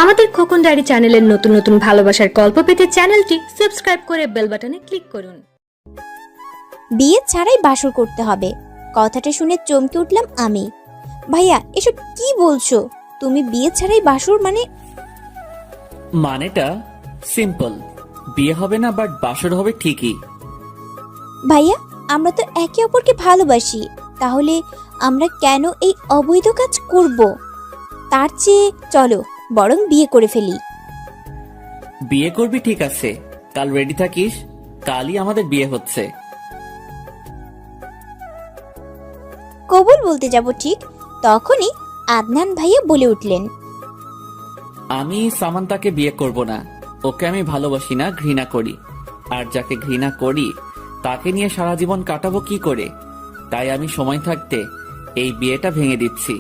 আমাদের খোকন ডায়েরি চ্যানেলের নতুন নতুন ভালোবাসার গল্প পেতে চ্যানেলটি সাবস্ক্রাইব করে বেল বাটনে ক্লিক করুন। বিয়ে ছাড়াই বাসর করতে হবে, কথাটা শুনে চমকে উঠলাম আমি। ভাইয়া, এসব কি বলছো? তুমি বিয়ে ছাড়াই বাসর মানেটা সিম্পল, বিয়ে হবে না বাট বাসর হবে ঠিকই। ভাইয়া, আমরা তো একে অপরকে ভালোবাসি, তাহলে আমরা কেন এই অবৈধ কাজ করব? তার চেয়ে চলো বরং বিয়ে করে ফেলি। বিয়ে করবি ঠিক আছে, কাল রেডি থাকিস, কালই আমাদের বিয়ে হচ্ছে। কবুল বলতে যাব ঠিক তখনই আদনান ভাইয়া বলে উঠলেন, আমি সামান্তাকে বিয়ে করব না, ওকে আমি ভালোবাসি না, ঘৃণা করি। আর যাকে ঘৃণা করি তাকে নিয়ে সারা জীবন কাটাবো কি করে? তাই আমি সময় থাকতে এই বিয়েটা ভেঙে দিচ্ছি।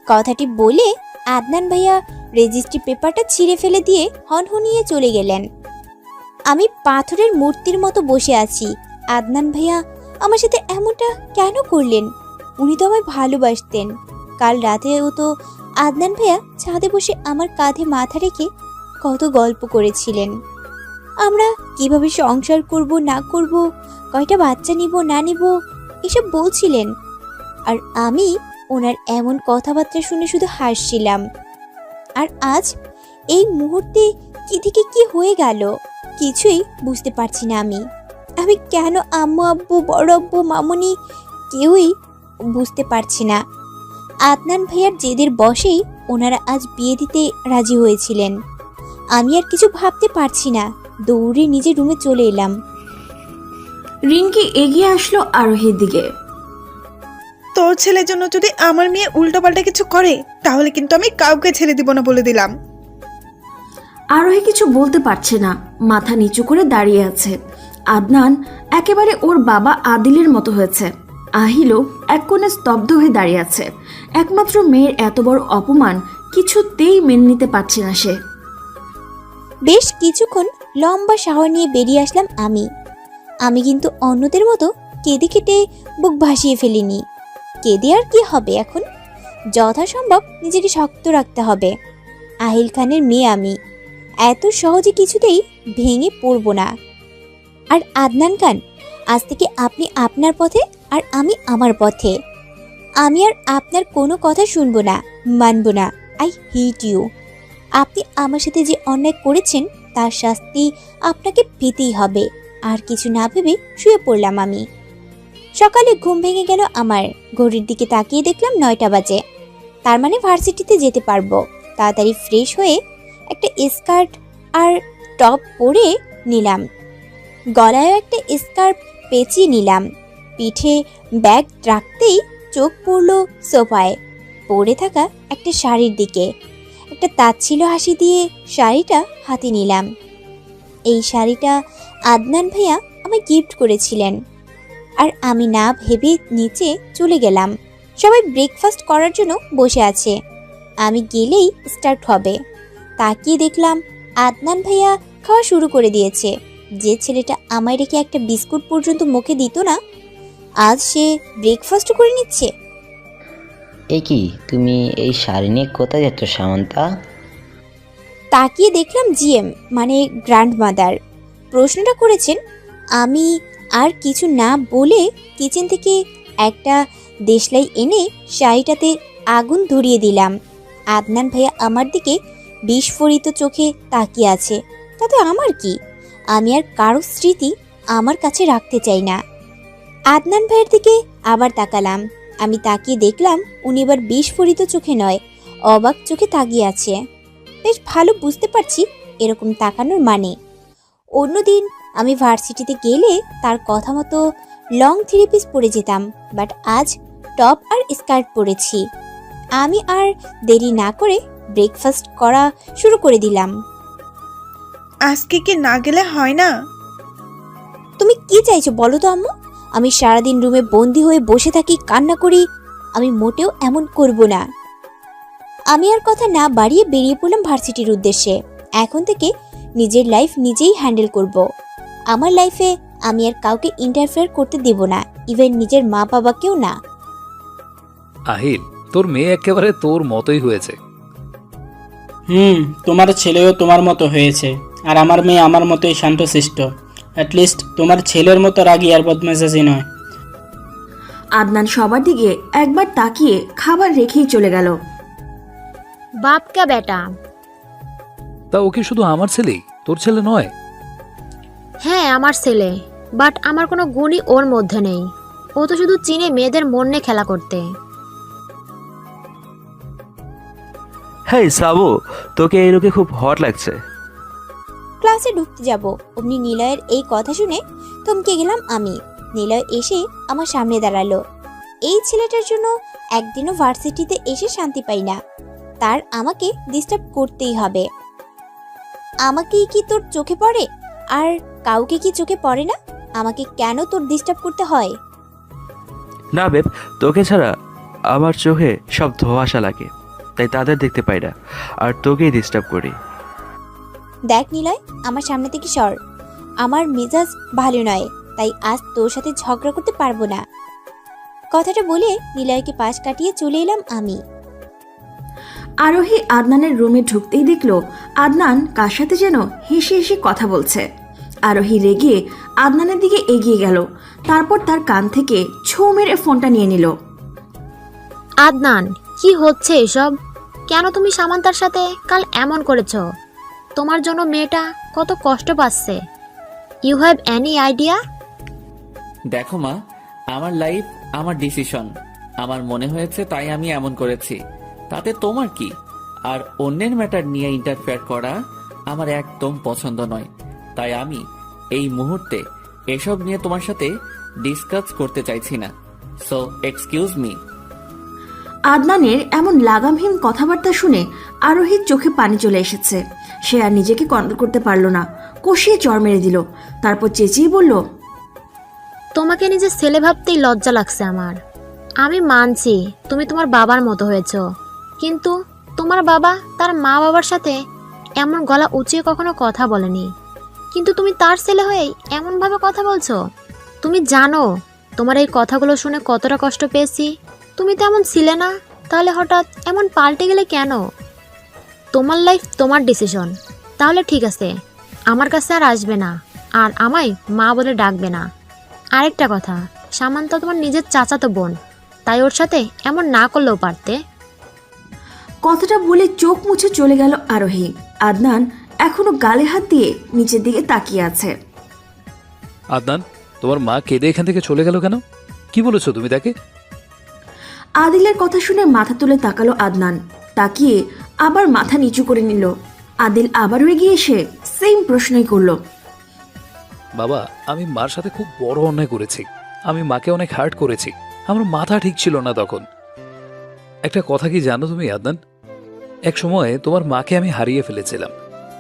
কথাটি বলে আদনান ভাইয়া রেজিস্ট্রি পেপারটা ছিঁড়ে ফেলে দিয়ে হনহনিয়ে চলে গেলেন। আমি পাথরের মূর্তির মতো বসে আছি। আদনান ভাইয়া আমার সাথে এমনটা কেন করলেন? উনি তো আমায় ভালোবাসতেন। কাল রাতেও তো আদনান ভাইয়া ছাদে বসে আমার কাঁধে মাথা রেখে কত গল্প করেছিলেন। আমরা কিভাবে সংসার করব না করব, কয়টা বাচ্চা নিব না নিব, এসব বলছিলেন। আর আমি ওনার এমন কথাবার্তা শুনে শুধু হাসছিলাম। আর আজ এই মুহূর্তে কি থেকে কি হয়ে গেল কিছুই বুঝতে পারছি না। আমি কেন আম্মু আব্বু বড় আব্বু মামুনি কেউই বুঝতে পারছি না। আদনান ভাইয়ার জেদের বশেই ওনারা আজ বিয়ে দিতে রাজি হয়েছিলেন। আমি আর কিছু ভাবতে পারছি না, দৌড়ে নিজের রুমে চলে এলাম। রিঙ্কি এগিয়ে আসলো আরোহীর দিকে। তোর ছেলের জন্য যদি আমার মেয়ে উল্টোপাল্টা কিছু করে তাহলে কিন্তু আমি কাউকে ছেড়ে দিব না বলে দিলাম। আরোহী কিছু বলতে পারছে না, মাথা নিচু করে দাঁড়িয়ে আছে। আদনান একেবারে ওর বাবা আদিলের মতো হয়েছে। আহিলও এক কোণে স্তব্ধ হয়ে দাঁড়িয়ে আছে। একমাত্র মেয়ের এত বড় অপমান কিছুতেই মেনে নিতে পারছে না সে। বেশ কিছুক্ষণ লম্বা শাওয়ার নিয়ে বেরিয়ে আসলাম আমি কিন্তু অন্যদের মতো কেঁদে কেটে বুক ভাসিয়ে ফেলিনি। কেঁদে আর কি হবে? এখন যথাসম্ভব নিজেকে শক্ত রাখতে হবে। আহিল খানের মেয়ে আমি, এত সহজে কিছুতেই ভেঙে পড়ব না। আর আদনান খান, আজ থেকে আপনি আপনার পথে আর আমি আমার পথে। আমি আর আপনার কোনো কথা শুনবো না, মানব না। I hate you. আপনি আমার সাথে যে অন্যায় করেছেন তার শাস্তি আপনাকে পেতেই হবে। আর কিছু না ভেবে শুয়ে পড়লাম আমি। সকালে ঘুম ভেঙে গেল আমার। ঘড়ির দিকে তাকিয়ে দেখলাম 9টা বাজে। তার মানে ভার্সিটিতে যেতে পারবো। তাড়াতাড়ি ফ্রেশ হয়ে একটা স্কার্ট আর টপ পরে নিলাম। গলায়ও একটা স্কার্ফ পেঁচিয়ে নিলাম। পিঠে ব্যাগ রাখতেই চোখ পড়ল সোফায় পরে থাকা একটা শাড়ির দিকে। একটা তাচ্ছিল হাসি দিয়ে শাড়িটা হাতে নিলাম। এই শাড়িটা আদনান ভাইয়া আমায় গিফট করেছিলেন। আর আমি না ভেবে নিচে চলে গেলাম। সবাই ব্রেকফাস্ট করার জন্য বসে আছে। আমি গেলেই স্টার্ট হবে। তাকিয়ে দেখলাম আদনান ভাইয়া খাওয়া শুরু করে দিয়েছে। যে ছেলেটা আমায় রেখে একটা বিস্কুট পর্যন্ত মুখে দিত না, আজ সে ব্রেকফাস্ট করে নিচ্ছে। এ কি, তুমি এই শাড়ি নিয়ে কোথায় যাচ্ছ সামান্তা? তাকিয়ে দেখলাম জিএম মানে গ্র্যান্ডমাদার প্রশ্নটা করেছেন। আমি আর কিছু না বলে কিচেন থেকে একটা দেশলাই এনে শাড়িটাতে আগুন ধরিয়ে দিলাম। আদনান ভাইয়া আমার দিকে বিস্ফোরিত চোখে তাকিয়ে আছে। তাতে আমার কি? আমি আর কারো স্মৃতি আমার কাছে রাখতে চাই না। আদনান ভাইয়ের দিকে আবার তাকালাম। আমি তাকিয়ে দেখলাম উনি এবার বিস্ফোরিত চোখে নয়, অবাক চোখে তাকিয়ে আছে। বেশ ভালো বুঝতে পারছি এরকম তাকানোর মানে। অন্যদিন আমি ভার্সিটিতে গেলে তার কথা মতো লং 3 পিস পরে যেতাম, বাট আজ টপ আর স্কার্ট পরেছি। আমি আর দেরি না করে ব্রেকফাস্ট করা শুরু করে দিলাম। আজকে কি না গেলে হয় না? তুমি কি চাইছো বলো তো আম্মু? আমি সারাদিন রুমে বন্দি হয়ে বসে থাকি, কান্না করি? আমি মোটেও এমন করব না। আমি আর কথা না বাড়িয়ে বেরিয়ে পড়লাম ভার্সিটির উদ্দেশ্যে। এখন থেকে নিজের লাইফ নিজেই হ্যান্ডেল করব। আমার লাইফে আমি আর কাউকে ইন্টারফেয়ার করতে দেব না, ইভেন নিজের মা বাবাকেও না। আহিল, তোর মেয়ে একেবারে তোর মতোই হয়েছে। তোমার ছেলেও তোমার মতো হয়েছে, আর আমার মেয়ে আমার মতোই শান্তশিষ্ট। অ্যাটলিস্ট তোমার ছেলের মতো রাগী আর বদমেজাজি নয়। আদনান সবার দিকে একবার তাকিয়ে খাবার রেখেই চলে গেল। বাপ কা বেটা। তা ও কি শুধু আমার ছেলেই, তোর ছেলে নয়? হ্যাঁ আমার ছেলে, বাট আমার কোনো গুণই ওর মধ্যে নেই। ও তো শুধু চিনে মেয়েদের মন নিয়ে খেলা করতে। হ্যাঁ সাবু, তোকে এই লোকে খুব হট লাগছে। ক্লাসে ঢুকতে যাব অমনি নিলয়ের এই কথা শুনে থমকে গেলাম আমি। নিলয় এসে আমার সামনে দাঁড়ালো। এই ছেলেটার জন্য একদিনও ভার্সিটিতে এসে শান্তি পাই না, তার আমাকে ডিস্টার্ব করতেই হবে। আমাকে কি তোর চোখে পড়ে? আর কাউকে কি চোখে পড়ে না? আমাকে কেন তোর ডিস্টার্ব করতে হয়? না বেব, তোকে ছাড়া আমার চোখে সব ধোঁয়াশা লাগে, তাই তাদের দেখতে পাই না, আর তোকেই ডিস্টার্ব করি। দেখ নিলয়, আমার সামনে থেকে সর। আমার মেজাজ ভালো নয়, তাই আজ তোর সাথে ঝগড়া করতে পারবো না। কথাটা বলে নিলয়কে পাশ কাটিয়ে চলে এলাম আমি। আরোহী আদনানের রুমে ঢুকতেই দেখলো আদনান কার সাথে যেন হেসে হেসে কথা বলছে। আরোহী রেগে আদনানের দিকে এগিয়ে গেল, তারপর তার কান থেকে ছোঁ মেরে ফোনটা নিয়ে নিল। আদনান, কি হচ্ছে এসব? কেন তুমি সামান্তার সাথে কাল এমন করেছো? তোমার জন্য মেয়েটা কত কষ্ট পাচ্ছে। You have any idea? দেখো মা, আমার লাইফ আমার ডিসিশন। আমার মনে হয়েছে তাই আমি এমন করেছি, তাতে তোমার কি? আর অন্যের ম্যাটার নিয়ে ইন্টারফেয়ার করা আমার একদম পছন্দ নয়, তাই আমি এই মুহূর্তে এসব নিয়ে তোমার সাথে ডিসকাস করতে চাইছি না। So excuse me. আদনানের এমন লাগামহীন কথাবার্তা শুনে আরোহীর চোখে পানি চলে এসেছে। সে আর নিজেকে কন্ট্রোল করতে পারল না, কষিয়ে চড় মেরে দিল। তারপর চেঁচিয়ে বলল, তোমাকে নিজের ছেলে ভাবতেই লজ্জা লাগছে আমার। আমি মানছি তুমি তোমার বাবার মতো হয়েছো, কিন্তু তোমার বাবা তার মা বাবার সাথে এমন গলা উঁচিয়ে কখনো কথা বলেনি, কিন্তু তুমি তার ছেলে হয়েই এমনভাবে কথা বলছো। তুমি জানো তোমার এই কথাগুলো শুনে কতটা কষ্ট পেয়েছি। তুমি তো এমন ছিলে না, তাহলে হঠাৎ এমন পাল্টে গেলে কেন? তোমার লাইফ তোমার ডিসিশন। তাহলে ঠিক আছে, আমার কাছে আর আসবে না, আর আমায় মা বলে ডাকবে না। আরেকটা কথা, সামান্তা তোমার নিজের চাচাতো বোন, তাই ওর সাথে এমন না করলেও পারতে। কথাটা বলে চোখ মুছে চলে গেল আরোহী। আদনান এখনো গালে হাত দিয়ে নিচের দিকে তাকিয়ে আছে। আদনান, তোমার মা কেঁদে এখান থেকে চলে গেল কেন? কি বলেছো তুমি তাকে? আদিলের কথা শুনে মাথা তুলে তাকালো আদনান, তাকিয়ে আবার মাথা নিচু করে নিল। আদিল আবারও এগিয়ে এসে সেম প্রশ্নই করলো। বাবা, আমি মার সাথে খুব বড় অন্যায় করেছি। আমি মাকে অনেক হার্ট করেছি। আমার মাথা ঠিক ছিল না তখন। একটা কথা কি জানো তুমি আদনান? এক সময় তোমার মাকে আমি হারিয়ে ফেলেছিলাম।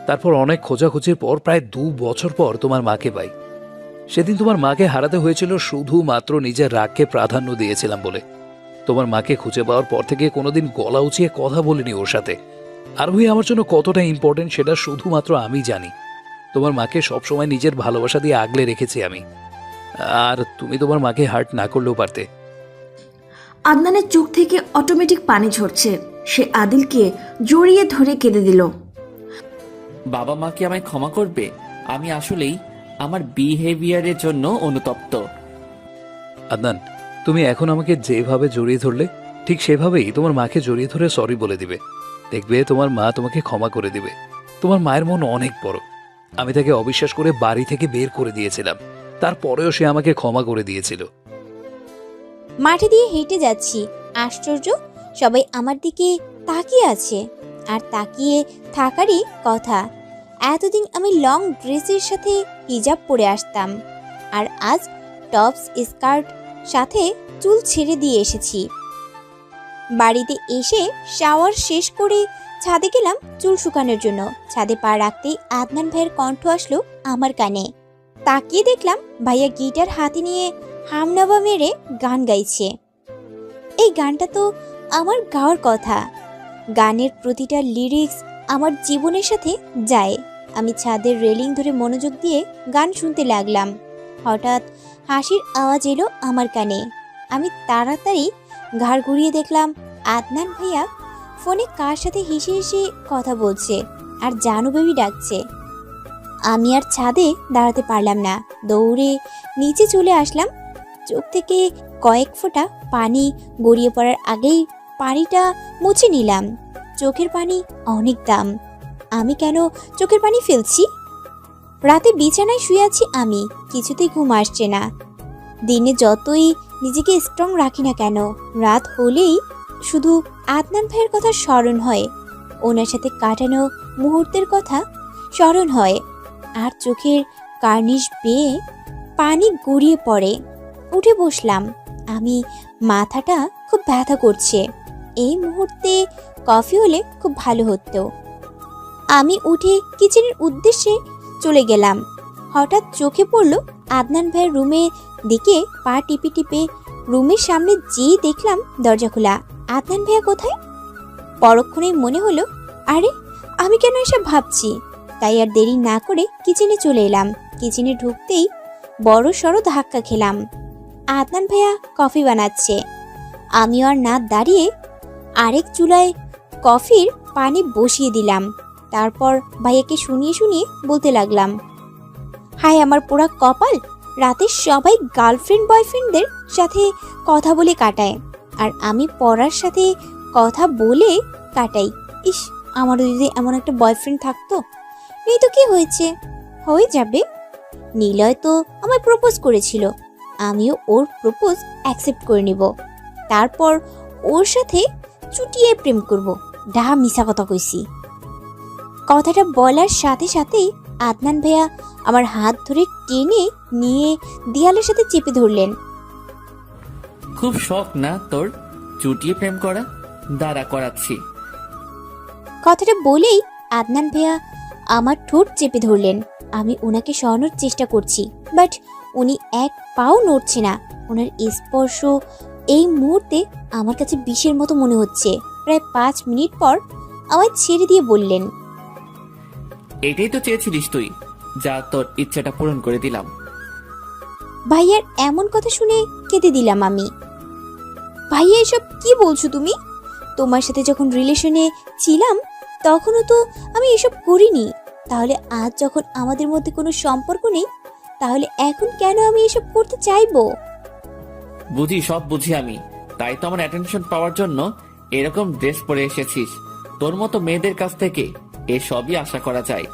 তারপর অনেক খোঁজাখুঁজির পর প্রায় 2 বছর পর তোমার মাকে পাই। সেদিন তোমার মাকে হারাতে হয়েছিল শুধুমাত্র নিজের রাগকে প্রাধান্য দিয়েছিলাম বলে। তোমার মাকে খুঁজে পাওয়ার পর থেকে কোনোদিন গলা উঁচিয়ে কথা বলিনি ওর সাথে। আর ওই আমার জন্য কতটা ইম্পর্টেন্ট সেটা শুধুমাত্র আমি জানি। তোমার মাকে সবসময় নিজের ভালোবাসা দিয়ে আগলে রেখেছি আমি। আর তুমি তোমার মাকে হার্ট না করলেও পারতে। আদনানের চোখ থেকে অটোমেটিক পানি ঝরছে। সে আদিলকে জড়িয়ে ধরে কেঁদে দিল। বাবা মা কি আমায় ক্ষমা করবে? আমি আসলেই আমার বিহেভিয়ারের জন্য অনুতপ্ত। আদনান, তুমি এখন আমাকে যেভাবে জড়িয়ে ধরলে ঠিক সেভাবেই তোমার মাকে জড়িয়ে ধরে সরি বলে দিবে। দেখবে তোমার মা তোমাকে ক্ষমা করে দিবে। তোমার মায়ের মন অনেক বড়। আমি তাকে অবিশ্বাস করে বাড়ি থেকে বের করে দিয়েছিলাম, তারপরেও সে আমাকে ক্ষমা করে দিয়েছিল। মাঠে দিয়ে হেঁটে যাচ্ছি, আশ্চর্য সবাই আমার দিকে তাকিয়ে আছে। আর তাকিয়ে থাকারই কথা। এতদিন আমি লং ড্রেসের সাথে হিজাব পরে আসতাম, আর আজ টপস স্কার্ট সাথে চুল ছেড়ে দিয়ে এসেছি। বাড়িতে এসে শাওয়ার শেষ করে ছাদে গেলাম চুল শুকানোর জন্য। ছাদে পা রাখতেই আদনান ভাইয়ের কণ্ঠ আসলো আমার কানে। তাকিয়ে দেখলাম ভাইয়া গিটার হাতে নিয়ে হামনাবা মেরে গান গাইছে। এই গানটা তো আমার গাওয়ার কথা। গানের প্রতিটা লিরিক্স আমার জীবনের সাথে যায়। আমি ছাদের রেলিং ধরে মনোযোগ দিয়ে গান শুনতে লাগলাম। হঠাৎ হাসির আওয়াজ এলো আমার কানে। আমি তাড়াতাড়ি ঘাড় ঘুরিয়ে দেখলাম আদনান ভাইয়া ফোনে কার সাথে হেসে হেসে কথা বলছে আর জানু বেবি ডাকছে। আমি আর ছাদে দাঁড়াতে পারলাম না, দৌড়ে নিচে চলে আসলাম। চোখ থেকে কয়েক ফোঁটা পানি গড়িয়ে পড়ার আগেই পানিটা মুছে নিলাম। চোখের পানি অনেক দাম, আমি কেন চোখের পানি ফেলছি? রাতে বিছানায় শুয়ে আছি আমি, কিছুতেই ঘুম আসছে না। দিনে যতই নিজেকে স্ট্রং রাখি না কেন, রাত হলেই শুধু আদনান ভাইয়ের কথা স্মরণ হয়, ওনার সাথে কাটানো মুহূর্তের কথা স্মরণ হয়, আর চোখের কার্নিশ বেয়ে পানি গড়িয়ে পড়ে। উঠে বসলাম, আমি মাথাটা খুব ব্যথা করছে। এই মুহূর্তে কফি হলে খুব ভালো হতো। আমি উঠে কিচেনের উদ্দেশ্যে চলে গেলাম। হঠাৎ চোখে পড়ল আদনান ভাইয়ের রুমের দিকে। পা টিপে টিপে রুমের সামনে যেই দেখলাম দরজা খোলা। আদনান ভাইয়া কোথায়? পরক্ষণেই মনে হলো, আরে আমি কেন এসব ভাবছি? তাই আর দেরি না করে কিচেনে চলে এলাম। কিচেনে ঢুকতেই বড় সড়ো ধাক্কা খেলাম। আদনান ভাইয়া কফি বানাচ্ছে। আমিও আর না দাঁড়িয়ে আরেক চুলায় কফির পানি বসিয়ে দিলাম। তারপর ভাইয়াকে শুনিয়ে শুনিয়ে বলতে লাগলাম, হায় আমার পোড়া কপাল, রাতে সবাই গার্লফ্রেন্ড বয়ফ্রেন্ডদের সাথে কথা বলে কাটায়, আর আমি পড়ার সাথে কথা বলে কাটাই। ইস, আমারও যদি এমন একটা বয়ফ্রেন্ড থাকতো। এই তো কি হয়েছে, হয়ে যাবে। নিলয় তো আমায় প্রপোজ করেছিল, আমিও ওর প্রপোজ অ্যাকসেপ্ট করে নিব, তারপর ওর সাথে চুটিয়ে প্রেম করব। ডাহা মিশা কথা কইছি। কথাটা বলার সাথে সাথেই আদনান ভাইয়া আমার হাত ধরে টেনে নিয়ে দেয়ালের সাথে চেপে ধরলেন। খুব শখ না তোর চুটিয়ে প্রেম করা? দাঁড়া করাচ্ছি। কথাটা বলেই আদনান ভাইয়া আমার ঠোঁট চেপে ধরলেন। আমি ওনাকে সরানোর চেষ্টা করছি, বাট উনি এক পাও নড়ছে না। ওনার স্পর্শ এই মুহূর্তে আমার কাছে বিষের মতো মনে হচ্ছে। প্রায় 5 মিনিট পর আমায় ছেড়ে দিয়ে বললেন, এটাই তো চেয়েছিলিস তুই, যা তোর ইচ্ছাটা পূরণ করে দিলাম। ভাইয়ার এমন কথা শুনে কেঁদে দিলাম আমি। ভাইয়া এসব কি বলছো তুমি? তোমার সাথে যখন রিলেশনে ছিলাম তখনও তো আমি এসব করিনি। তাহলে আজ যখন আমাদের মধ্যে কোনো সম্পর্ক নেই, তাহলে এখন কেন আমি এসব করতে চাইবো? বুঝি, সব বুঝি আমি। তাই তো আমার অ্যাটেনশন পাওয়ার জন্য এরকম ড্রেস পরে এসেছিস। তোর মতো মেয়েদের কাছ থেকে এসবই আশা করা যায়।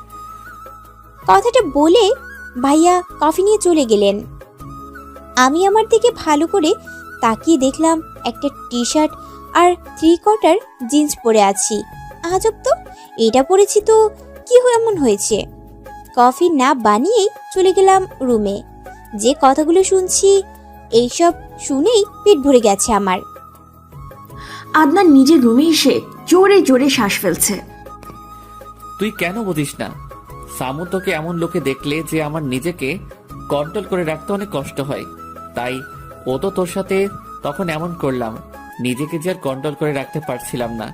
কথাটা বলে ভাইয়া কফি নিয়ে চলে গেলেন। আমি আমার দিকে ভালো করে তাকিয়ে দেখলাম একটা টি শার্ট আর 3/4 জিন্স পরে আছি। আজব তো, এটা পরেছি তো কি এমন হয়েছে? কফি না বানিয়েই চলে গেলাম রুমে। যে কথাগুলো শুনছি এইসব শুনেই পেট ভরে গেছে আমার। আদনান নিজের রুমে এসে জোরে জোরে শ্বাস ফেলছে। তুই কেন বুঝিস না? সামু তোকে এমন লোকে দেখলে যে আমার নিজেকে কন্ট্রোল করে রাখতে অনেক কষ্ট হয়, তাই ও তো তোর সাথে তখন এমন করলাম। নিজেকে যে আর কন্ট্রোল করে রাখতে পারছিলাম না।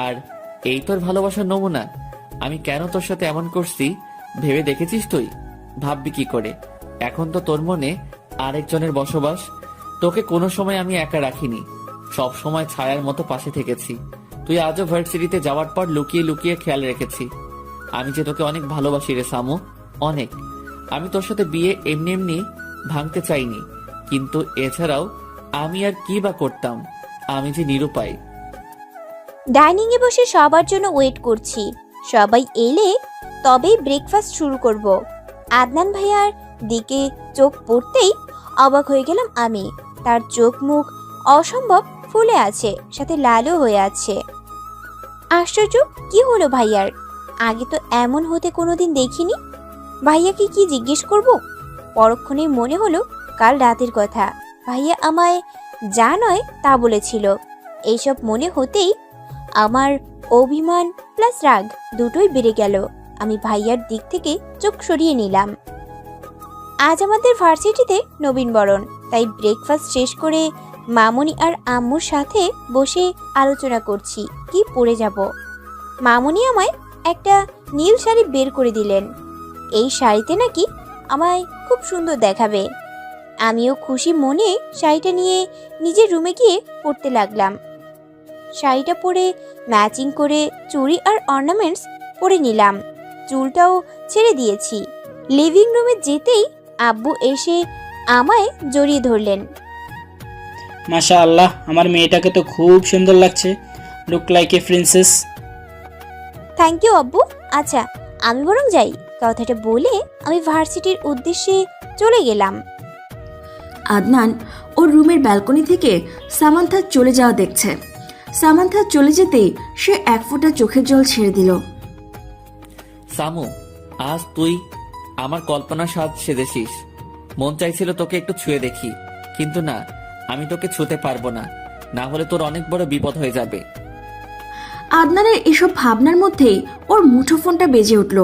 আর এই তোর ভালোবাসার নমুনা। আমি কেন তোর সাথে এমন করছি ভেবে দেখেছিস তুই? ভাববি কি করে? এখন তো তোর মনে আরেকজনের বসবাস। তোকে কোনো সময় আমি একা রাখিনি, সব সময় ছায়ার মতো পাশে থেকেছি। তুই আজও ভার্সিটিতে যাওয়ার পর লুকিয়ে লুকিয়ে খেয়াল রেখেছি আমি যে তোকে অনেক ভালোবাসি রে সামু, অনেক। আমি তোর সাথে বিয়ে এমনি এমনি ভাঙতে চাইনি, কিন্তু এছাড়াও আমি আর কি বা করতাম? আমি যে নিরুপায়। ডাইনিং এ বসে সবার জন্য ওয়েট করছি। সবাই এলে তবেই ব্রেকফাস্ট শুরু করব। আদনান ভাইয়ার দিকে চোখ পড়তেই অবাক হয়ে গেলাম আমি। তার চোখ মুখ অসম্ভব ফুলে আছে, সাথে লালও হয়ে আছে। আশ্চর্য, কি হলো ভাইয়ার? আগে তো এমন হতে কোনোদিন দেখিনি। ভাইয়াকে কি জিজ্ঞেস করব? পরক্ষণেই মনে হলো কাল রাতের কথা। ভাইয়া আমায় যা নয় তা বলেছিল। এইসব মনে হতেই আমার অভিমান প্লাস রাগ দুটোই বেড়ে গেল। আমি ভাইয়ার দিক থেকে চোখ সরিয়ে নিলাম। আজ আমাদের ভার্সিটিতে নবীনবরণ, তাই ব্রেকফাস্ট শেষ করে মামুনি আর আম্মুর সাথে বসে আলোচনা করছি কি পরে যাব। মামুনি আমায় একটা নীল শাড়ি বের করে দিলেন। এই শাড়িতে নাকি আমায় খুব সুন্দর দেখাবে। আমিও খুশি মনে শাড়িটা নিয়ে নিজের রুমে গিয়ে পড়তে লাগলাম। শাড়িটা পরে ম্যাচিং করে চুড়ি আর অর্নামেন্টস পরে নিলাম। চুলটাও ছেড়ে দিয়েছি। লিভিং রুমে যেতেই আব্বু এসে আমায় জড়িয়ে ধরলেন। মাশা আল্লাহ, আমার মেয়েটাকে তো খুব সুন্দর লাগছে। Look like a princess. Thank you আব্বু। আচ্ছা আমি বরং যাই। কথাটা বলে আমি ভার্সিটির উদ্দেশ্যে চলে গেলাম। আদনান ওর রুমের ব্যালকনি থেকে সামান্থা চলে যাওয়া দেখছে। সামান্থা চলে যেতেই সে এক ফোঁটা চোখের জল ছেড়ে দিল। সামু, আজ তুই আমার কল্পনার স্বাদ সেজেছিস। মন চাইছিল তোকে একটু ছুঁয়ে দেখি, কিন্তু না, আমি তোকে ছুঁতে পারবো না, না হলে তোর অনেক বড় বিপদ হয়ে যাবে। আদনানের এসব ভাবনার মধ্যেই ওর মুঠোফোনটা বেজে উঠল।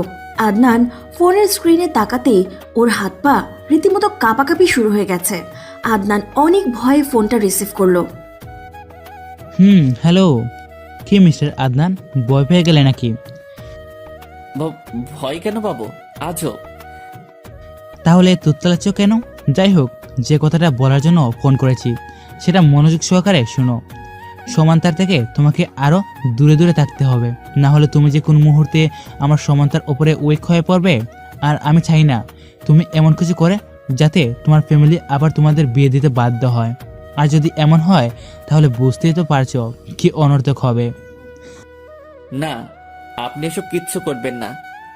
আদনান ফোনের স্ক্রিনে তাকাতেই ওর হাত পা রীতিমতো কাঁপাকাঁপি শুরু হয়ে গেছে। আদনান অনেক ভয়ে ফোনটা রিসিভ করলো। হ্যালো। কি মিস্টার আদনান, ভয় পেয়ে গেলে নাকি? ভয় কেন পাবো আজও? তাহলে তুত্তালাচ্ছ কেন? যাই হোক, যে কথাটা বলার জন্য ফোন করেছি সেটা মনোযোগ সহকারে শোনো। সমান্তার থেকে তোমাকে আরও দূরে দূরে থাকতে হবে, না হলে তুমি যে কোন মুহূর্তে আমার সমান্তার ওপরে উইক হয়ে পড়বে। আর আমি চাই না তুমি এমন কিছু করে যাতে তোমার ফ্যামিলি আবার তোমাদের বিয়ে দিতে বাধ্য হয়। আর যদি এমন হয় তাহলে বুঝতেই তো পারছো কি অনর্থক হবে। না, আপনি এসব কিচ্ছু করবেন না।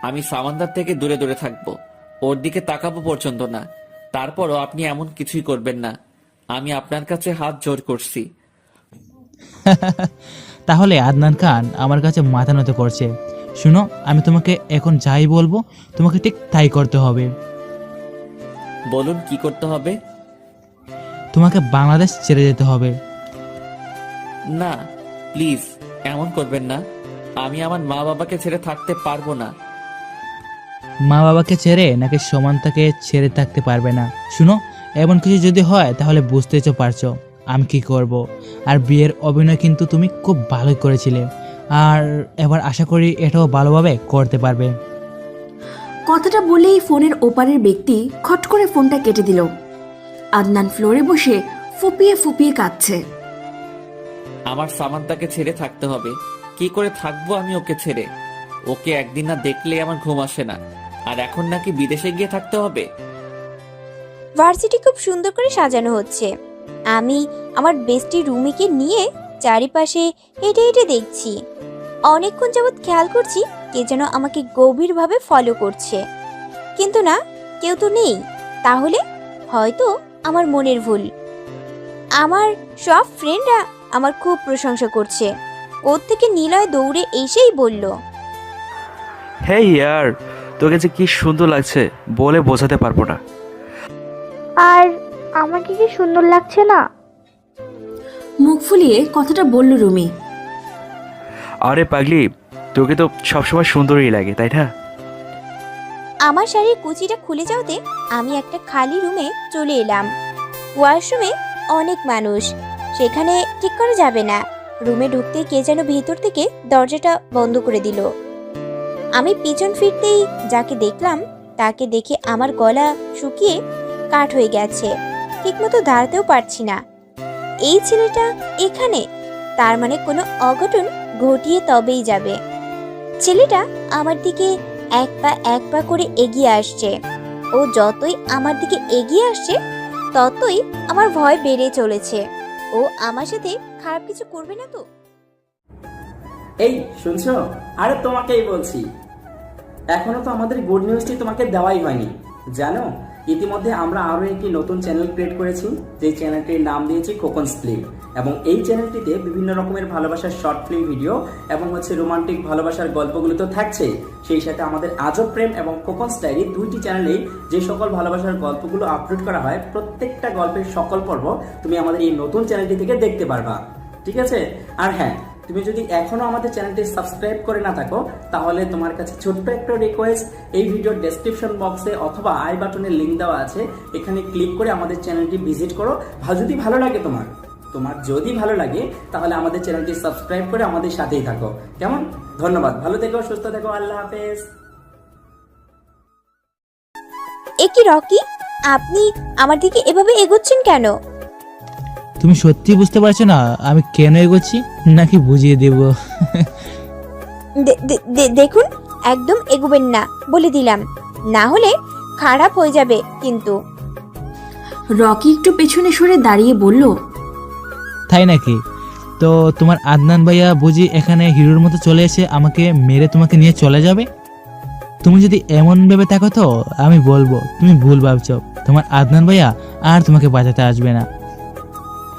আমি সামান্তার থেকে দূরে দূরে থাকবো, ওর দিকে তাকাবো পর্যন্ত না। তারপরও আপনি এমন কিছুই করবেন না। আমি আপনার কাছে হাত জোর করছি। তাহলে আদনান খান আমার কাছে মাথা নত করছে। শুনো, আমি তোমাকে এখন যাই বলবো তোমাকে ঠিক তাই করতে হবে। বলুন কি করতে হবে? তোমাকে বাংলাদেশ ছেড়ে যেতে হবে। না প্লিজ, এমন করবেন না। আমি আমার মা বাবাকে ছেড়ে থাকতে পারবো না। মা বাবাকে ছেড়ে নাকি সমান্তাকে ছেড়ে থাকতে পারবে না? শুনো, এমন কিছু যদি হয় তাহলে বুঝতেই তো পারছো আমি কি করব। আর বিয়ের অভিনয় কিন্তু তুমি খুব ভালোই করেছিলে, আর এবার আশা করি এটাও ভালোভাবে করতে পারবে। কথাটা বলেই ফোনের ওপারের ব্যক্তি খট করে ফোনটা কেটে দিল। আদনান ফ্লোরে বসে ফুপিয়ে ফুপিয়ে কাঁদছে। আমার সামান্তাকে ছেড়ে থাকতে হবে। কি করে থাকবো আমি ওকে ছেড়ে? ওকে একদিন না দেখলে আমার ঘুম আসে না, আর এখন নাকি বিদেশে গিয়ে থাকতে হবে। ভার্সিটি খুব সুন্দর করে সাজানো হচ্ছে। আমি আমার বেস্টি রুমিকে নিয়ে চারিপাশে হেঁটে হেঁটে দেখছি। অনেকক্ষণ যাবৎ খেয়াল করছি কে যেন আমাকে গভীরভাবে ফলো করছে, কিন্তু না, কেউ তো নেই। তাহলে হয়তো আমার মনের ভুল। আমার সব ফ্রেন্ডরা আমার খুব প্রশংসা করছে। কোত্থেকে নিলয় দৌড়ে এসেই বলল, হে ইয়ার, তোকে যে কি সুন্দর লাগছে বলে বোঝাতে পারবো না। আর আমাকে কি সুন্দর লাগছে না? মুখ ফুলিয়ে কথাটা বলল রুমি। আরে পাগলি, তোকে তো সবসময় সুন্দরই লাগে, তাই না? আমার শাড়ির কুচিটা খুলে যাওয়াতে আমি একটা খালি রুমে চলে এলাম। ওয়াশরুমে অনেক মানুষ, সেখানে ঠিক করা যাবে না। রুমে ঢুকতে কে যেন ভিতর থেকে দরজাটা বন্ধ করে দিল। আমি পিছন ফিরতেই যাকে দেখলাম তাকে দেখে আমার গলা শুকিয়ে কাঠ হয়ে গেছে, ঠিকমতো দাঁড়াতেও পারছি না। এই ছেলেটা এখানে, তার মানে কোনো অঘটন ঘটিয়ে তবেই যাবে। ছেলেটা আমার দিকে এক পা করে এগিয়ে আসছে। ও যতই আমার দিকে এগিয়ে আসছে ততই আমার ভয় বেড়ে চলেছে। ও আমার সাথে খারাপ কিছু করবে না তো? এই শুনছো? আরে তোমাকেই বলছি, এখনো তো আমাদের গুড নিউজটি তোমাকে দেওয়াই হয়নি। জানো, ইতিমধ্যে আমরা আরও একটি নতুন চ্যানেল ক্রিয়েট করেছি, যে চ্যানেলটির নাম দিয়েছি খোকনস ফিল্ম। এবং এই চ্যানেলটিতে বিভিন্ন রকমের ভালোবাসার শর্ট ফিল্ম ভিডিও এবং রোমান্টিক ভালোবাসার গল্পগুলো তো থাকছে, সেই সাথে আমাদের আজব প্রেম এবং খোকনস ডায়েরি দুইটি চ্যানেলেই যে সকল ভালোবাসার গল্পগুলো আপলোড করা হয়, প্রত্যেকটা গল্পের সকল পর্ব তুমি আমাদের এই নতুন চ্যানেলটি থেকে দেখতে পারবা। ঠিক আছে? আর হ্যাঁ, তুমি যদি এখনো আমাদের চ্যানেলটি সাবস্ক্রাইব করে না থাকো তাহলে তোমার কাছে ছোট্ট একটা রিকোয়েস্ট, এই ভিডিওর ডেসক্রিপশন বক্সে অথবা আই বাটনে লিংক দেওয়া আছে, এখানে ক্লিক করে আমাদের চ্যানেলটি ভিজিট করো। যদি ভালো লাগে তোমার যদি ভালো লাগে তাহলে আমাদের চ্যানেলটি সাবস্ক্রাইব করে আমাদের সাথেই থাকো। কেমন? ধন্যবাদ, ভালো থেকো, সুস্থ থেকো, আল্লাহ হাফেজ। এ কি রকি, আপনি আমার দিকে এভাবে এগোচ্ছেন কেন? তুমি সত্যি বুঝতে পারছো না আমি কেন এগোচ্ছি, নাকি বুঝিয়ে দেব? দেখুন, একদম এগোবেন না বলে দিলাম, না হলে খারাপ হয়ে যাবে কিন্তু। রকি একটু পেছনে সরে দাঁড়িয়ে বলল, তাই নাকি? তো তোমার আদনান ভাইয়া বুঝি এখানে হিরোর মতো চলে এসে আমাকে মেরে তোমাকে নিয়ে চলে যাবে? তুমি যদি এমন ভেবে থাকো তো আমি বলবো তুমি ভুল ভাবছো। তোমার আদনান ভাইয়া আর তোমাকে বাঁচাতে আসবে না।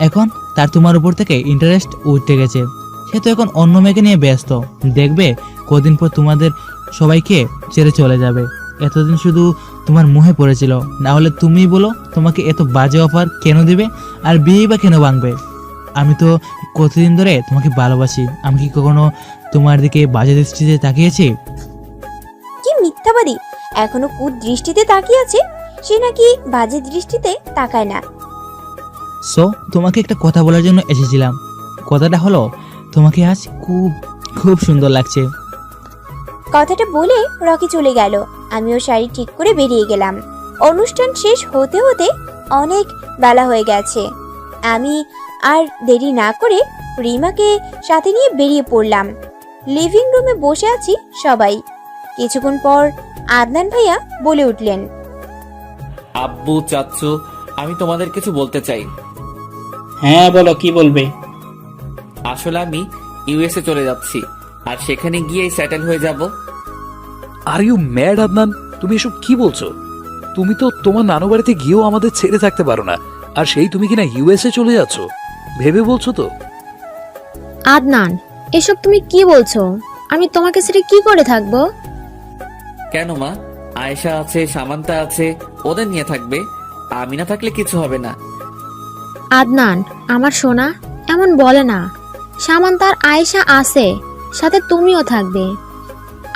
এখন তার তোমার উপর থেকে ইন্টারেস্ট উঠে গেছে। সে তো এখন অন্য মেয়েকে নিয়ে ব্যস্ত। দেখবে কদিন পর তোমাদের সবাইকে ছেড়ে চলে যাবে। এতদিন শুধু তোমার মুহে পড়েছিল, না হলে তুমি বলো তোমাকে এত বাজে অফার কেন দিবে, আর বিয়ে বা কেন ভাঙবে? আমি তো কতদিন ধরে তোমাকে ভালোবাসি, আমি কি কখনো তোমার দিকে বাজে দৃষ্টিতে তাকিয়েছি? কি মিথ্যাবাদী! এখনো কুদৃষ্টিতে তাকিয়ে আছে, সে নাকি বাজে দৃষ্টিতে তাকায় না। সো তোমাকে একটা কথা বলার জন্য এসেছিলাম। কথাটা হলো তোমাকে আজ খুব খুব সুন্দর লাগছে। কথাটা বলে রকি চলে গেল। আমিও শাড়ি ঠিক করে বেরিয়ে গেলাম। অনুষ্ঠান শেষ হতে হতে অনেক বেলা হয়ে গেছে। আমি আর দেরি না করে রিমাকে সাথে নিয়ে বেরিয়ে পড়লাম। লিভিং রুমে বসে আছি সবাই। কিছুক্ষণ পর আদনান ভাইয়া বলে উঠলেন, আব্বু, চাচ্চু, আমি তোমাদের কিছু বলতে চাই। হ্যাঁ বলো, কি বলবে? আসলে আমি ইউএসএ চলে যাচ্ছি, আর সেখানে গিয়েই সেটেল হয়ে যাব। Are you mad Adnan? তুমি এসব কি বলছো? তুমি তো তোমার নানু বাড়িতে গিয়েও আমাদের ছেড়ে থাকতে পারো না, আর সেই তুমি কিনা ইউএসএ চলে যাচ্ছ? ভেবে বলছো তো? আদনান, এসব তুমি কি বলছো? আমি তোমাকে ছেড়ে কি করে থাকবো? কেন মা? আয়েশা আছে, সামান্তা আছে, ওদের নিয়ে থাকবে। আমি না থাকলে কিছু হবে না। আদনান আমার সোনা, এমন বলে না। সামান্তার আয়েশা আছে, সাথে তুমিও থাকবে।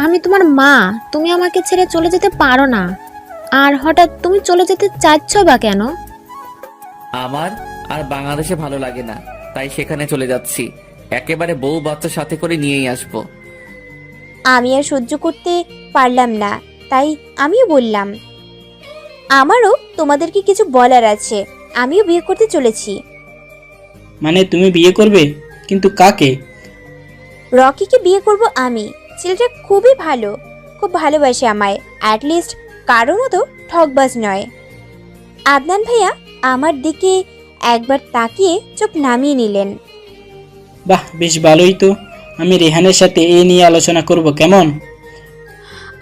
আমি তোমার মা, তুমি আমাকে ছেড়ে চলে যেতে পারো না। আর হঠাৎ তুমি চলে যেতে চাচ্ছ বা কেন? আমার আর বাংলাদেশে ভালো লাগে না, তাই সেখানে চলে যাচ্ছি। একেবারে বউ বাচ্চা সাথে করে নিয়েই আসবো। আমি আর সহ্য করতে পারলাম না, তাই আমিও বললাম, আমারও তোমাদেরকে কিছু বলার আছে। আমিও বিয়ে করতে চলেছি। মানে তুমি বিয়ে করবে? কিন্তু কাকে? রকিকে বিয়ে করব আমি। ছেলেটা খুবই ভালো, খুব ভালোবাসে আমায়। অ্যাটলিস্ট কারো মতো ঠকবাজ নয়। আদনান ভাইয়া আমার দিকে একবার তাকিয়ে চোখ নামিয়ে নিলেন। বাহ, বেশ ভালোই তো। আমি রেহানের সাথে এই নিয়ে আলোচনা করব, কেমন?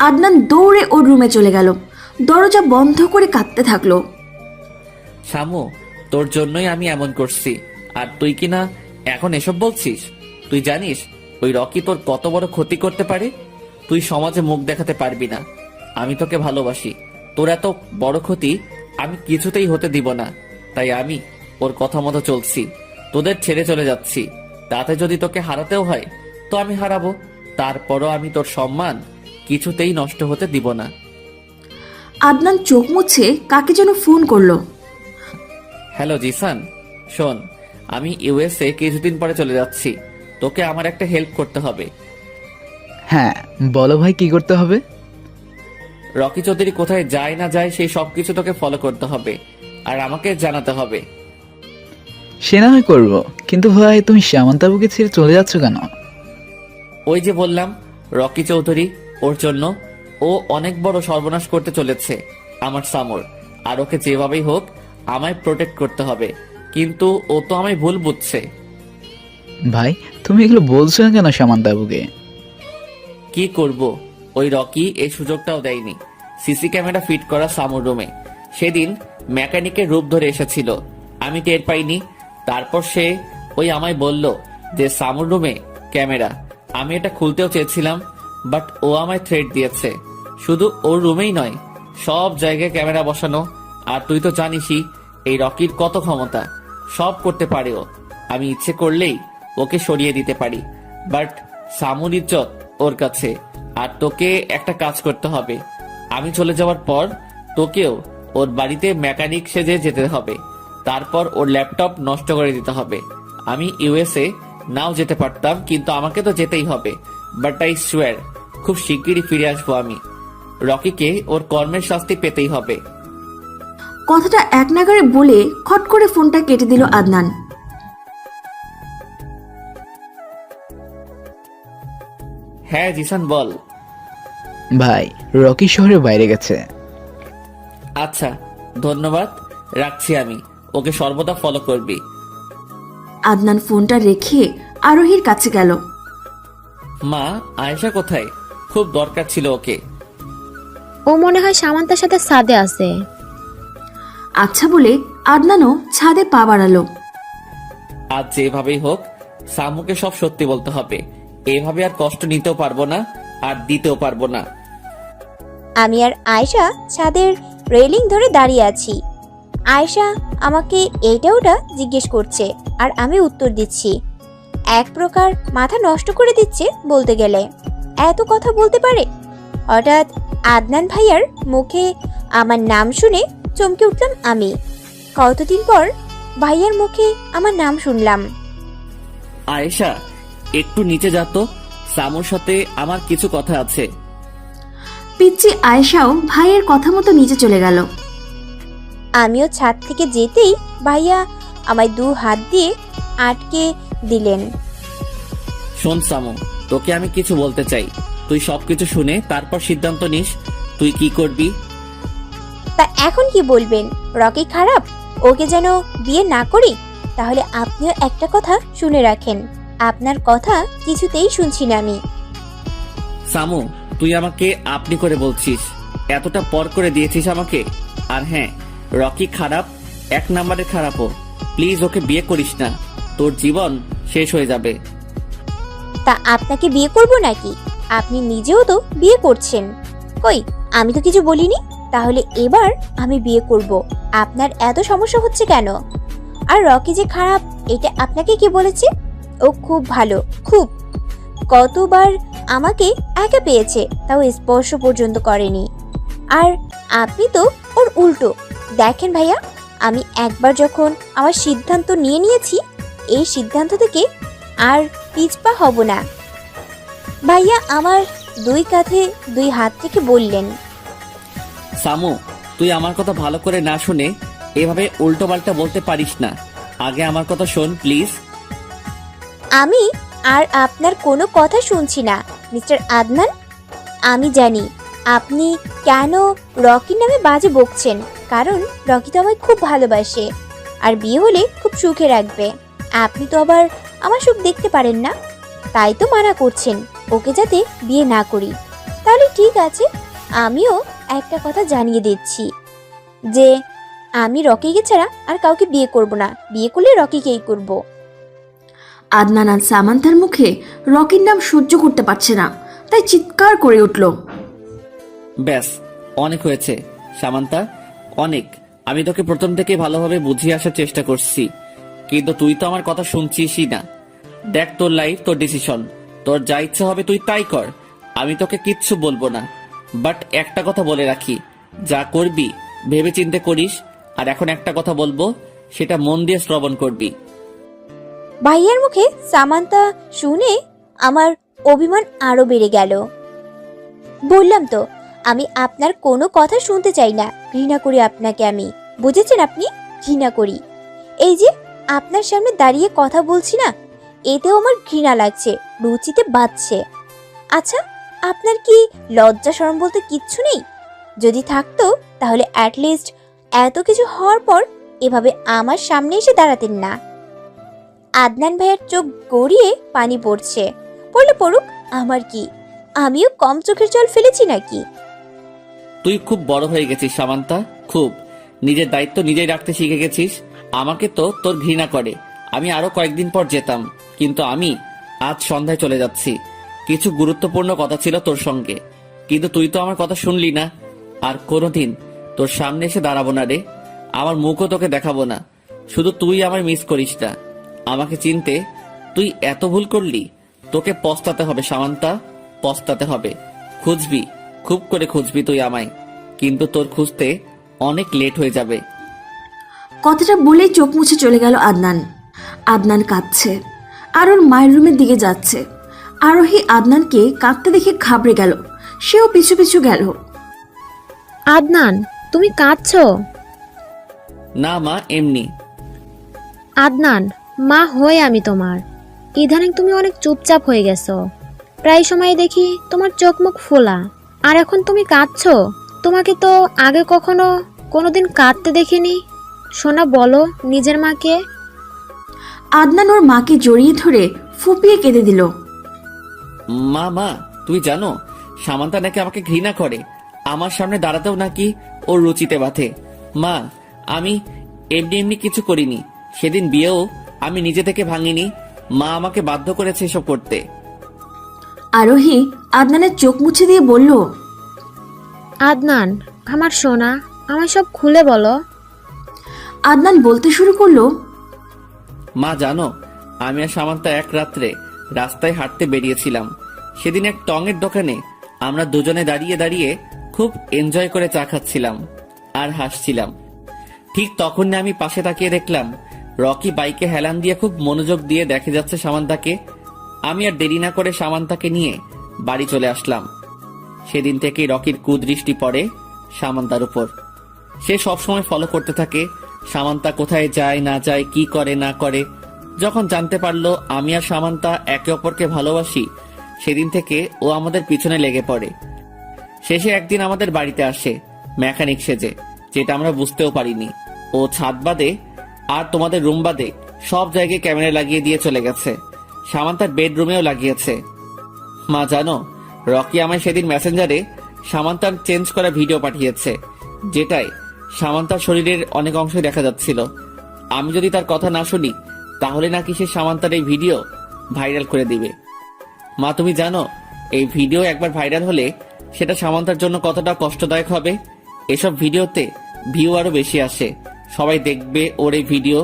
আদনান দৌড়ে ওর রুমে চলে গেল। দরজা বন্ধ করে কাঁদতে থাকলো। শামু, তোর জন্যই আমি এমন করছি, আর তুই কিনা এখন এসব বলছিস? তুই জানিস ওই রকি তোর কত বড় ক্ষতি করতে পারে? তুই সমাজে মুখ দেখাতে পারবি না। আমি তোকে ভালোবাসি, তোর এত বড় ক্ষতি আমি কিছুতেই হতে দিব না। তাই আমি ওর কথা মতো চলছি, তোদের ছেড়ে চলে যাচ্ছি। তাতে যদি তোকে হারাতেও হয় তো আমি হারাবো, তারপরও আমি তোর সম্মান কিছুতেই নষ্ট হতে দিব না। আদনান চোখ মুছে কাকে যেন ফোন করলো। হ্যালো জিসান, শোন, আমি ইউএসএ কিছুদিন পরে চলে যাচ্ছি। তোকে আমার একটা হেল্প করতে হবে। হ্যাঁ বলো ভাই, কি করতে হবে? রকি চৌধুরী কোথায় যায় না যায় সেই সবকিছু তোকে ফলো করতে হবে, আর আমাকে জানাতে হবে। সে না হয় করবো, কিন্তু ভাই তুমি সামান্তাবুকে ছেড়ে চলে যাচ্ছ কেন? ওই যে বললাম, রকি চৌধুরী, ওর জন্য ও অনেক বড় সর্বনাশ করতে চলেছে আমার সামর। আর ওকে যেভাবেই হোক আমায় প্রোটেক্ট করতে হবে। কিন্তু ও তো আমায় ভুল বুঝছে। ভাই তুমি এগুলো বলছো না কেন সামান্তাবুকে? কি করব, ওই রকি এই সুযোগটাও দেয়নি। সিসি ক্যামেরা ফিট করা সামুর রুমে সেদিন মেকানিকের রূপ ধরে এসেছিল, আমি টের পাইনি। তারপর সে ওই আমায় বলল যে সামুর রুমে ক্যামেরা। আমি এটা খুলতেও চেয়েছিলাম, বাট ও আমায় থ্রেট দিয়েছে। শুধু ওর রুমেই নয়, সব জায়গায় ক্যামেরা বসানো। আর তুই তো জানিসই এই রকির কত ক্ষমতা, সব করতে পারে ও। আমি ইচ্ছে করলেই ওকে সরিয়ে দিতে পারি, বাট সামুর ইজ্জত ওর কাছে। আর তোকে একটা কাজ করতে হবে, আমি চলে যাওয়ার পর তোকেও ওর বাড়িতে মেকানিক সেজে যেতে হবে। তারপর ওর ল্যাপটপ নষ্ট করে দিতে হবে। আমি ইউএসএ নাও যেতে পারতাম, কিন্তু আমাকে তো যেতেই হবে। বাট আই সোয়ার খুব শিগগিরই ফিরে আসবো আমি। রকিকে ওর কর্মের শাস্তি পেতেই হবে। কথাটা এক নাগারে বলে খট করে ফোনটা কেটে দিল আদনান। হ্যাঁ জিসান বল। ভাই রকি শহরের বাইরে গেছে। আচ্ছা ধন্যবাদ, রাখছি আমি। ওকে সর্বদা ফলো করবি। আদনান ফোনটা রেখে আরোহীর কাছে গেল। মা, আয়েশা কোথায়? খুব দরকার ছিল ওকে। ও মনে হয় সামান্তার সাথে ছাদে আছে। আচ্ছা বলে আদনানও ছাদে পা বাড়ালো। আজ যেভাবেই হোক সামুকে সব সত্যি বলতে হবে। এভাবে আর কষ্ট নিতেও পারবো না, আর দিতেও পারবো না। আমি আর আয়শা ছাদের রেলিং ধরে দাঁড়িয়ে আছি। আয়শা আমাকে এইটা ওটা জিজ্ঞেস করছে আর আমি উত্তর দিচ্ছি। এক প্রকার মাথা নষ্ট করে দিচ্ছে বলতে গেলে। এত কথা বলতে পারে? হঠাৎ আদনান ভাইয়ার মুখে আমার নাম শুনে চমকে উঠলাম আমি। কতদিন পর ভাইয়ার মুখে আমার নাম শুনলাম। আয়েশা একটু নিচে যা তো, সামুর সাথে আমার কিছু কথা আছে। পিচ্চি আয়েশাও ভাইয়ের কথা মতো নিচে চলে গেল। আমিও ছাদ থেকে যেতেই ভাইয়া আমায় 2 হাত দিয়ে আটকে দিলেন। শোন সামু, তোকে আমি কিছু বলতে চাই। তুই সবকিছু শুনে তারপর সিদ্ধান্ত নিস তুই কি করবি। তা এখন কি বলবেন? রকি খারাপ? ওকে যেন বিয়ে না করি? তাহলে আপনিও একটা কথা শুনে রাখেন, আপনার কথা কিছুতেই শুনছি না আমি। সামু, তুই আমাকে আপনি করে বলছিস, এতটা পর করে দিয়েছিস আমাকে। আর হ্যাঁ, রকি খারাপ, 1 নম্বরে খারাপও। প্লিজ ওকে বিয়ে করিস না, তোর জীবন শেষ হয়ে যাবে। তা আপনাকে বিয়ে করব নাকি? আপনি নিজেও তো বিয়ে করছেন। কই, আমি তো কিছু বলিনি। তাহলে এবার আমি বিয়ে করব। আপনার এত সমস্যা হচ্ছে কেন? আর রকি যে খারাপ এটা আপনাকে কে বলেছে? ও খুব ভালো, খুব। কতবার আমাকে একা পেয়েছে, তাও স্পর্শ পর্যন্ত করেনি। আর আপনি তো ওর উল্টো। দেখেন ভাইয়া, আমি একবার যখন আমার সিদ্ধান্ত নিয়ে নিয়েছি, এই সিদ্ধান্ত থেকে আর পিছপা হব না। ভাইয়া আমার 2 কাঁধে 2 হাত থেকে বললেন। সামু, তুই আমার কথা ভালো করে না শুনে এভাবে উল্টো পাল্টা বলতে পারিস না। আগে আমার কথা শোন প্লিজ। আমি আর আপনার কোনো কথা শুনছি না মিস্টার আদনান। আমি জানি আপনি কেন রকির নামে বাজে বকছেন, কারণ রকি তো আমায় খুব ভালোবাসে আর বিয়ে হলে খুব সুখে রাখবে। আপনি তো আবার আমার সুখ দেখতে পারেন না, তাই তো মানা করছেন ওকে যাতে বিয়ে না করি। তাহলে ঠিক আছে, আমিও একটা কথা জানিয়ে দিচ্ছি যে আমি রকিকে ছাড়া আর কাউকে বিয়ে করব না। বিয়ে করলে রকিকেই করব। আদনান আর সামান্তার মুখে রকির নাম সহ্য করতে পারছে না, তাই চিৎকার করে উঠল। ব্যাস, অনেক হয়েছে সামান্তা, অনেক। আমি তোকে প্রথম থেকে ভালোভাবে বুঝিয়ে আসার চেষ্টা করছি, কিন্তু তুই তো আমার কথা শুনছিসই না। দেখ, তোর লাইফ, তোর ডিসিশন, তোর যা ইচ্ছা হবে তুই তাই কর। আমি তোকে কিচ্ছু বলবো না। বাট একটা কথা বলে রাখি, যা করবি ভেবে চিন্তে করিস। আর এখন একটা কথা বলবো, সেটা মন দিয়ে শ্রবণ করবি। ভাইয়ার মুখে সামান্তা শুনে আমার অভিমান আরো বেড়ে গেল। বললাম তো, আমি আপনার কোনো কথা শুনতে চাই না। ঘৃণা করি আপনাকে আমি, বুঝেছেন আপনি? ঘৃণা করি। এই যে আপনার সামনে দাঁড়িয়ে কথা বলছি না, এতেও আমার ঘৃণা লাগছে, রুচিতে বাজছে। আচ্ছা, আপনার কি লজ্জা শরম বলতে কিচ্ছু নেই? যদি থাকতো তাহলে অ্যাটলিস্ট এত কিছু হওয়ার পর এভাবে আমার সামনে এসে দাঁড়াতেন না। আদনান ভাইয়ের চোখ গড়িয়ে পানি পড়ছে। পড়লে পড়ুক, আমার কি? আমিও কম চোখের জল ফেলেছি নাকি? তুই খুব বড় হয়ে গেছিস সামান্তা, খুব। নিজের দায়িত্ব নিজেই রাখতে শিখে গেছিস। আমাকে তো তোর ঘৃণা করে। আমি আরো কয়েকদিন পর যেতাম, কিন্তু আমি আজ সন্ধ্যায় চলে যাচ্ছি। কিছু গুরুত্বপূর্ণ কথা ছিল তোর সঙ্গে, কিন্তু তুই তো আমার কথা শুনলি না। আর কোনোদিন তোর সামনে এসে দাঁড়াবো না রে, আমার মুখও তোকে দেখাবো না। শুধু তুই আমায় মিস করিস না। আমাকে চিনতে তুই এত ভুল করলি, তোকে পস্তাতে হবে সামান্তা, পস্তাতে হবে। খুঁজবি, খুব করে খুঁজবি তুই আমায়, কিন্তু তোর খুঁজতে অনেক লেট হয়ে যাবে। কথাটা বলেই চোখ মুছে চলে গেল আদনান। আদনান কাঁদছে আর ওর মায়ের রুমের দিকে যাচ্ছে। আরোহী আদনানকে কাঁদতে দেখে ঘাবড়ে গেল, সেও পিছু পিছু গেল। আদনান, তুমি কাঁদছো? না মা, এমনি। আদনান, মা হয়ে আমি তোমার। ইদানিং তুমি অনেক চুপচাপ হয়ে গেছো। প্রায় সময় দেখি তোমার চোখ মুখ ফোলা, আর এখন তুমি কাঁদছো। তোমাকে তো আগে কখনো কোনোদিন কাঁদতে দেখিনি। সোনা, বলো নিজের মাকে। আদনান ওর মাকে জড়িয়ে ধরে ফুপিয়ে কেঁদে দিল। মা মা, তুমি জানো সামান্তা নাকি আমাকে ঘৃণা করে, আমার সামনে দাঁড়াতেও নাকি ওর রুচিতে বাঁধে। মা, আমি এমনি এমনি কিছু করিনি, সেদিন বিয়েও আমি নিজে থেকে ভাঙিনি, মা আমাকে বাধ্য করেছে এসব করতে। আরোহী আদনানের চোখ মুছে দিয়ে বলল, আদনান আমার সোনা, আমার সব খুলে বলো। আদনান বলতে শুরু করলো, মা জানো, আমি আর সামান্তা এক রাত্রে রাস্তায় হাঁটতে বেরিয়েছিলাম। সেদিন এক টঙের দোকানে আমরা দুজনে দাঁড়িয়ে দাঁড়িয়ে খুব এনজয় করে চা খাচ্ছিলাম আর হাসছিলাম। ঠিক তখন আমি পাশে তাকিয়ে দেখলাম রকি বাইকে হেলান দিয়ে খুব মনোযোগ দিয়ে দেখে যাচ্ছে সামান্তাকে। আমি আর দেরি না করে সামান্তাকে নিয়ে বাড়ি চলে আসলাম। সেদিন থেকেই রকির কুদৃষ্টি পড়ে সামান্তার উপর। সে সবসময় ফলো করতে থাকে সামান্তা কোথায় যায় না যায়, কি করে না করে। যখন জানতে পারলো আমি আর সামান্তা একে অপরকে ভালোবাসি, সেদিন থেকে ও আমাদের পিছনে লেগে পড়ে। শেষে একদিন আমাদের বাড়িতে আসে মেকানিক সেজে, যেটা আমরা বুঝতেও পারিনি। ও ছাদ বাদে আর তোমাদের রুম বাদে সব জায়গায় ক্যামেরা লাগিয়ে দিয়ে চলে গেছে, সামান্তার বেডরুমেও লাগিয়েছে। মা জানো, রকি আমায় সেদিন মেসেঞ্জারে সামান্তার চেঞ্জ করা ভিডিও পাঠিয়েছে, যেটায় সামান্তার শরীরের অনেক অংশই দেখা যাচ্ছিল। আমি যদি তার কথা না শুনি তাহলে নাকি সে সামান্তার এই ভিডিও ভাইরাল করে দিবে। মা তুমি জানো, এই ভিডিও একবার ভাইরাল হলে সেটা সামান্তার জন্য কতটা কষ্টদায়ক হবে। এসব ভিডিওতে ভিউ আরো বেশি আসে, সবাই দেখবে ওর এই ভিডিও,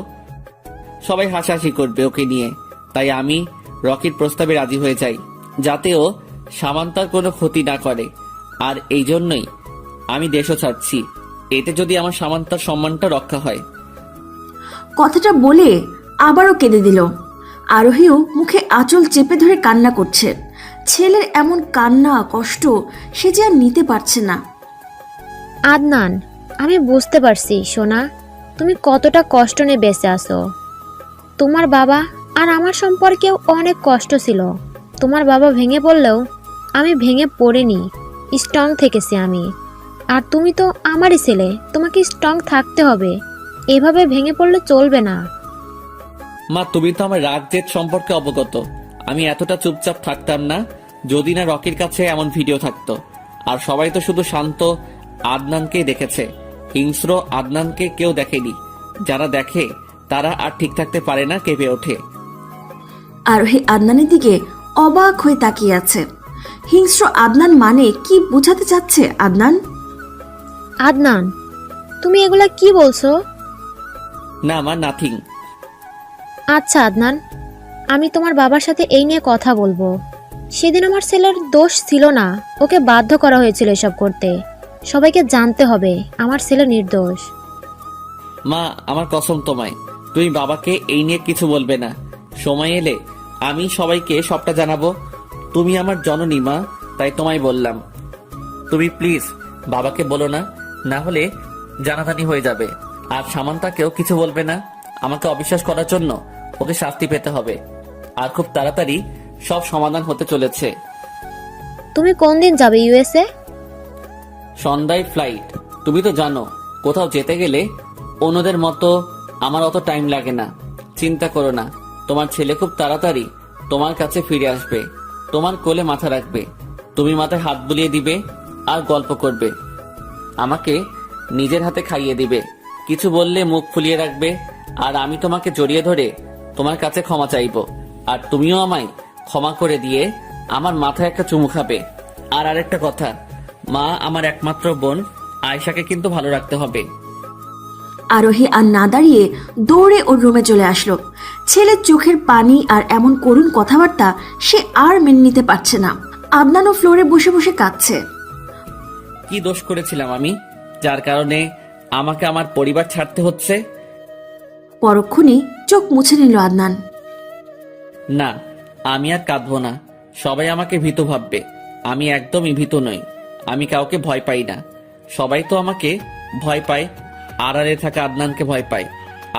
সবাই হাসাহাসি করবে ওকে নিয়ে। তাই আমি রকির প্রস্তাবে রাজি হয়ে যাই, যাতে ও সামান্তার কোনো ক্ষতি না করে। আর এই জন্যই আমি দেশও ছাড়ছি, এতে যদি আমার সামান্তার সম্মানটা রক্ষা হয়। কথাটা বলে আবারও কেঁদে দিল। আরোহীও মুখে আঁচল চেপে ধরে কান্না করছে। ছেলের এমন কান্না কষ্ট সে যে আর নিতে পারছে না। আদনান, আমি বুঝতে পারছি সোনা, তুমি কতটা কষ্ট নিয়ে বেঁচে আছো। তোমার বাবা আর আমার সম্পর্কেও অনেক কষ্ট ছিল। তোমার বাবা ভেঙে পড়লেও আমি ভেঙে পড়িনি, স্ট্রং থেকেছি আমি। আর তুমি তো আমারই ছেলে, তোমাকে স্ট্রং থাকতে হবে, এভাবে ভেঙে পড়লে চলবে না। মা তুমি তো আমার রাগ জেদ সম্পর্কে অবগত। আমি এতটা চুপচাপ থাকতাম না যদি না রকির কাছে এমন ভিডিও থাকতো। আর সবাই তো শুধু শান্ত আদনানকেই দেখেছে, হিংস্র আদনানকে কেউ দেখেনি। যারা দেখে তারা আর ঠিক থাকতে পারে না, কেঁপে ওঠে। আরোহী আদনানের দিকে অবাক হয়ে তাকিয়ে আছে। হিংস্র আদনান মানে কি বোঝাতে চাচ্ছে আদনান? আদনান, তুমি এগুলা কি বলছো? না মা, নাথিং। আচ্ছা আদনান, আমি তোমার বাবার সাথে এই নিয়ে কথা বলবো। সেদিন আমার ছেলের দোষ ছিল না, ওকে বাধ্য করা হয়েছিল এসব করতে। সবাইকে জানতে হবে আমার ছেলে নির্দোষ। মা আমার কসম তোমায়, তুমি বাবাকে এই নিয়ে কিছু বলবে না। সময় এলে আমি সবাইকে সবটা জানাবো। তুমি আমার জননী মা, তাই তোমায় বললাম। তুমি প্লিজ বাবাকে বলো না, না হলে জানাজানি হয়ে যাবে। আর সামান্তাকেও কিছু বলবে না। আমাকে অবিশ্বাস করার জন্য ওকে শাস্তি পেতে হবে। আর খুব তাড়াতাড়ি সব সমাধান হতে চলেছে। তুমি কোন দিন যাবে ইউএসএ? সন্ধ্যায় ফ্লাইট। তুমি তো জানো, কোথাও যেতে গেলে অন্যদের মতো আমার অত টাইম লাগে না। চিন্তা করো না, তোমার ছেলে খুব তাড়াতাড়ি তোমার কাছে ফিরে আসবে, তোমার কোলে মাথা রাখবে, তুমি মাথায় হাত বুলিয়ে দিবে আর গল্প করবে। আমাকে নিজের হাতে খাইয়ে দিবে, কিছু বললে মুখ ফুলিয়ে রাখবে। আর আমি তোমাকে জড়িয়ে ধরে তোমার কাছে ক্ষমা চাইবো, আর তুমিও আমায় ক্ষমা করে দিয়ে আমার মাথায় একটা চুমু খাবে। আর আরেকটা কথা, মা আমার একমাত্র বোন আয়েশাকে কিন্তু ভালো রাখতে হবে। আরোহী আর না দাঁড়িয়ে দৌড়ে ওর রুমে চলে আসলো। ছেলের চোখের পানি আর এমন করুণ কথাবার্তা সে আর মেনে নিতে পারছে না। আদনানও ফ্লোরে বসে বসে কাঁদছে। কি দোষ করেছিলাম আমি, যার কারণে আমাকে আমার পরিবার ছাড়তে হচ্ছে? পরক্ষণেই চোখ মুছে নিল আদনান। না, আমি আর কাঁদবো না। সবাই আমাকে ভীতু ভাববে, আমি একদমই ভীতু নই। আমি কাউকে ভয় পাই না। সবাই তো আমাকে ভয় পায়, আড়ালে থাকা আদনানকে ভয় পায়।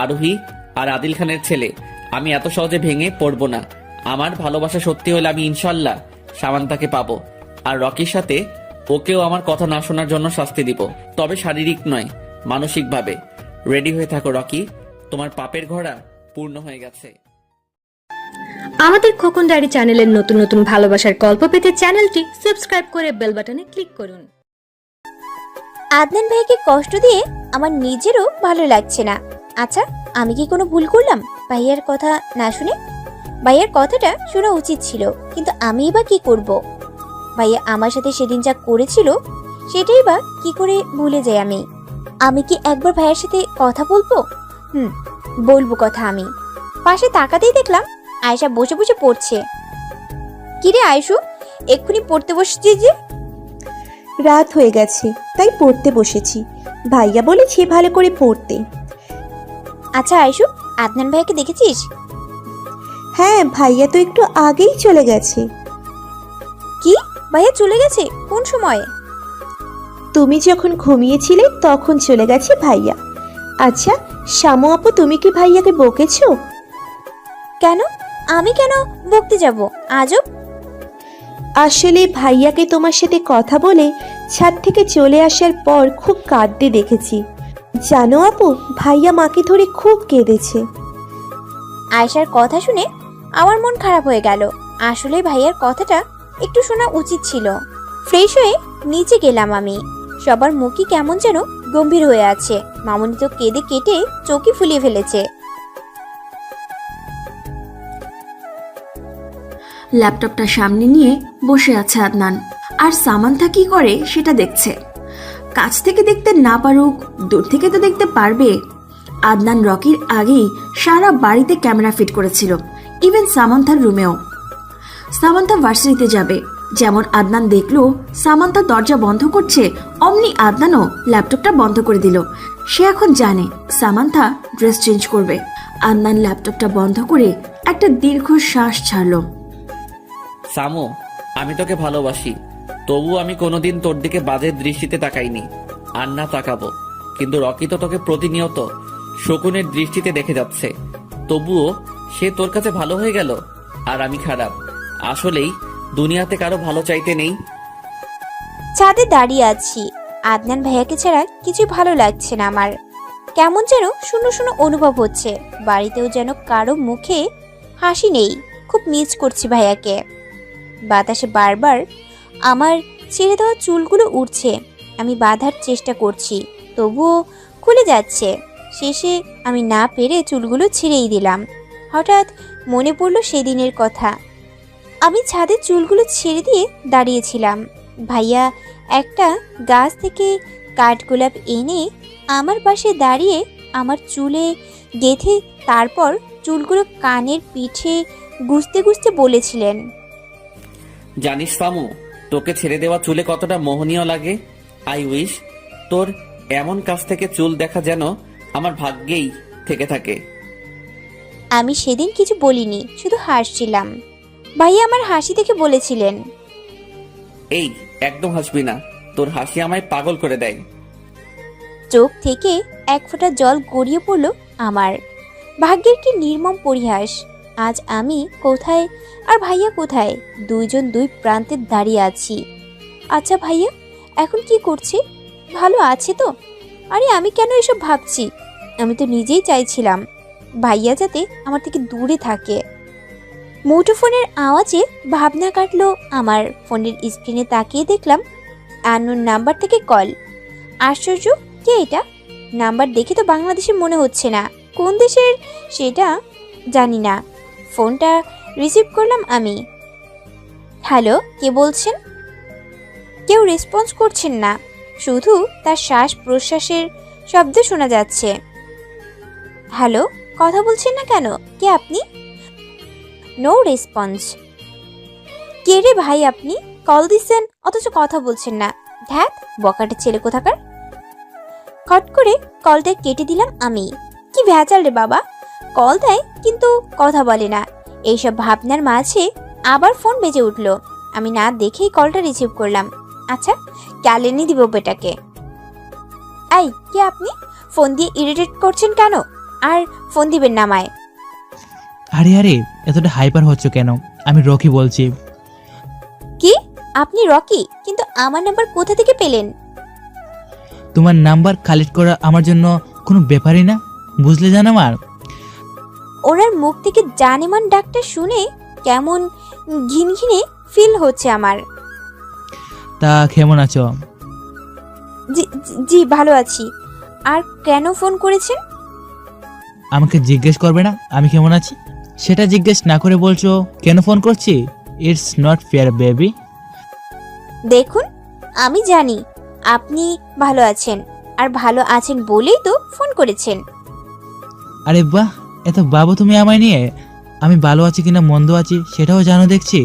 আরোহী আর আদিল খানের ছেলে, আমি এত সহজে ভেঙে পড়বো না। আমার ভালোবাসা সত্যি হলে আমি ইনশাল্লাহ সামান্তাকে পাবো, আর রকির সাথে ওকেও আমার কথা না শোনার জন্য শাস্তি দিব, তবে শারীরিক নয়, মানসিকভাবে। রেডি হয়ে থাকো রকি, তোমার পাপের ঘোড়া পূর্ণ হয়ে গেছে। আমাদের খোকন ডায়েরি চ্যানেলের নতুন নতুন ভালোবাসার গল্প পেতে চ্যানেলটি সাবস্ক্রাইব করে বেল বাটনে ক্লিক করুন। আদনান ভাইকে কষ্ট দিয়ে আমার নিজেরও ভালো লাগছে না। আচ্ছা, আমি কি কোনো ভুল করলাম ভাইয়ার কথা না শুনে? ভাইয়ার কথাটা শোনা উচিত ছিল, কিন্তু আমি বা কি করব? ভাইয়া আমার সাথে সেদিন যা করেছিল সেটাই বা কি করে ভুলে যাই আমি? আমি কি একবার ভাইয়ের সাথে কথা বলবো? বলবো কথা। আমি পাশে তাকাতেই দেখলাম আয়েশা বসে বসে পড়ছে। কিরে আয়েশু, এক্ষুনি পড়তে বসেছি যে? রাত হয়ে গেছে তাই পড়তে বসেছি, ভাইয়া বলেছে ভালো করে পড়তে। আচ্ছা আয়েশু, আদনান ভাইয়াকে দেখেছিস? হ্যাঁ, ভাইয়া তো একটু আগেই চলে গেছে। কি, ভাইয়া চলে গেছে? কোন সময়? তুমি যখন ঘুমিয়েছিলে তখন চলে গেছে ভাইয়া। আচ্ছা শামু আপু, তুমি কি ভাইয়াকে বকেছো? কেন? আমি কেন বকতে যাব? আজব। আসলে ভাইয়াকে তোমার সাথে কথা বলে ছাদ থেকে চলে আসার পর খুব কাঁদতে দেখেছি। জানো আপু, ভাইয়া মাকে ধরে খুব কেঁদেছে। আয়েশার কথা শুনে আমার মন খারাপ হয়ে গেল। আসলে ভাইয়ার কথাটা একটু শোনা উচিত ছিল। ফ্রেশ হয়ে নিচে গেলাম আমি। সবার মুখই কেমন যেন গম্ভীর হয়ে আছে। মামুনি তো কেঁদে কেটে চোখই ফুলিয়ে ফেলেছে। ল্যাপটপটা সামনে নিয়ে বসে আছে আদনান, আর সামান্থা কি করে সেটা দেখছে। কাছ থেকে দেখতে না পারুক, দূর থেকে তো দেখতে পারবে। আদনান রকির আগেই সারা বাড়িতে ক্যামেরা ফিট করেছিল, ইভেন সামান্থার রুমেও। সামান্থা ভার্সিটিতে যাবে, যেমন আদনান দেখলো সামান্থা দরজা বন্ধ করছে, অমনি আদনানও ল্যাপটপটা বন্ধ করে দিল। সে এখন জানে সামান্থা ড্রেস চেঞ্জ করবে। আদনান ল্যাপটপটা বন্ধ করে একটা দীর্ঘ শ্বাস ছাড়লো। সামু, আমি তোকে ভালোবাসি, তবু আমি কোনোদিন তোর দিকে বাজে দৃষ্টিতে তাকাইনি, আর না তাকাবো। কিন্তু রকি তো তোকে প্রতিনিয়ত শকুনের দৃষ্টিতে দেখে যাচ্ছে, তবুও সে তোর কাছে ভালো হয়ে গেল, আর আমি খারাপ। আসলেই দুনিয়াতে কারো ভালো চাইতে নেই। ছাদে দাঁড়িয়ে আছি, আদনান ভাইয়াকে ছাড়া কিছু ভালো লাগছে না আমার। কেমন যেন শূন্য শূন্য অনুভব হচ্ছে। বাড়িতেও যেন কারো মুখে হাসি নেই। খুব মিস করছি ভাইয়াকে। বাতাসে বারবার আমার ছেড়ে দেওয়া চুলগুলো উড়ছে। আমি বাঁধার চেষ্টা করছি, তবুও খুলে যাচ্ছে। শেষে আমি না পেরে চুলগুলো ছেড়েই দিলাম। হঠাৎ মনে পড়ল সেদিনের কথা। আমি ছাদের চুলগুলো ছেড়ে দিয়ে দাঁড়িয়েছিলাম। ভাইয়া একটা গাছ থেকে কাঠগোলাপ এনে আমার পাশে দাঁড়িয়ে আমার চুলে গেঁথে তারপর চুলগুলো কানের পিঠে গুজতে গুজতে বলেছিলেন, জানিস সামু, তোকে ছেড়ে দেওয়া চুলে কতটা মোহনীয় লাগে। আই উইশ তোর এমন কাছ থেকে চুল দেখা যেন আমার ভাগ্যেই থেকে থাকে। আমি সেদিন কিছু বলিনি, শুধু হাসছিলাম। ভাইয়া আমার হাসি দেখে বলেছিলেন, এই একদম হাসবি না, তোর হাসি আমায় পাগল করে দেয়। চোখ থেকে এক ফোঁটা জল গড়িয়ে পড়ল আমার। ভাগ্যের কি নির্মম পরিহাস। আজ আমি কোথায় আর ভাইয়া কোথায়? দুইজন দুই প্রান্তে দাঁড়িয়ে আছি। আচ্ছা ভাইয়া এখন কি করছে? ভালো আছে তো? আরে আমি কেন এসব ভাবছি? আমি তো নিজেই চাইছিলাম ভাইয়া যাতে আমার থেকে দূরে থাকে। মুঠোফোনের আওয়াজে ভাবনা কাটলো আমার। ফোনের স্ক্রিনে তাকিয়ে দেখলাম আননোন নাম্বার থেকে কল। আশ্চর্য, কে এটা? নাম্বার দেখে তো বাংলাদেশের মনে হচ্ছে না, কোন দেশের সেটা জানি না। ফোনটা রিসিভ করলাম আমি। হ্যালো, কে বলছেন? কেউ রেসপন্স করছেন না, শুধু তার শ্বাস প্রশ্বাসের শব্দ শোনা যাচ্ছে। হ্যালো, কথা বলছেন না কেন? কে আপনি? No response. কে রে ভাই আপনি? কল দিচ্ছেন অথচ কথা বলছেন না। ধ্যাত, বকাটা ছেলে কোথাকার। খট করে কলটা কেটে দিলাম আমি। কি ভেজাল রে বাবা, কল দেয় কিন্তু কথা বলে না। এইসব ভাবনার মাঝে আবার ফোন বেজে উঠল। আমি না দেখেই কলটা রিসিভ করলাম। আচ্ছা, ক্যালেনি দিব বেটাকে। এই, কে আপনি? ফোন দিয়ে ইরিটেট করছেন কেন? আর ফোন দিবেন না আমায়। আরে আরে, এতটা হাইপার হচ্ছ কেন? আমি রকি বলছি। আপনি রকি, কিন্তু আমার নাম্বার কোথা থেকে পেলেন? তোমার নাম্বার কালেক্ট করা আমার জন্য কোনো ব্যাপারই না, বুঝলে জান আমার। ওনার মুখ থেকে জানেমান ডাকটা শুনে কেমন ঘিনঘিনে ফিল হচ্ছে আমার। তা কেমন আছো? জি ভালো আছি। আর কেন ফোন করেছেন? আমাকে জিজ্ঞেস করবে না আমি কেমন আছি? সেটা জিজ্ঞেস না করে বলছো কেন ফোন করছি? It's not fair baby. দেখুন, আমি জানি আপনি ভালো আছেন, আর ভালো আছেন বলেই তো ফোন করেছেন। আরে বাহ, এত বাবু তুমি আমায় নিয়ে। আমি ভালো আছি কিনা মন্দ আছি সেটাও জানো দেখছি।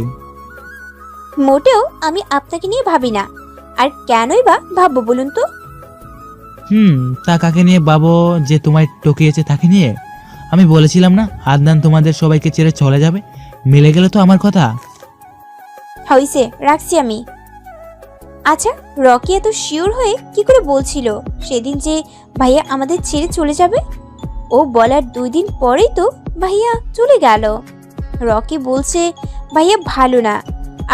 মোটেও আমি আপনাকে নিয়ে ভাবি না। আর কেনই বা ভাববো বলুন তো? তা কাকে নিয়ে ভাবো যে তোমায় টকিয়েছে তাকে নিয়ে? আমি বলেছিলাম না আদনান তোমাদের সবাইকে ছেড়ে চলে যাবে? মিলে গেল তো আমার কথা। হইছে, রাখছি আমি। আচ্ছা, রকি এত শিওর হয়ে কি করে বলছিল সেদিন যে ভাইয়া আমাদের ছেড়ে চলে যাবে? ও বলার 2 দিন পরেই তো ভাইয়া চলে গেল। রকি বলছে ভাইয়া ভালো না,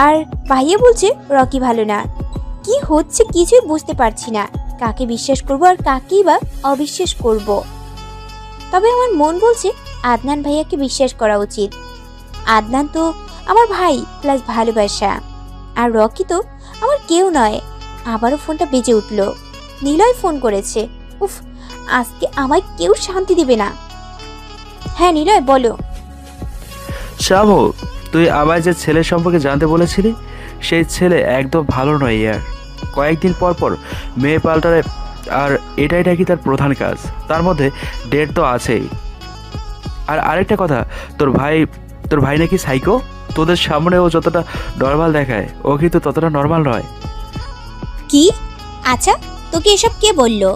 আর ভাইয়া বলছে রকি ভালো না। কি হচ্ছে কিছুই বুঝতে পারছি না। কাকে বিশ্বাস করব আর কাকেই বা অবিশ্বাস করব? তবে আমার মন বলছে আদনান ভাইয়াকে বিশ্বাস করা উচিত। আদনান তো আমার ভাই প্লাস ভালোবাসা, আর রকি তো আমার কেউ নয়। আবারও ফোনটা বেজে উঠল। নিলয় ফোন করেছে। উফ, আজকে আমায় কেউ শান্তি দিবে না। হ্যাঁ নিলয়, বলো। শ্যামু, তুই আমায় যে ছেলের সম্পর্কে জানতে বলেছিলি, সেই ছেলে একদম ভালো নয় ইয়ার। কয়েকদিন পর পর মেয়ে পাল্টারে, আর এটাই নাকি তার প্রধান কাজ। তার মধ্যে ডেট তো আছেই। আর আরেকটা কথা, তোর ভাই নাকি সাইকো। তোদের সামনে ও যতটা নর্মাল দেখায়, ও কিন্তু ততটা নর্মাল নয়। কি? আচ্ছা, তোকে এসব কে বললো?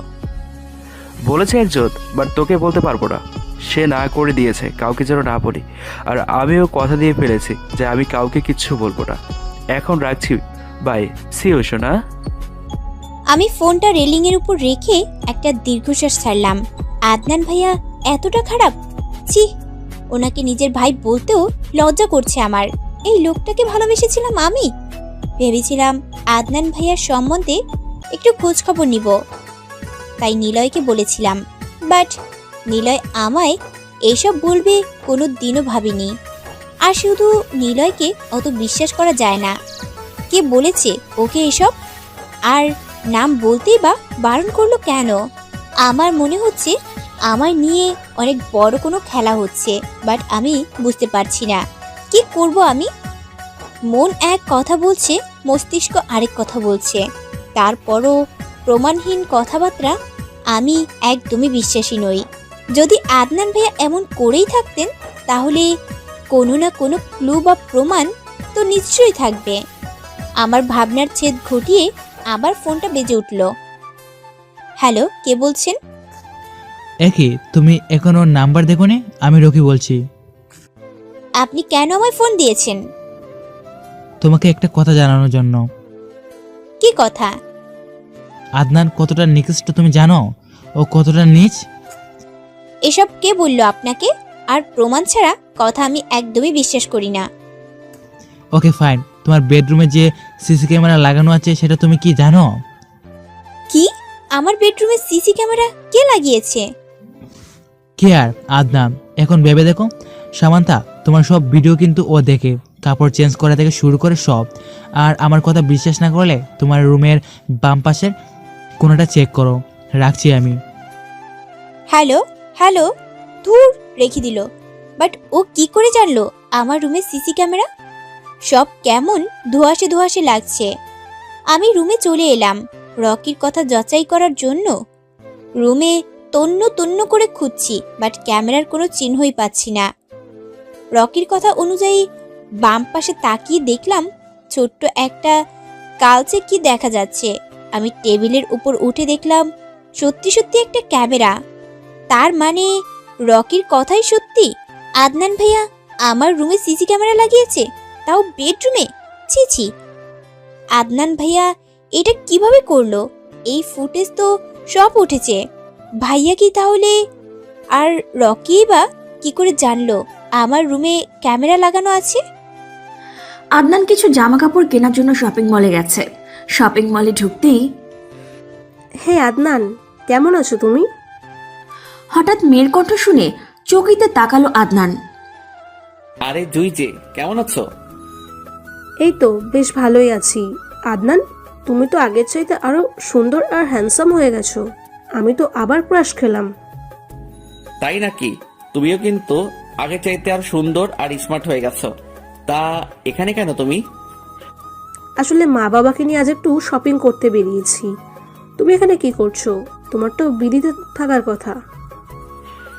বলেছে একজন, বাট তোকে বলতে পারবো না। সে না করে দিয়েছে কাউকে যেন না বলি। আর আমিও কথা দিয়ে ফেলেছি যে আমি কাউকে কিচ্ছু বলবো না। এখন রাখছি, বাই, সি ইউ সোনা। আমি ফোনটা রেলিংয়ের উপর রেখে একটা দীর্ঘশ্বাস ছাড়লাম। আদনান ভাইয়া এতটা খারাপ? ছি, ওনাকে নিজের ভাই বলতেও লজ্জা করছে আমার। এই লোকটাকে ভালোবেসেছিলাম আমি। ভেবেছিলাম আদনান ভাইয়ার সম্বন্ধে একটু খোঁজখবর নিব, তাই নিলয়কে বলেছিলাম। বাট নিলয় আমায় এইসব বলবে কোনো দিনও ভাবিনি। আর শুধু নিলয়কে অত বিশ্বাস করা যায় না। কে বলেছে ওকে এসব? আর নাম বলতেই বা বারণ করলো কেন? আমার মনে হচ্ছে আমার নিয়ে অনেক বড় কোনো খেলা হচ্ছে, বাট আমি বুঝতে পারছি না কি করব আমি। মন এক কথা বলছে, মস্তিষ্ক আরেক কথা বলছে। তারপরও প্রমাণহীন কথাবার্তা আমি একদমই বিশ্বাসী নই। যদি আদনান ভাইয়া এমন করেই থাকতেন, তাহলে কোনো না কোনো ক্লু বা প্রমাণ তো নিশ্চয়ই থাকবে। আমার ভাবনার ছেদ ঘটিয়ে আবার ফোনটা বেজে উঠল। হ্যালো, কে বলছেন? একই, তুমি এখনো নাম্বার দেখোনি? আমি রকি বলছি। আপনি কেন আমায় ফোন দিয়েছেন? তোমাকে একটা কথা জানানোর জন্য। কি কথা? আদনান কতটা নিকৃষ্ট তুমি জানো? ও কতটা নীচ? এসব কে বললো আপনাকে? আর প্রমাণ ছাড়া কথা আমি একদমই বিশ্বাস করি না। ওকে ফাইন, তোমার বেডরুমে যে সিসি ক্যামেরা লাগানো আছে সেটা তুমি কি জানো? কি? আমার বেডরুমে সিসি ক্যামেরা কে লাগিয়েছে? কে আর? আদনান। এখন ভেবে দেখো সামান্তা, তোমার সব ভিডিও কিন্তু ও দেখে, কাপড় চেঞ্জ করা থেকে শুরু করে সব। আর আমার কথা বিশ্বাস না করলে তোমার রুমের বাম পাশের কোণাটা চেক করো। রাখছি আমি। হ্যালো হ্যালো, দূর রেখে দিল। বাট ও কি করে জানলো আমার রুমে সিসি ক্যামেরা? সব কেমন ধোঁয়াশে ধোঁয়াশে লাগছে। আমি রুমে চলে এলাম রকির কথা যাচাই করার জন্য। রুমে তন্ন তন্ন করে খুঁজছি, বাট ক্যামেরার কোনো চিহ্নই পাচ্ছি না। রকির কথা অনুযায়ী বাম পাশে তাকিয়ে দেখলাম ছোট্ট একটা কালচে কি দেখা যাচ্ছে। আমি টেবিলের উপর উঠে দেখলাম সত্যি সত্যি একটা ক্যামেরা। তার মানে রকির কথাই সত্যি। আদনান ভাইয়া আমার রুমে সিসি ক্যামেরা লাগিয়েছে, তাও বেডরুমে। ছি ছি, আদনান ভাইয়া এটা কিভাবে করলো? এই ফুটেজ তো সব উঠেছে। ভাইয়া কি তাহলে? আর রকি বা কি করে জানলো আমার রুমে ক্যামেরা লাগানো আছে? আদনান কিছু জামা কাপড় কেনার জন্য শপিং মলে গেছে। শপিং মলে ঢুকতেই হে আদনান, কেমন আছো তুমি? হঠাৎ মেয়ের কণ্ঠ শুনে চকিতে তাকালো আদনান। আরে জুই যে, কেমন আছো? এই তো বেশ ভালোই আছি। আদনান, তুমি তো আগের চাইতে আরো সুন্দর আর হ্যান্ডসাম হয়ে গেছো। আমি তো আবার ক্রাশ খেলাম। তাই নাকি? তুমিও কিন্তু আগে চাইতে আর সুন্দর আর স্মার্ট হয়ে গেছো। তা এখানে কেন তুমি? আসলে মা বাবাকে নিয়ে আজ একটু শপিং করতে বেরিয়েছি। তুমি এখানে কি করছো? তোমার তো বিদিতে থাকার কথা।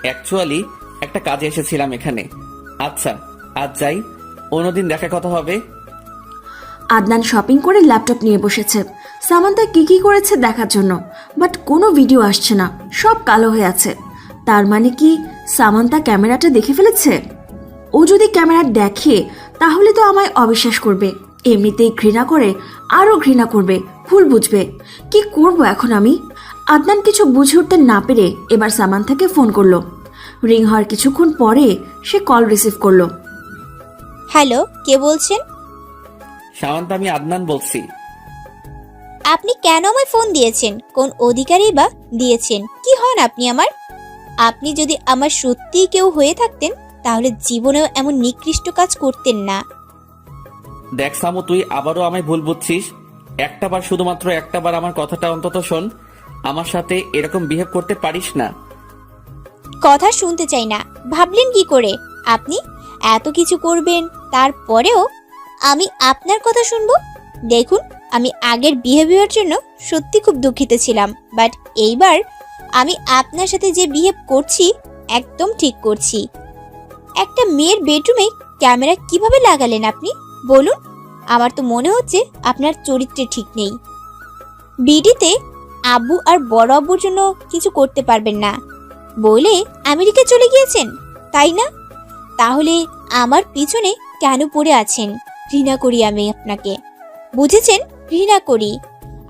অ্যাকচুয়ালি একটা কাজে এসেছিলাম এখানে। আচ্ছা, আজ যাই, অন্যদিন দেখা কথা হবে। আদনান শপিং করে ল্যাপটপ নিয়ে বসেছে সামান্তা কি কি করেছে দেখার জন্য, বাট কোনো ভিডিও আসছে না, সব কালো হয়ে আছে। তার মানে কি সামান্তা ক্যামেরাটা দেখে ফেলেছে? ও যদি ক্যামেরা দেখে তাহলে তো আমায় অবিশ্বাস করবে, এমনিতেই ঘৃণা করে, আরও ঘৃণা করবে, ভুল বুঝবে। কি করব এখন আমি? আদনান কিছু বুঝে উঠতে না পেরে এবার সামান্তাকে ফোন করলো। রিং হওয়ার কিছুক্ষণ পরে সে কল রিসিভ করলো। হ্যালো, কে বলছেন? সামান্তা, আমি আদনান বলছি। আপনি কেন আমায় ফোন দিয়েছেন? কোন অধিকারী বা দিয়েছেন? কি হন আপনি আমার? আপনি যদি আমার সত্যিই কেউ হয়ে থাকতেন তাহলে জীবনেও এমন নিকৃষ্ট কাজ করতেন না। দেখ সামু, তুই আবারও আমায় ভুল বুঝছিস। একটাবার, শুধুমাত্র একটাবার আমার কথাটা অন্তত শোন। আমার সাথে এরকম বিহেভ করতে পারিস না। কথা শুনতে চাই না। ভাবলেন কি করে আপনি এত কিছু করবেন, তারপরেও আমি আপনার কথা শুনবো? দেখুন, আমি আগের বিহেভিয়ার জন্য সত্যি খুব দুঃখিত ছিলাম, বাট এইবার আমি আপনার সাথে যে বিহেভ করছি একদম ঠিক করছি। একটা মেয়ের বেডরুমে ক্যামেরা কিভাবে লাগালেন আপনি বলুন? আমার তো মনে হচ্ছে আপনার চরিত্রে ঠিক নেই। বিডিতে আব্বু আর বড় আব্বুর জন্য কিছু করতে পারবেন না বলে আমেরিকা চলে গিয়েছেন, তাই না? তাহলে আমার পিছনে কেন পড়ে আছেন? ঘৃণা করি আমি আপনাকে, বুঝেছেন? ঘৃণা করি।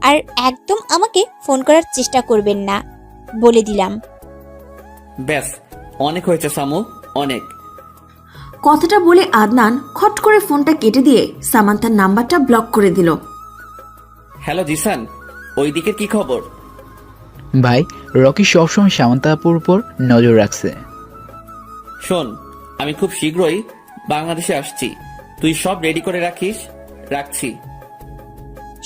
আর একদম আমাকে ফোন করার চেষ্টা করবেন না, বলে দিলাম। ব্যাস, অনেক হয়েছে সামু, অনেক। কথাটা বলে আদনান খট করে ফোনটা কেটে দিয়ে সামান্তার নাম্বারটা ব্লক করে দিল। হ্যালো জিসান, ওইদিকে কি খবর? ভাই, রকি সবসময় সামান্তা আপুর উপর নজর রাখছে। শোন, আমি খুব শীঘ্রই বাংলাদেশে আসছি, তুই সব রেডি করে রাখিস। রাখছি।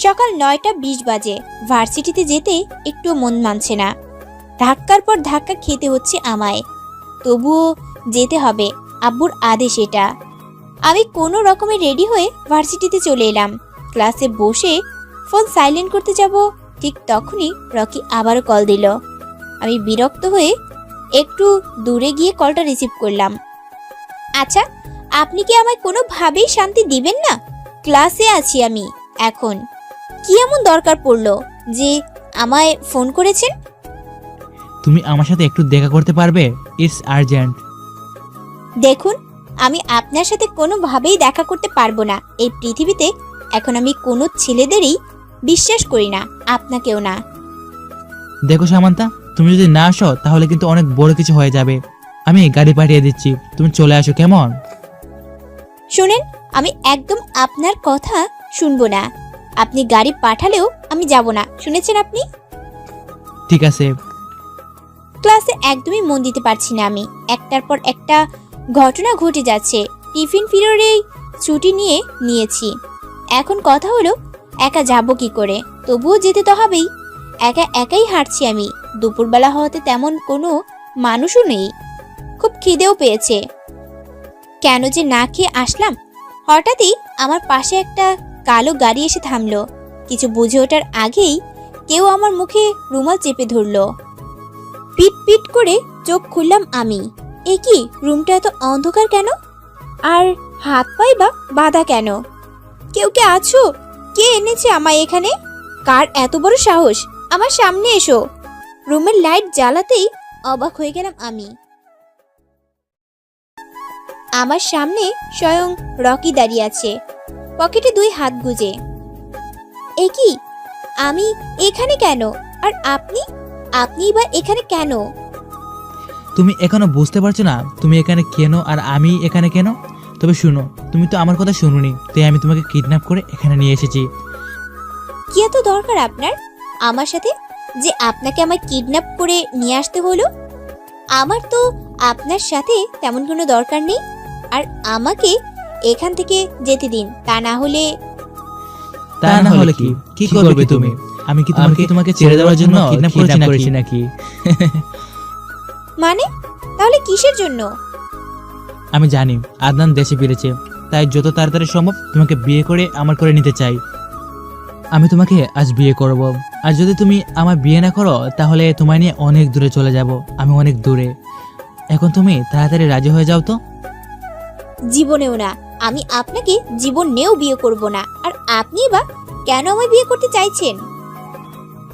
সকাল 9:20 বাজে। ভার্সিটিতে যেতে একটু মন মানছে না। ধাক্কার পর ধাক্কা খেতে হচ্ছে আমায়, তবুও যেতে হবে, আব্বুর আদেশ এটা। আমি কোনো রকমে রেডি হয়ে ভার্সিটিতে চলে এলাম। ক্লাসে বসে ফোন সাইলেন্ট করতে যাব, ঠিক তখনই রকি আবারও কল দিল। আমি বিরক্ত হয়ে একটু দূরে গিয়ে কলটা রিসিভ করলাম। আচ্ছা, আপনি কি আমায় কোনোভাবেই শান্তি দিবেন না? ক্লাসে আছি আমি এখন। কি এমন দরকার পড়লো যে আমায় ফোন করেছেন? তুমি আমার সাথে একটু দেখা করতে পারবে? It's urgent. দেখুন, আমি আপনার সাথে কোনোভাবেই দেখা করতে পারবো না। এই পৃথিবীতে এখন আমি কোনো ছেলেদেরই বিশ্বাস করি না, আপনাকেও না। দেখো সামান্তা, তুমি যদি না আসো তাহলে কিন্তু অনেক বড় কিছু হয়ে যাবে। আমি গাড়ি পাঠিয়ে দিচ্ছি, তুমি চলে আসো, কেমন? শুনেন, আমি একদম আপনার কথা শুনবো না। আপনি গাড়ি পাঠালেও আমি যাব না, শুনেছেন আপনি? ঠিক আছে। ক্লাসে একদমই মন দিতে পারছি না আমি। একটার পর একটা ঘটনা ঘটে যাচ্ছে। টিফিন পিরিয়ডেই ছুটি নিয়েছি। এখন কথা হলো একা যাব কি করে? তবুও যেতে তো হবেই। একাই হাঁটছি আমি। দুপুরবেলা হওয়াতে তেমন কোনো মানুষও নেই। খুব খিদেও পেয়েছে। কেন যে না খেয়ে আসলাম? হঠাৎই আমার পাশে একটা কালো গাড়ি এসে থামলো। কিছু বুঝে ওঠার আগেই কেউ আমার মুখে রুমাল চেপে ধরলো। পিট পিট করে চোখ খুললাম আমি। এ কি, রুমটা এত অন্ধকার কেন? আর হাত পাই বা বাঁধা কেন? কেউ কে আছো? কে এনেছে আমায় এখানে? কার এত বড় সাহস? আমার সামনে এসো। রুমের লাইট জ্বালাতেই অবাক হয়ে গেলাম আমি। আমার সামনে স্বয়ং রকি দাঁড়িয়ে আছে, পকেটে 2 হাত গুজে। এ কি, আমি এখানে কেন? আর আপনি বা এখানে কেন? তুমি এখনো বুঝতে পারছো না তুমি এখানে কেন আর আমি এখানে কেন? তো তবে শুনো, তুমি তো আমার কথা শুনোনি, তাই আমি তোমাকে কিডন্যাপ করে এখানে নিয়ে এসেছি। কি এত দরকার আপনার আমার সাথে যে আপনাকে আমার কিডন্যাপ করে নিয়ে আসতে হলো? আমার তো আপনার সাথে তেমন কোনো দরকার নেই। আর আমাকে এখান থেকে যেতে দিন, তা না হলে কি কি করবে তুমি? আমি কি তোমাকে ছেড়ে দেওয়ার জন্য কিডন্যাপ করেছি নাকি? মানে তাহলে কিসের জন্য? আমি জানি আদনান দেশে ফিরেছে, তাই যত তাড়াতাড়ি সম্ভব তোমাকে বিয়ে করে আমার করে নিতে চাই। আমি তোমাকে আজ বিয়ে করব, আর যদি তুমি আমার বিয়ে না করো তাহলে তোমায় নিয়ে অনেক দূরে চলে যাব, আমি অনেক দূরে। এখন তুমি তাড়াতাড়ি রাজি হয়ে যাও তো। জীবনেও না, আমি আপনাকে জীবন নেও বিয়ে করব না। আর আপনি বা কেন আমায় বিয়ে করতে চাইছেন?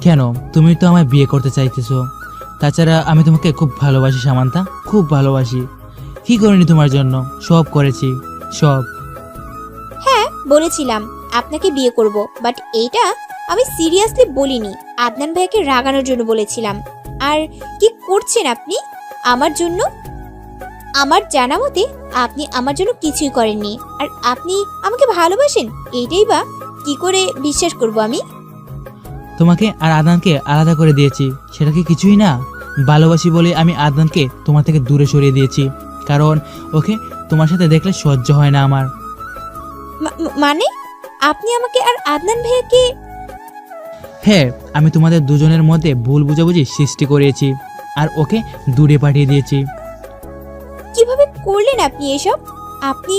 কেন, তুমি তো আমায় বিয়ে করতে চাইতেছো। তাছাড়া আমি তোমাকে খুব ভালোবাসি সামান্তা, খুব ভালোবাসি। কি করিনি তোমার জন্য, সব করেছি, সব। হ্যাঁ বলেছিলাম আপনাকে বিয়ে করব, বাট এইটা আমি সিরিয়াসলি বলিনি। আদনান ভাইকে রাগানোর জন্য বলেছিলাম। আর কি করছেন আপনি আমার জন্য? আমার জানা মতে আপনি আমার জন্য কিছুই করেননি। আর আপনি আমাকে ভালোবাসেন, এইটাই বা কি করে বিশ্বাস করব আমি? তোমাকে আর আদনানকে আলাদা করে দিয়েছি, সেটা কি কিছুই না? ভালোবাসি বলে আমি আদনানকে তোমার থেকে দূরে সরিয়ে দিয়েছি, কারণ ওকে তোমার সাথে দেখলে সহ্য হয় না আমার। মানে আপনি আমাকে আর আদনান ভাইকে? হ্যাঁ, আমি তোমাদের দুজনের মধ্যে ভুল বুঝাবুঝি সৃষ্টি করেছি আর ওকে দূরে পাঠিয়ে দিয়েছি। কিভাবে করলেন আপনি এসব? আপনি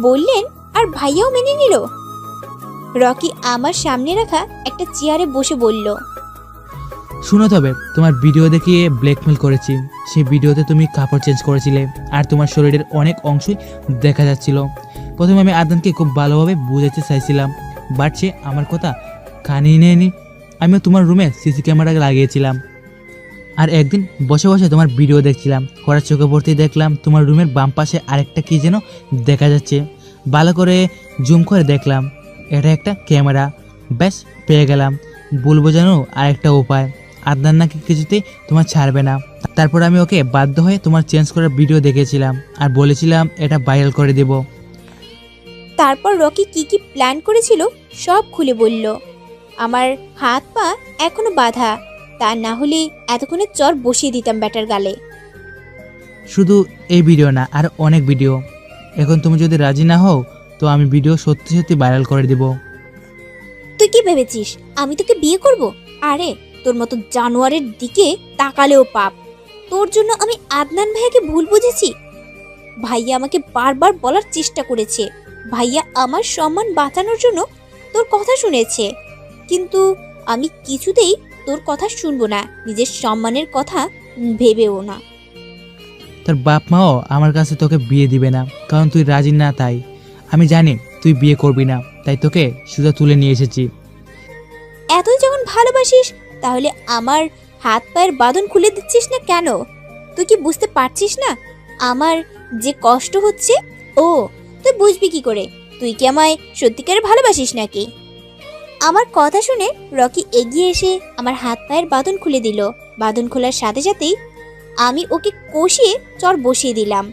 বললেন আর ভাইয়াও মেনে নিল? রকি আমার সামনে রাখা একটা চেয়ারে বসে বলল, শুনো, তবে তোমার ভিডিও দেখিয়ে ব্ল্যাকমেল করেছি। সেই ভিডিওতে তুমি কাপড় চেঞ্জ করেছিলে আর তোমার শরীরের অনেক অংশই দেখা যাচ্ছিল। প্রথমে আমি আদনানকে খুব ভালোভাবে বুঝাতে চাইছিলাম, বাট সে আমার কথা কানে নেয়নি। আমিও তোমার রুমে সিসি ক্যামেরা লাগিয়েছিলাম, আর একদিন বসে বসে তোমার ভিডিও দেখছিলাম। করার চোখে পড়তেই দেখলাম তোমার রুমের বাম পাশে আরেকটা কি যেন দেখা যাচ্ছে। ভালো করে জুম করে দেখলাম, এটা একটা ক্যামেরা। ব্যাস, পেয়ে গেলাম। ভুল বোঝানো আরেকটা উপায়। আদনান নাকি কিছুতেই তোমার ছাড়বে না। তারপর আমি ওকে বাধ্য হয়ে তোমার চেঞ্জ করার ভিডিও দেখেছিলাম আর বলেছিলাম এটা ভাইরাল করে দেব। তারপর রকি কি কি প্ল্যান করেছিল সব খুলে বলল। আমার হাত পা এখনো বাঁধা, তা না হলে এতক্ষণে চর বসিয়ে দিতাম ব্যাটার গালে। শুধু এই ভিডিও না, আর অনেক ভিডিও। এখন তুমি যদি রাজি না হও তো আমি ভিডিও সত্যি সত্যি ভাইরাল করে দেব। তুই কি ভেবেছিস আমি তোকে বিয়ে করব? আরে তোর মতো জানোয়ারের দিকে তাকালেও পাপ। তোর জন্য আমি আদনান ভাইয়াকে ভুল বুঝেছি। ভাইয়া আমাকে বারবার বলার চেষ্টা করেছে, ভাইয়া আমার সম্মান বাঁচানোর জন্য তোর কথা শুনেছে, কিন্তু আমি কিছুতেই তোর কথা শুনবো না, নিজের সম্মানের কথা ভেবেও না। তোর বাপ মাও আমার কাছে তোকে বিয়ে দিবে না, কারণ তুই রাজি না। তাই আমি জানি তুই বিয়ে করবি না, তাই তোকে সুদা তুলে নিয়ে এসেছি। এতই যখন ভালোবাসিস তাহলে আমার হাত পায়ের বাঁধন খুলে দিচ্ছিস না কেন? তুই কি বুঝতে পারছিস না আমার যে কষ্ট হচ্ছে? ও তুই বুঝবি কি করে? তুই কি আমায় সত্যিকারে ভালোবাসিস নাকি? আমার কথা শুনে রকি এগিয়ে এসে আমার হাত পায়ের বাঁধন খুলে দিল। বাঁধন খোলার সাথে সাথেই আমি ওকে কষিয়ে চর বসিয়ে দিলাম।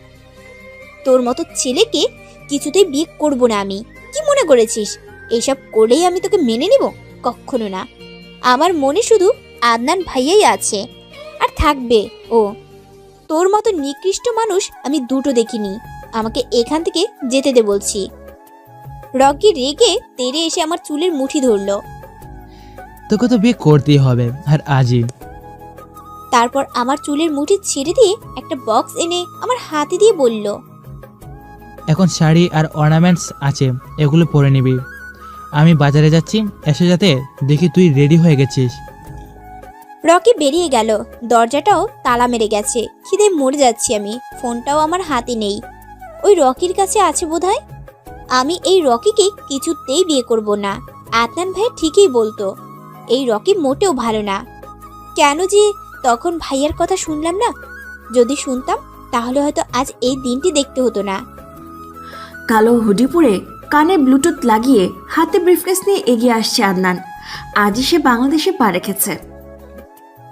তোর মতো ছেলেকে কিছুতেই বিয়ে করব না আমি। কি মনে করেছিস এইসব করলেই আমি তোকে মেনে নেব? কখনো না। আমার মনে শুধু আদনান ভাইয়াই আছে, আর থাকবে। ও তোর মতো নিকৃষ্ট মানুষ আমি দুটো দেখিনি। আমাকে এখান থেকে যেতে দে বলছি। রকি রেগে তেড়ে এসে আমার চুলের মুঠি ধরল। তোকে তো বিয়ে করতেই হবে, আর আজই। তারপর আমার চুলের মুঠি ছেড়ে দিয়ে একটা বক্স এনে আমার হাতে দিয়ে বলল, এখন শাড়ি আর অর্নামেন্টস আছে, এগুলো পরে নিবি। আমি বাজারে যাচ্ছি, এসে যাতে দেখি তুই রেডি হয়ে গেছিস। রকি বেরিয়ে গেল। দরজাটাও তালা মেরে গেছে। খিদে মরে যাচ্ছি আমি। ফোনটাও আমার হাতে নেই, ওই রকির কাছে আছে বোধহয়। আমি এই রকিকে কিছুতেই বিয়ে করব না। আদনান ভাই ঠিকই বলতো, এই রকি মোটেও ভালো না। কেন যে তখন ভাইয়ার কথা শুনলাম না? যদি শুনতাম তাহলে হয়তো আজ এই দিনটি দেখতে হতো না। কালো হুডি পরে কানে ব্লুটুথ লাগিয়ে হাতে ব্রিফকেস নিয়ে এগিয়ে আসছে আদনান। আজই সে বাংলাদেশে পা রেখেছে।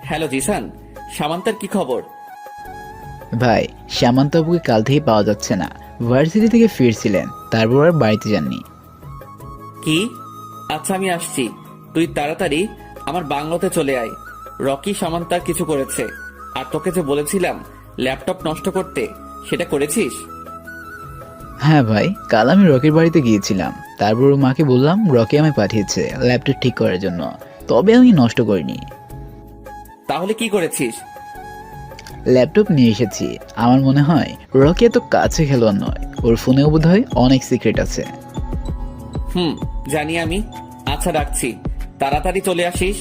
হ্যালো জিসান, সামান্তার কি খবর? ভাই, সামান্তাবুকে কাল থেকেই পাওয়া যাচ্ছে না। ভার্সিটি থেকে ফিরছিলেন, তারপর আর বাড়িতে যাননি। কি? আচ্ছা আমি আসছি, তুই তাড়াতাড়ি আমার বাংলোতে চলে আয়। রকি সামান্তার কিছু করেছে, আর তোকে যে বলেছিলাম ল্যাপটপ নষ্ট করতে, সেটা করেছিস? হ্যাঁ ভাই, কাল আমি রকির বাড়িতে গিয়েছিলাম, তারপর ওর মাকে বললাম রকি আমায় পাঠিয়েছে ল্যাপটপ ঠিক করার জন্য, তবে আমি নষ্ট করিনি। তাহলে কি করেছিস? ল্যাপটপ নিয়ে এসেছি। আমার মনে হয় রকি এত কাছে খেলোয়াড় নয়, ওর ফোনেও বোধহয় অনেক সিক্রেট আছে। জানি আমি। আচ্ছা রাখছি, তাড়াতাড়ি চলে আসিস।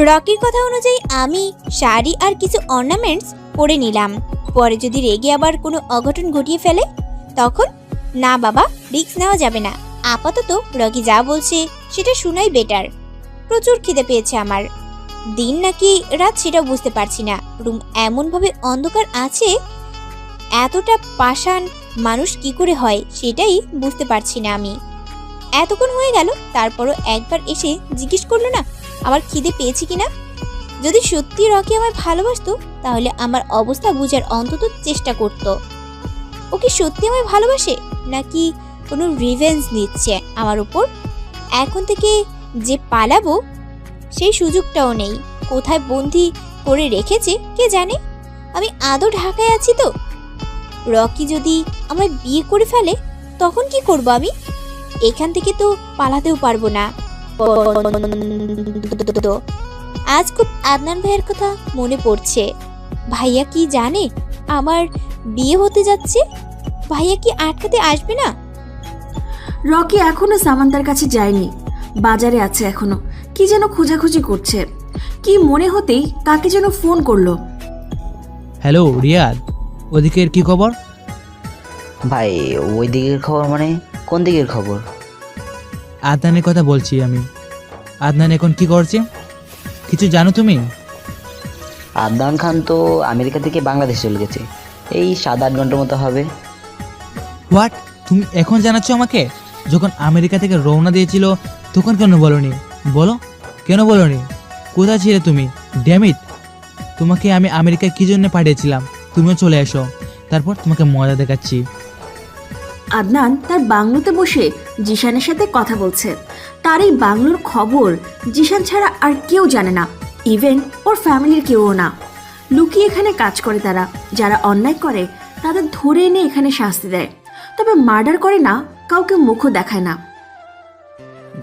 রকির কথা অনুযায়ী আমি শাড়ি আর কিছু অর্নামেন্টস পরে নিলাম। পরে যদি রেগে আবার কোনো অঘটন ঘটিয়ে ফেলে তখন? না বাবা, রিস্ক নেওয়া যাবে না। আপাতত রকি যা বলছে সেটা শোনাই বেটার। প্রচুর খিদে পেয়েছে আমার। দিন নাকি রাত সেটাও বুঝতে পারছি না। রুম এমনভাবে অন্ধকার আছে, এতটা পাষাণ মানুষ কি করে হয় সেটাই বুঝতে পারছি না আমি। এতক্ষণ হয়ে গেল, তারপরও একবার এসে জিজ্ঞেস করলো না আমার খিদে পেয়েছি কিনা। যদি সত্যি রকি আমায় ভালোবাসতো তাহলে আমার অবস্থা বুঝার অন্তত চেষ্টা করতো। ও কি সত্যি আমায় ভালোবাসে, নাকি কোনো রিভেঞ্জ নিচ্ছে আমার উপর? এখন থেকে যে পালাবো সেই সুযোগটাও নেই। কোথায় বন্দি করে রেখেছে কে জানে। আমি আদৌ ঢাকায় আছি তো? রকি যদি আমায় বিয়ে করে ফেলে তখন কি করব আমি? এখান থেকে তো পালাতেও পারবো না। আজ খুব আদনান ভাইয়ের কথা মনে পড়ছে। ভাইয়া কি জানে আমার বিয়ে হতে যাচ্ছে? ভাইয়া কি আটকাতে আসবে না? রকি এখনো সামান্তার কাছে যায়নি, বাজারে আছে এখনো। কি যেন খোঁজাখুঁজি করছে। কি মনে হতেই তাকে যেন ফোন করলো। হ্যালো রিয়াদ, ওদিকের কি খবর? ভাই ওই দিকের খবর মানে কোন দিকের খবর? আদনানের কথা বলছি আমি। আদনান এখন কি করছে কিছু জানো তুমি? আদনান খান তো আমেরিকা থেকে বাংলাদেশ চলে গেছে, এই 7-8 ঘন্টার মতো হবে। হোয়াট? তুমি এখন জানাচ্ছ আমাকে? যখন আমেরিকা থেকে রওনা দিয়েছিল তখন কেন বলনি? বলো, কেন বলনি? কোথায় ছিলে তুমি? ড্যামিট, তোমাকে আমি আমেরিকায় কি জন্য পাঠিয়েছিলাম? তুমিও চলে এসো, তারপর তোমাকে মজা দেখাচ্ছি। আদনান তার বাংলোতে বসে জিশানের সাথে কথা বলছে। তার এই বাংলোর খবর জিশান ছাড়া আর কেউ জানে না, ইভেন ওর ফ্যামিলির কেউও না। লুকিয়ে এখানে কাজ করে তারা। যারা অন্যায় করে তাদের ধরে এনে এখানে শাস্তি দেয়, তবে মার্ডার করে না, কাউকে মুখও দেখায় না।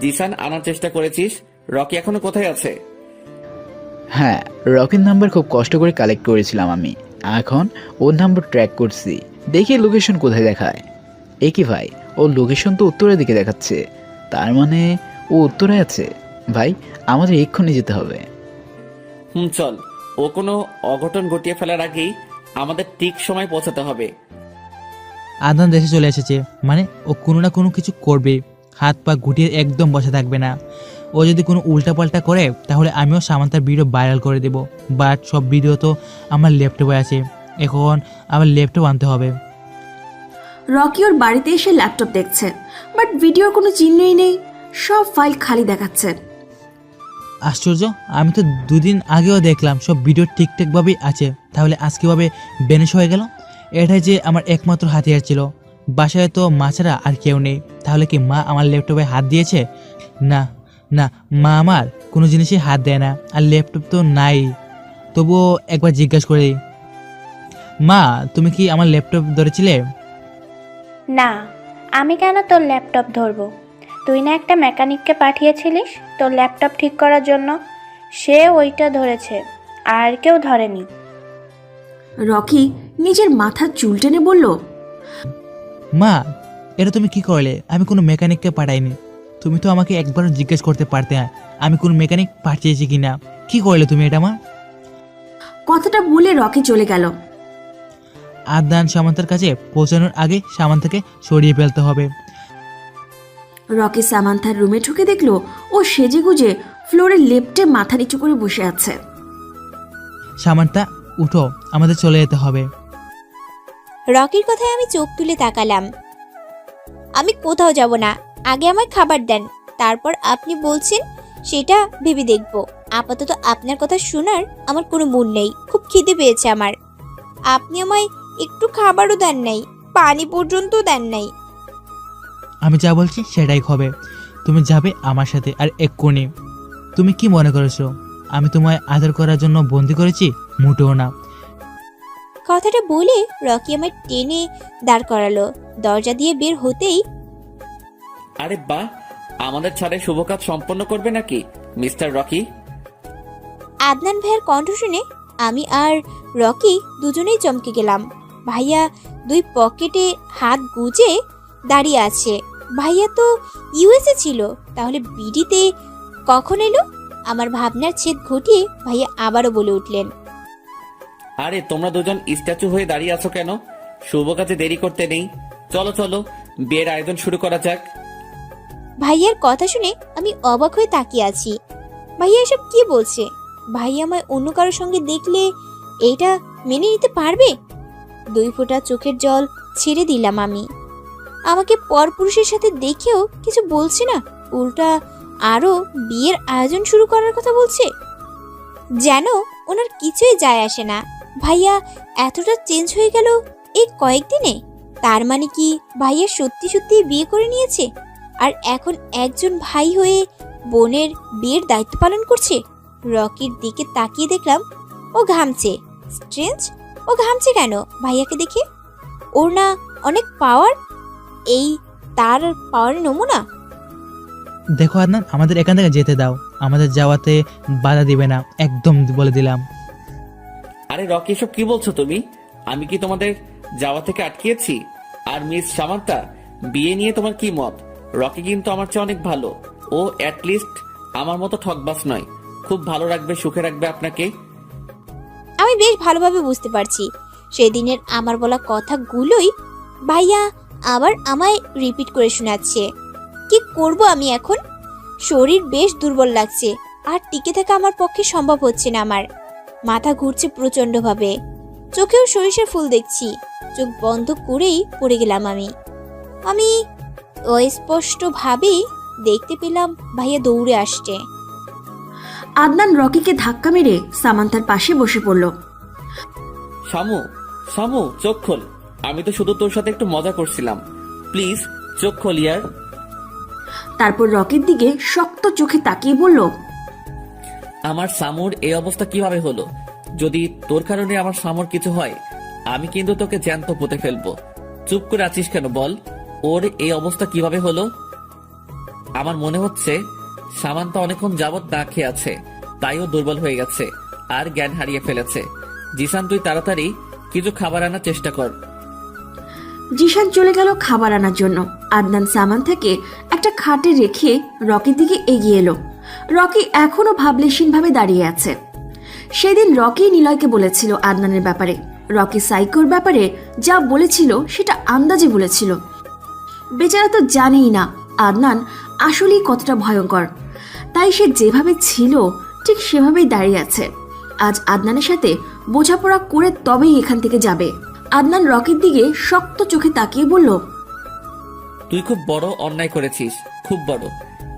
জিসান আনার চেষ্টা করেছিস? রকি এখনো কোথায় আছে? হ্যাঁ, রকির নাম্বার খুব কষ্ট করে কালেক্ট করেছিলাম আমি। এখন ওর নাম্বার ট্র্যাক করছি, দেখি লোকেশন কোথায় দেখায়। এ কি ভাই, ওর লোকেশন তো উত্তরের দিকে দেখাচ্ছে, তার মানে ও উত্তরে আছে। ভাই আমাদের এক্ষুনি যেতে হবে। চল, ও কোনো অঘটন ঘটিয়ে ফেলার আগেই আমাদের ঠিক সময় পৌঁছাতে হবে। আদনান দেশে চলে এসেছে মানে ও কোনো না কোনো কিছু করবে, হাত পা গুটিয়ে একদম বসে থাকবে না। ও যদি কোনো উল্টাপাল্টা করে তাহলে আমিও সামান্তার ভিডিও ভাইরাল করে দেব। বাট সব ভিডিও তো আমার ল্যাপটপে আছে, এখন আমার ল্যাপটপ আনতে হবে। রকি ওর বাড়িতে এসে ল্যাপটপ দেখছে, বাট ভিডিওর কোনো চিহ্নই নেই, সব ফাইল খালি দেখাচ্ছে। আশ্চর্য, আমি তো 2 দিন আগেও দেখলাম সব ভিডিও ঠিকঠাকভাবেই আছে, তাহলে আজ কীভাবে ব্যানিশ হয়ে গেল? এটাই যে আমার একমাত্র হাতিয়ার ছিল। বাসায় তো মা ছাড়া আর কেউ নেই, তাহলে কি মা আমার ল্যাপটপে হাত দিয়েছে? না না, মা আমার কোনো জিনিসে হাত দেয় না, আর ল্যাপটপ তো নাই। তবুও একবার জিজ্ঞাসা করি, মা তুমি কি আমার ল্যাপটপ ধরেছিলে? না, আমি কেন তোর ল্যাপটপ ধরবো? তুই না একটা মেকানিককে পাঠিয়েছিলিস তোর ল্যাপটপ ঠিক করার জন্য, সে ওইটা ধরেছে, আর কেউ ধরেনি। রকি নিজের মাথার চুল টেনে বলল, মা এটা তুমি কি করলে? আমি কোনো মেকানিককে পাঠাইনি। তুমি তো আমাকে একবার জিজ্ঞেস করতে পারতে আমি কোন মেকানিক পাঠিয়েছি কিনা। কি করলে তুমি এটা মা? কথাটা বলে রকি চলে গেল। আদনান সামান্তার কাছে পৌঁছানোর আগে সামান্তাকে সরিয়ে ফেলতে হবে। রকি সামান্থার রুমে ঢুকে দেখলো ও সেজে গুজে ফ্লোরে লেপ্টে মাথা নিচু করে বসে আছে। সামান্তা উঠো, আমাদের চলে যেতে হবে। রকির কথায় আমি চোখ তুলে তাকালাম। আমি কোথাও যাব না, আগে আমায় খাবার দেন, তারপর আপনি বলছেন সেটা ভেবে দেখব। আপাতত আপনার কথা শোনার আমার কোনো মন নেই, খুব খিদে পেয়েছে আমার। আপনি আমায় একটু খাবারও দেন নাই, পানি পর্যন্ত দেন নাই। আমি যা বলছি সেটাই হবে। তুমি যাবে আমার সাথে, আর এক্ষুনি। তুমি কি মনে করেছো আমি তোমায় আদর করার জন্য বন্দি করেছি? মোটেও না। কথাটা বলে রকি আমায় টেনে দাঁড় করালো। দরজা দিয়ে বের হতেই আরে বাহ, আমাদের ছাড়ে শুভ কাজ সম্পন্ন করবে নাকি মিস্টার রকি? আদনান ভাইয়ের কণ্ঠ শুনে আমি আর রকি দুজনেই চমকে গেলাম। ভাইয়া দুই পকেটে হাত গুজে দাঁড়িয়ে আছে। ভাইয়া তো ইউএসএ ছিল, তাহলে বিডিতে কখন এলো? আমার ভাবনার ছেদ ঘটিয়ে ভাইয়া আবারও বলে উঠলেন, আরে তোমরা দুজন স্ট্যাচু হয়ে দাঁড়িয়ে আছো কেন? শুভ কাজে দেরি করতে নেই, চলো চলো বিয়ের আয়োজন শুরু করা যাক। ভাইয়ার কথা শুনে আমি অবাক হয়ে তাকিয়ে আছি। ভাইয়া এসব কি বলছে? ভাইয়া আমায় অন্য কারোর সঙ্গে দেখলে এইটা মেনে নিতে পারবে? 2 ফোঁটা চোখের জল ছেড়ে দিলাম আমি। আমাকে পরপুরুষের সাথে দেখেও কিছু বলছে না, উল্টা আরো বিয়ের আয়োজন শুরু করার কথা বলছে। যেন ওনার কিছুই যায় আসে না। ভাইয়া এতটা চেঞ্জ হয়ে গেল এই কয়েকদিনে। তার মানে কি ভাইয়া সত্যি সত্যি বিয়ে করে নিয়েছে, আর এখন একজন ভাই হয়ে বোনের বিয়ের দায়িত্ব পালন করছে? রকির দিকে তাকিয়ে দেখলাম ও ঘামছে। স্ট্রেঞ্জ, ও ঘামছে কেন ভাইয়াকে দেখে? ওর না অনেক পাওয়ার? এই তার পাওয়ার নমুনা? দেখো আদনান, আমাদের এখান থেকে যেতে দাও। আমাদের যাওয়াতে বাধা দিবে না, একদম বলে দিলাম। আরে রকি, এসব কি বলছো তুমি? আমি কি তোমাদের যাওয়া থেকে আটকিয়েছি? আর মিস সামান্তা, বিয়ে নিয়ে তোমার কি মত? রকি কিন্তু আমার চেয়ে অনেক ভালো। ও অ্যাটলিস্ট আমার মতো ঠকবাস নয়, খুব ভালো রাখবে, সুখে রাখবে আপনাকে। আমি বেশ ভালোভাবে বুঝতে পারছি সেদিনের আমার বলা কথাগুলোই ভাইয়া আবার আমায় রিপিট করে শোনাচ্ছে। কি করব আমি এখন? শরীর বেশ দুর্বল লাগছে, আর টিকে থাকা আমার পক্ষে সম্ভব হচ্ছে না। আমার মাথা ঘুরছে প্রচন্ডভাবে, চোখেও সরিষার ফুল দেখছি। চোখ বন্ধ করেই পড়ে গেলাম আমি অস্পষ্টভাবেই দেখতে পেলাম ভাইয়া দৌড়ে আসছে। আদনান রকিকে ধাক্কা মেরে সামান্তার পাশে বসে পড়ল। শামু, শামু, চোখ খোল। আমি তো শুধু তোর সাথে একটু মজা করছিলাম, প্লিজ চোখ খোল ইয়ার। তারপর রকির দিকে শক্ত চোখে তাকিয়ে বলল, আমার সামুর এই অবস্থা কিভাবে হলো? যদি তোর কারণে আমার সামুর কিছু হয়, আমি কিন্তু তোকে জ্যান্ত পুঁতে ফেলবো। চুপ করে আছিস কেন বল? ওর এই অবস্থা কিভাবে হলো? আমার মনে হচ্ছে সামান্তা অনেকক্ষণ যাবৎ না খেয়ে আছে, তাই ও দুর্বল হয়ে গেছে আর জ্ঞান হারিয়ে ফেলেছে। জিসান, তুই তাড়াতাড়ি কিছু খাবার আনার চেষ্টা কর। জিশান চলে গেল খাবার আনার জন্য। আদনান সামান্তাকে একটা খাটে রেখে রকির দিকে এগিয়ে এলো। রকি এখনো ভাবলেশীনভাবে দাঁড়িয়ে আছে। সেদিন রকি নিলয়কে বলেছিল আদনানের ব্যাপারে। রকি সাইকোর ব্যাপারে যা বলেছিল সেটা আন্দাজে বলেছিল। বেচারা তো জানেই না আদনান আসলেই কতটা ভয়ঙ্কর, তাই সে যেভাবে ছিল ঠিক সেভাবেই দাঁড়িয়ে আছে। আজ আদনানের সাথে বোঝাপড়া করে তবেই এখান থেকে যাবে। আদনান রকির দিকে শক্ত চোখে তাকিয়ে বলল, তুই খুব বড় অন্যায় করেছিস, খুব বড়।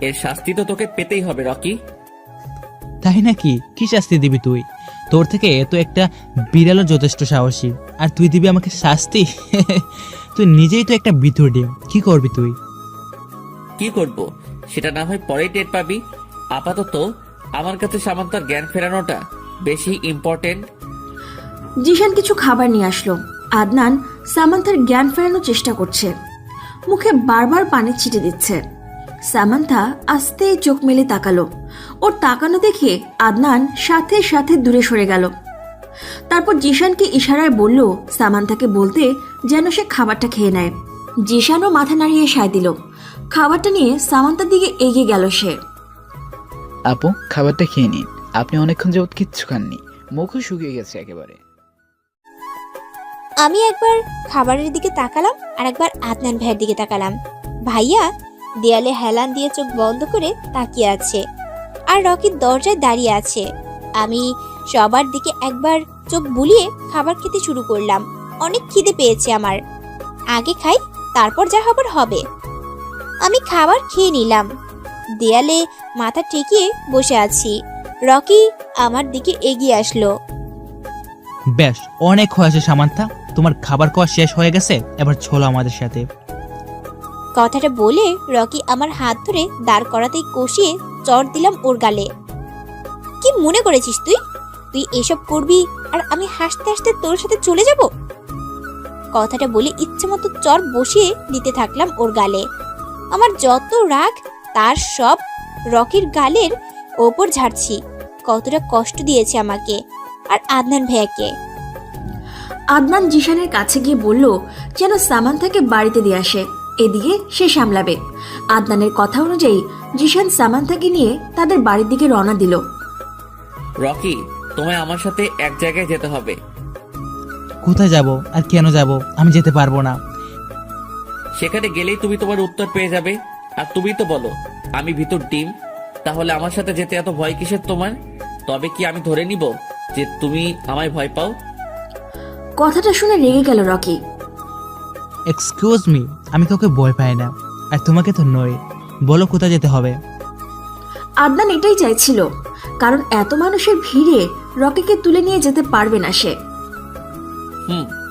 এর শাস্তি তো তোকে পেতেই হবে রকি। তাই নাকি? কি শাস্তি দিবি তুই? তোর থেকে তো একটা বিড়ালও যথেষ্ট সাহসী, আর তুই দিবি আমাকে শাস্তি? তুই নিজেই তো একটা বিথুর ডিম, কি করবি তুই? কি করব সেটা না হয় পরেই টের পাবি। আপাতত আমার কাছে সামান্তার জ্ঞান ফেরানোটা বেশি ইম্পর্টেন্ট। জিশান কিছু খাবার নিয়ে আসলো। আদনান সামান্থার জ্ঞান ফেরানোর চেষ্টা করছে, মুখে বারবার পানি ছিটে দিচ্ছে। সামান্থা আস্তে চোখ মেলে তাকালো। ওর তাকানো দেখে আদনান সাথে সাথে দূরে সরে গেল। তারপর জিশানকে ইশারায় বলল সামান্থাকে বলতে যেন সে খাবারটা খেয়ে নেয়। জিশানও মাথা নাড়িয়ে সায় দিল। খাবারটা নিয়ে সামান্তার দিকে এগিয়ে গেল সে। আপু, খাবারটা খেয়ে নিন। আপনি অনেকক্ষণ যাবত কিচ্ছু খাননি, মুখও শুকিয়ে গেছে একেবারে। আমি একবার খাবারের দিকে তাকালাম, আর একবার আদনান ভাইয়ের দিকে তাকালাম। ভাইয়া দেয়ালে হেলান দিয়ে চোখ বন্ধ করে তাকিয়ে আছে, আর রকির দরজায় দাঁড়িয়ে আছে। আমি সবার দিকে একবার চোখ বুলিয়ে খাবার খেতে শুরু করলাম। অনেক খিদে পেয়েছে আমার, আগে খাই তারপর যা হবার হবে। আমি খাবার খেয়ে নিলাম, দেয়ালে মাথা ঠেকিয়ে বসে আছি। রকি আমার দিকে এগিয়ে আসলো। বেশ, অনেক হয়েছে সামান্থা, তোমার খাবার খাওয়া শেষ হয়ে গেছে, এবার চলো আমাদের সাথে। কথাটা বলে রকি আমার হাত ধরে দাঁড় করাতেই কষিয়ে চড় দিলাম ওর গালে। কি মনে করেছিস তুই তুই এসব করবি আর আমি হাসতে হাসতে তোর সাথে চলে যাব? কথাটা বলে ইচ্ছে মতো চড় বসিয়ে দিতে থাকলাম ওর গালে। আমার যত রাগ তার সব রকির গালের ওপর ঝাড়ছি। কতটা কষ্ট দিয়েছে আমাকে আর আদনান ভাইয়াকে। আদনান জিশানের কাছে গিয়ে বলল যেন সামান্থাকে বাড়িতে দিয়ে আসে, এদিকে সে সামলাবে। আদনানের কথা অনুযায়ী জিশান সামান্থাকে নিয়ে তাদের বাড়ির দিকে রওনা দিল। রকি, তোমায় আমার সাথে এক জায়গায় যেতে হবে। কোথায় যাব আর কেন যাব? আমি যেতে পারবো না। সেখানে গেলেই তুমি তোমার উত্তর পেয়ে যাবে। আর তুমি তো বলো আমি ভিতর ডিম, তাহলে আমার সাথে যেতে এত ভয় কিসের তোমার? তবে কি আমি ধরে নিব যে তুমি আমায় ভয় পাও? কথাটা শুনে রেগে গেল রকি। এক্সকিউজ মি, আমি কাউকে ভয় পাই না, আর তোমাকে তো নয়। বলো কোথায় যেতে হবে। আদনান এটাই চাইছিল, কারণ এত মানুষের ভিড়ে রকিকে তুলে নিয়ে যেতে পারবে না সে।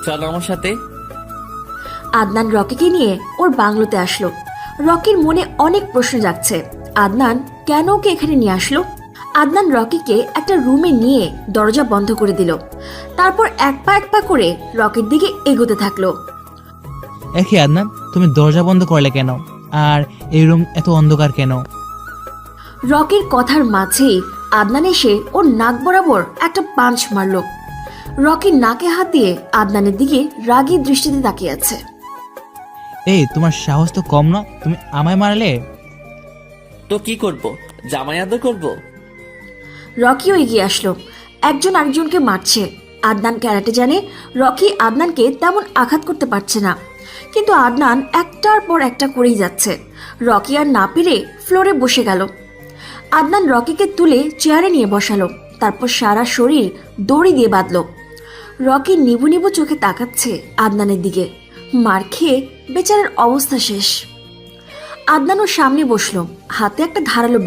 চলো আমার সাথে। আদনান রকিকে নিয়ে ওর বাংলোতে আসলো। রকির মনে অনেক প্রশ্ন জাগছে। আদনান কেন ওকে এখানে নিয়ে আসলো? আদনান রকিকে একটা রুমে নিয়ে দরজা বন্ধ করে দিল। তারপর এক পা করে রকির দিকে এগোতে থাকলো। একে আদনান, তুমি দরজা বন্ধ করলে কেন? আর এই রুম এত অন্ধকার কেন? রকির কথার মাঝেই আদনান এসে ওর নাক বরাবর একটা পাঞ্চ মারলো। রকির নাকে হাত দিয়ে আদনানের দিকে রাগী দৃষ্টিতে তাকিয়ে আছে। এই, তোমার সাহস তো কম না, তুমি আমায় মারলে। তো কি করব? জামাই আদর করব? রকিও এগিয়ে আসলো। একজন আরেকজনকে মারছে। আদনান ক্যারাটে জানে, রকি আদনানকে তেমন আঘাত করতে পারছে না, কিন্তু আদনান একটার পর একটা করেই যাচ্ছে। রকি আর না পেরে ফ্লোরে বসে গেল। আদনান রকিকে তুলে চেয়ারে নিয়ে বসালো, তারপর সারা শরীর দড়ি দিয়ে বাঁধলো। রকি নিবু নিবু চোখে তাকাচ্ছে আদনানের দিকে। মার খেয়ে বেচারার অবস্থা শেষ। আদনান ওর সামনে বসলো, হাতে একটা ধারালো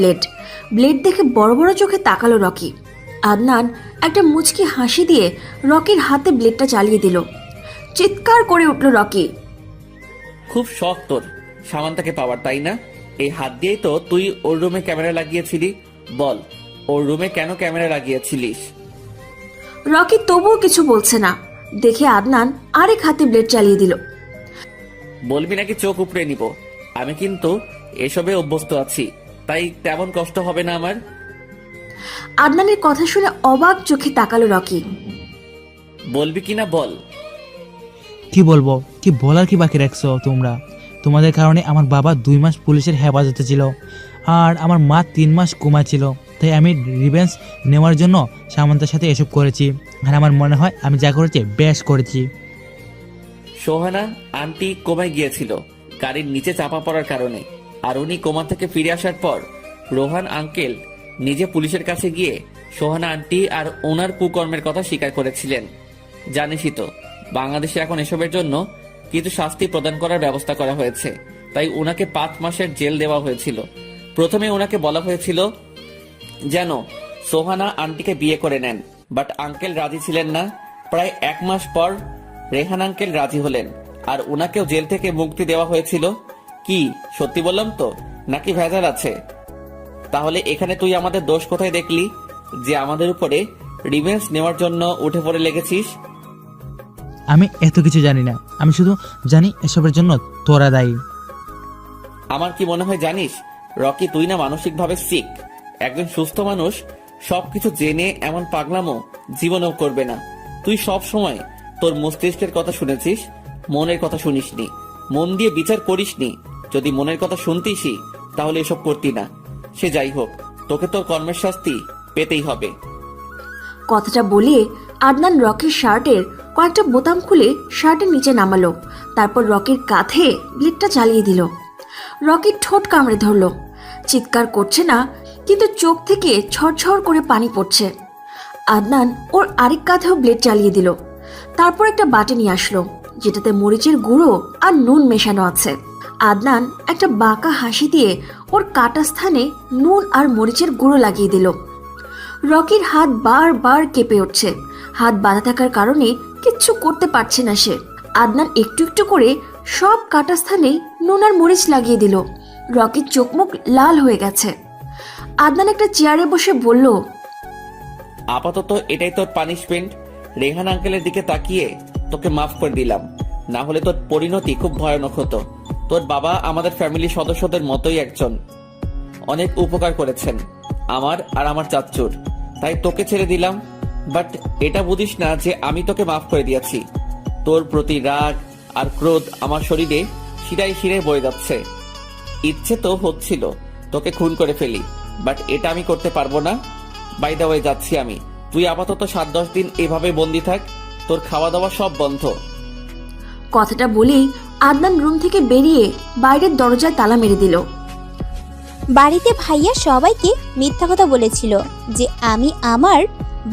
ব্লেড দেখে বড় বড় চোখে তাকালো রকি। আদনান একটা মুচকি হাসি দিয়ে রকির হাতে ব্লেডটা চালিয়ে দিল। চিৎকার করে উঠল রকি। খুব শখ তোর সামান্তাকে পাওয়ার, তাই না? এই হাত দিয়েই তো তুই ওর রুমে ক্যামেরা লাগিয়েছিলি। বল, ওর রুমে কেন ক্যামেরা লাগিয়েছিলিস? রকি তবুও কিছু বলছে না দেখে আদনান আরেক হাতে ব্লেড চালিয়ে দিল। বলবি নাকি চোখ উপড়ে নিব? আমি কিন্তু এসবে অভ্যস্ত আছি, তাই তেমন কষ্ট হবে না আমার। আদনানের কথা শুনে অবাক চোখে তাকালো রকি। বলবি কিনা বল। কি বলবো? কি বলার কি বাকি রাখছো তোমরা? তোমাদের কারণে আমার বাবা 2 মাস পুলিশের হেফাজতে ছিল, আর আমার মা 3 মাস কোমা ছিল। তাই আমি রিভেঞ্জ নেওয়ার জন্য সামান্তার সাথে এসব করেছি, আর আমার মনে হয় আমি যা করেছি বেশ করেছি। সোহানা আন্টি কোমায় গিয়েছিল গাড়ির নিচে চাপা পড়ার কারণে, আর উনি কোমা থেকে ফিরে আসার পর রোহান আঙ্কেল নিজে পুলিশের কাছে গিয়ে সোহানা আন্টি আর ওনার কুকর্মের কথা স্বীকার করেছিলেন। জানিসই তো বাংলাদেশে এখন এসবের জন্য কিছু শাস্তি প্রদান করার ব্যবস্থা করা হয়েছে, তাই ওনাকে 5 মাসের জেল দেওয়া হয়েছিল। প্রথমে ওনাকে বলা হয়েছিল যেন সোহানা আন্টিকে বিয়ে করে নেন, বাট আঙ্কেল রাজি ছিলেন না। প্রায় 1 মাস পর রেহান আঙ্কেল রাজি হলেন, আর ওনাকেও জেল থেকে মুক্তি দেওয়া হয়েছিল। কি সত্যি বললাম তো, নাকি ভেজাল আছে? তাহলে এখানে তুই আমাদের দোষ কোথায় দেখলি যে আমাদের উপরে রিভেঞ্জ নেওয়ার জন্য উঠে পড়ে লেগেছিস? আমি এত কিছু জানি না, আমি শুধু জানি এসবের জন্য তোরা দায়ী। আমার কি মনে হয় জানিস রকি, তুই না মানসিকভাবে সিক। একজন সুস্থ মানুষ সবকিছু জেনে এমন পাগলামো জীবনেও করবে না। তুই সব সময় তোর মস্তিষ্কের কথা শুনেছিস, মনের কথা শুনিসনি, মন দিয়ে বিচার করিসনি। যদি মনের কথা শুনতিসই তাহলে এসব করতি না। সে যাই হোক, তোকে তোর কর্মের শাস্তি পেতেই হবে। কথাটা বলে আদনান রকির শার্টের কয়েকটা বোতাম খুলে শার্টের নিচে নামালো, তারপর রকির কাঁধে ব্লেডটা চালিয়ে দিল। রকির ঠোঁট কামড়ে ধরলো। চিৎকার করছে না, কিন্তু চোখ থেকে ছড়ছড় করে পানি পড়ছে। আদনান ওর আরেক কাঁধেও ব্লেড চালিয়ে দিল। তারপর একটা বাটি নিয়ে আসলো, যেটাতে মরিচের গুঁড়ো আর নুন মেশানো আছে। আদনান একটা বাঁকা হাসি দিয়ে ওর কাটা স্থানে নুন আর মরিচের গুঁড়ো লাগিয়ে দিল। রকির হাত বারবার কেঁপে উঠছে। হাত বাঁধা থাকার কারণে কিচ্ছু করতে পারছে না সে। আদনান একটু একটু করে সব কাটা স্থানে নুন আর মরিচ লাগিয়ে দিল। রকির চোখ মুখ লাল হয়ে গেছে। আদনান একটা চেয়ারে বসে বলল, আপাতত এটাই তোর পানিশমেন্ট। রেহান আঙ্কেলের দিকে তাকিয়ে তোকে মাফ করে দিলাম, না হলে তোর পরিণতি খুব ভয়ানক হতো। তোর বাবা আমাদের ফ্যামিলির সদস্যদের মতোই একজন, অনেক উপকার করেছেন আমার আর আমার চাচ্চুর, তাই তোকে ছেড়ে দিলাম। বাট এটা বুঝিস না যে আমি তোকে মাফ করে দিয়েছি। তোর প্রতি রাগ আর ক্রোধ আমার শরীরে শিরায় শিরায় বয়ে যাচ্ছে। ইচ্ছে তো হচ্ছিল তোকে খুন করে ফেলি, বাট এটা আমি করতে পারবো না। বাই দ্য ওয়ে যাচ্ছি আমি, তুই আপাতত 7-10 দিন এভাবে বন্দি থাক, তোর খাওয়া দাওয়া সব বন্ধ। কথাটা বলেই আদনান রুম থেকে বেরিয়ে বাইরের দরজায় তালা মেরে দিল। বাড়িতে ভাইয়া সবাইকে মিথ্যা কথা বলেছিল যে আমি আমার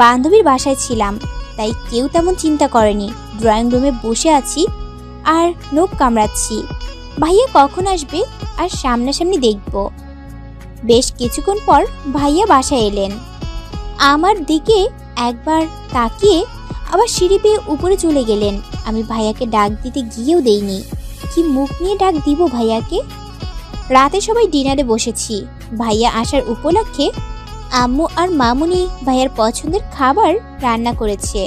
বান্ধবীর বাসায় ছিলাম, তাই কেউ তেমন চিন্তা করেনি। ড্রয়িং রুমে বসে আছি আর নখ কামড়াচ্ছি। ভাইয়া কখন আসবে আর সামনাসামনি দেখব। বেশ কিছুক্ষণ পর ভাইয়া বাসায় এলেন। আমার দিকে একবার তাকিয়ে আবার সিঁড়ি বেয়ে উপরে চলে গেলেন। আমি ভাইয়াকে ডাক দিতে গিয়েও দেইনি। কি মুখ নিয়ে ডাক দিব ভাইয়াকে? রাতে সবাই ডিনারে বসেছি। ভাইয়া আসার উপলক্ষে আম্মু আর মামুনি ভাইয়ার পছন্দের খাবার রান্না করেছে।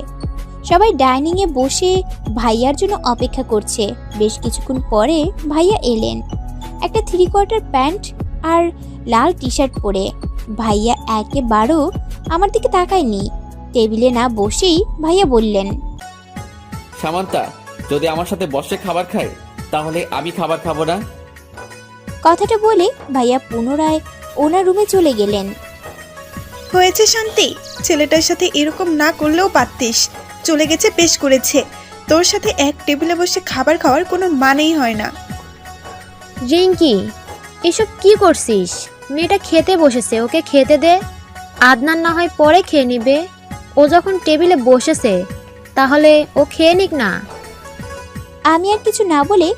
সবাই ডাইনিংয়ে বসে ভাইয়ার জন্য অপেক্ষা করছে। বেশ কিছুক্ষণ পরে ভাইয়া এলেন, একটা 3/4 প্যান্ট আর লাল টি শার্ট পরে। ভাইয়া একেবারেও আমার দিকে তাকায়নি। টেবিলে না বসেই ভাইয়া বললেন, সামান্তা যদি আমার সাথে বসে খাবার খায় তাহলে আমি খাবার খাবো না। কথাটা বলে ভাইয়া পুনরায় ওনার রুমে চলে গেলেন। হয়েছে শান্তি, ছেলেটার সাথে এরকম না করলেও পারতিস। চলে গেছে বেশ করেছে। তোর সাথে এক টেবিলে বসে খাবার খাওয়ার কোনো মানেই হয় না। রিঙ্কি, এসব কি করছিস? মেয়েটা খেতে বসেছে, ওকে খেতে দে। আদনান না হয় পরে খেয়ে নিবে। ও যখন টেবিলে বসেছে তাহলে ও খেয়ে নিক না। আমি আর কিছু না বলে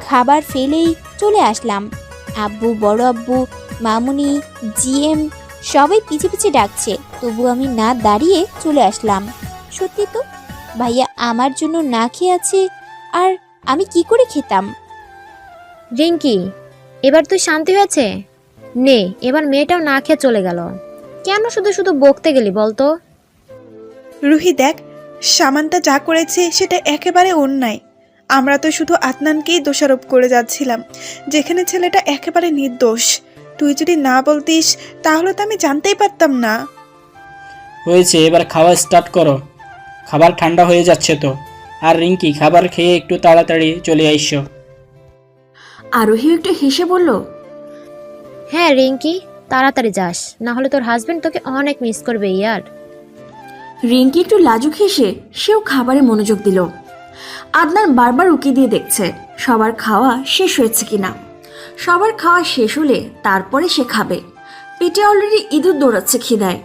খাবার ফেলেই চলে আসলাম। আব্বু, বড় আব্বু, মামুনি, জিএম সবাই পিছে পিছে ডাকছে, তবু আমি না দাঁড়িয়ে চলে আসলাম। সত্যি তো, ভাইয়া আমার জন্য না খেয়ে আছে, আর আমি কি করে খেতাম? রিঙ্কি, এবার তুই শান্তি হয়েছে? নে, এবার মেয়েটাও না খেয়ে চলে গেল। কেন শুধু শুধু বকতে গেলি বলতো? রুহি দেখ, সামান্তা যা করেছে সেটা একেবারে অন্যায়। আমরা তো শুধু আদনানকেই দোষারোপ করে যাচ্ছিলাম, যেখানে ছেলেটা একেবারে নির্দোষ। তুই যদি না বলতিস তাহলে তো আমি জানতেই পারতাম না। হয়েছে, এবার খাওয়া স্টার্ট করো। খাবার ঠান্ডা হয়ে যাচ্ছে তো। আর রিঙ্কি, খাবার খেয়ে একটু তাড়াতাড়ি চলে আইসো। আরোহী একটু হেসে বলল, হ্যাঁ রিঙ্কি, তাড়াতাড়ি যাস, না হলে তোর হাজবেন্ড তোকে অনেক মিস করবে ইয়ার। রিঙ্কি একটু লাজুক হেসে সেও খাবারে মনোযোগ দিল। আদনান বারবার উকি দিয়ে দেখছে সবার খাওয়া শেষ হয়েছে কিনা। সবার খাওয়া শেষ হলে তারপরে সে খাবে। পেটে অলরেডি ইঁদুর দৌড়াচ্ছে খিদায়।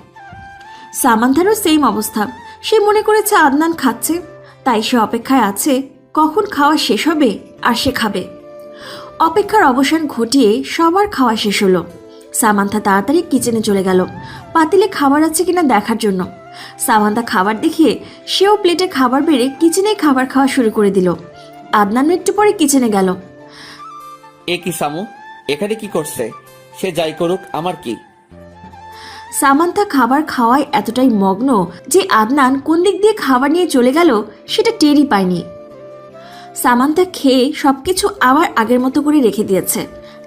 সামান্থারও সেম অবস্থা। সে মনে করেছে আদনান খাচ্ছে, তাই সে অপেক্ষায় আছে কখন খাওয়া শেষ হবে আর সে খাবে। অপেক্ষার অবসান ঘটিয়ে সবার খাওয়া শেষ হলো। সামান্থা তাড়াতাড়ি কিচেনে চলে গেল পাতিলে খাবার আছে কিনা দেখার জন্য। সামান্থা খাবার দেখে সেও প্লেটে খাবার বেড়ে কিচেনে খাবার খাওয়া শুরু করে দিল। আদনান একটু পরে কিচেনে গেল। এ কি সামু, এখানে কি করছে? সে যাই করুক, আমার কি? সামান্থা খাবার খাওয়ায় এতটাই মগ্ন যে আদনান কোন দিক দিয়ে খাবার নিয়ে চলে গেল সেটা টেরই পায়নি। সামান্থা খেয়ে সবকিছু আবার আগের মতো করে রেখে দিয়েছে,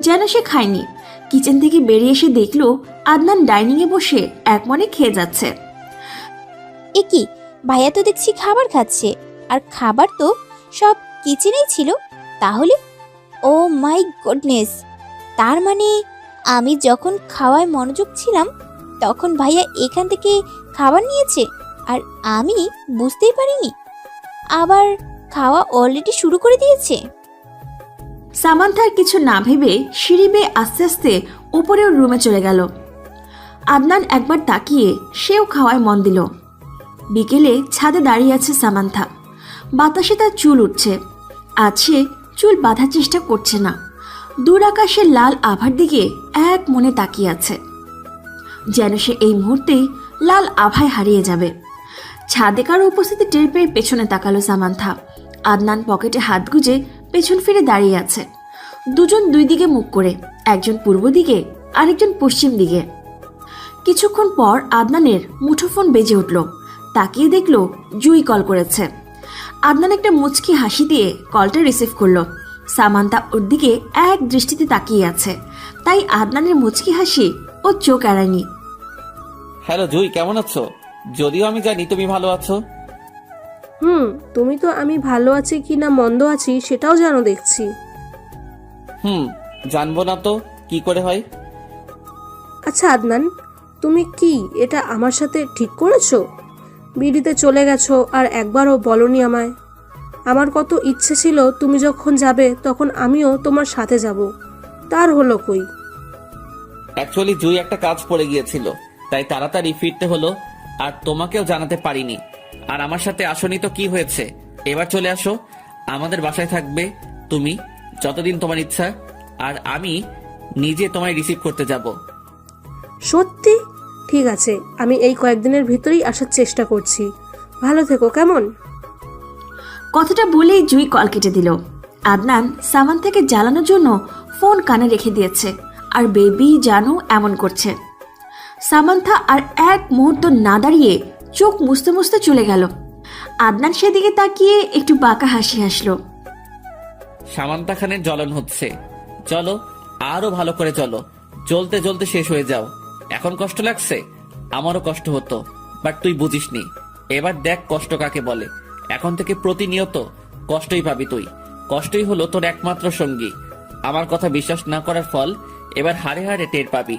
যেন সে খায়নি। কিচেন থেকে বেরিয়ে এসে দেখলো আদনান ডাইনিংয়ে বসে একমনে খেয়ে যাচ্ছে। এ কি, ভাইয়া তো দেখছি খাবার খাচ্ছে, আর খাবার তো সব কিচেনেই ছিল। তাহলে ও মাই গডনেস, তার মানে আমি যখন খাওয়ায় মনোযোগ ছিলাম তখন ভাইয়া এখান থেকে খাবার নিয়েছে আর আমি বুঝতেই পারিনি। আবার খাওয়া অলরেডি শুরু করে দিয়েছে। সামান্থার কিছু না ভেবে সিঁড়ি বেয়ে আস্তে আস্তে উপরের রুমে চলে গেল। আদনান একবার তাকিয়ে সেও খাওয়ায় মন দিল। বিকেলে ছাদে দাঁড়িয়ে আছে সামান্থা। বাতাসে তার চুল উঠছে। আজ সে চুল বাঁধার চেষ্টা করছে না, দূর আকাশের লাল আভার দিকে এক মনে তাকিয়ে আছে, যেন সে এই মুহূর্তেই লাল আভায় হারিয়ে যাবে। ছাদে কারো উপস্থিতি টের পেয়ে পেছনে তাকালো সামান্থা। আদনান পকেটে হাত গুজে পেছন ফিরে দাঁড়িয়ে আছে। দুজন দুই দিকে মুখ করে, একজন পূর্ব দিকে আরেকজন পশ্চিম দিকে। কিছুক্ষণ পর আদনানের মুঠোফোন বেজে উঠল। তাকিয়ে দেখলো জুই কল করেছে। আদনান একটা মুচকি হাসি দিয়ে কলটা রিসিভ করলো। সামান্থা ওর দিকে এক দৃষ্টিতে তাকিয়ে আছে, তাই আদনানের মুচকি হাসি ও চোখ এড়ায়নি। হ্যালো জুই, কেমন আছো? যদিও আমি জানি তুমি ভালো আছো। তুমি তো আমি ভালো আছি কি না মন্দ আছি সেটাও জানো দেখছি। জানবো না তো কি করে হয়? আচ্ছা আদনান, তুমি কি এটা আমার সাথে ঠিক করেছো? বিড়িতে চলে গেছো আর একবারও বলনি আমায়। আমার কত ইচ্ছে ছিল তুমি যখন যাবে তখন আমিও তোমার সাথে যাব, তার হলো কই? অ্যাকচুয়ালি জুই একটা কাজ পড়ে গিয়েছিল, তাই তাড়াতাড়ি ফিরতে হলো, আর তোমাকেও জানাতে পারিনি। আর আমার সাথে আসনি তো কি হয়েছে, এবার চলে আসো, আমাদের বাসায় থাকবে তুমি যতদিন তোমার ইচ্ছা, আর আমি নিজে তোমায় রিসিভ করতে যাব। সত্যি? ঠিক আছে, আমি এই কয়েকদিনের ভিতরেই আসার চেষ্টা করছি। ভালো থেকো কেমন? কথাটা বলেই জুই কল কেটে দিল। আদনান সামান্থাকে জ্বালানোর জন্য ফোন কানে রেখে দিয়েছে, আর বেবি জানু এমন করছে। সামান্থা আর এক মুহূর্ত না দাঁড়িয়ে চোখ মুছতে মুছতে চলে গেল। আদনান সেদিকে তাকিয়ে একটু বাঁকা হাসি হাসলো। সামান্তা খানের জ্বলন হচ্ছে, চলো আরো ভালো করে চলো, জ্বলতে জ্বলতে শেষ হয়ে যাও। এখন কষ্ট লাগছে, আমারও কষ্ট হতো, বাট তুই বুঝিসনি। এবার দেখ কষ্ট কাকে বলে। এখন থেকে প্রতিনিয়ত কষ্টই পাবি তুই। কষ্টই হলো তোর একমাত্র সঙ্গী। আমার কথা বিশ্বাস না করার ফল এবার হাড়ে হাড়ে টের পাবি।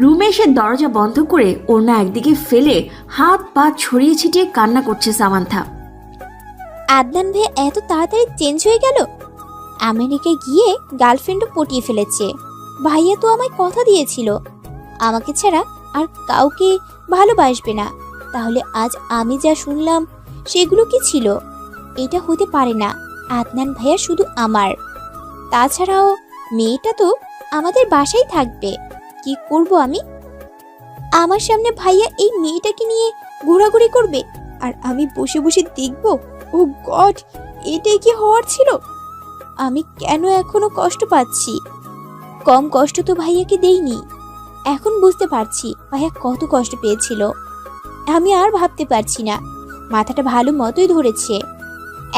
রুমে এসে দরজা বন্ধ করে ওড়না একদিকে ফেলে হাত পা ছড়িয়ে ছিটিয়ে কান্না করছে সামান্থা। আদনান ভাই এত তাড়াতাড়ি চেঞ্জ হয়ে গেল। আমেরিকায় গিয়ে গার্লফ্রেন্ডও পটিয়ে ফেলেছে। ভাইয়া তো আমায় কথা দিয়েছিল আমাকে ছাড়া আর কাউকে ভালোবাসবে না। তাহলে আজ আমি যা শুনলাম সেগুলো কি ছিল? এটা হতে পারে না। আদনান ভাইয়া শুধু আমার, তাছাড়াও মেয়েটা তো আমাদের বাসায় থাকবে। কি করব আমি? আমার সামনে ভাইয়া এই মেয়েটাকে নিয়ে ঘোরাঘুরি করবে আর আমি বসে বসে দেখব? ও গড, এটাই কি হওয়ার ছিল? আমি কেন এখনো কষ্ট পাচ্ছি? কম কষ্ট তো ভাইয়াকে দেইনি। এখন বুঝতে পারছি ভাইয়া কত কষ্ট পেয়েছিল। আমি আর ভাবতে পারছি না, মাথাটা ভালো মতোই ধরেছে।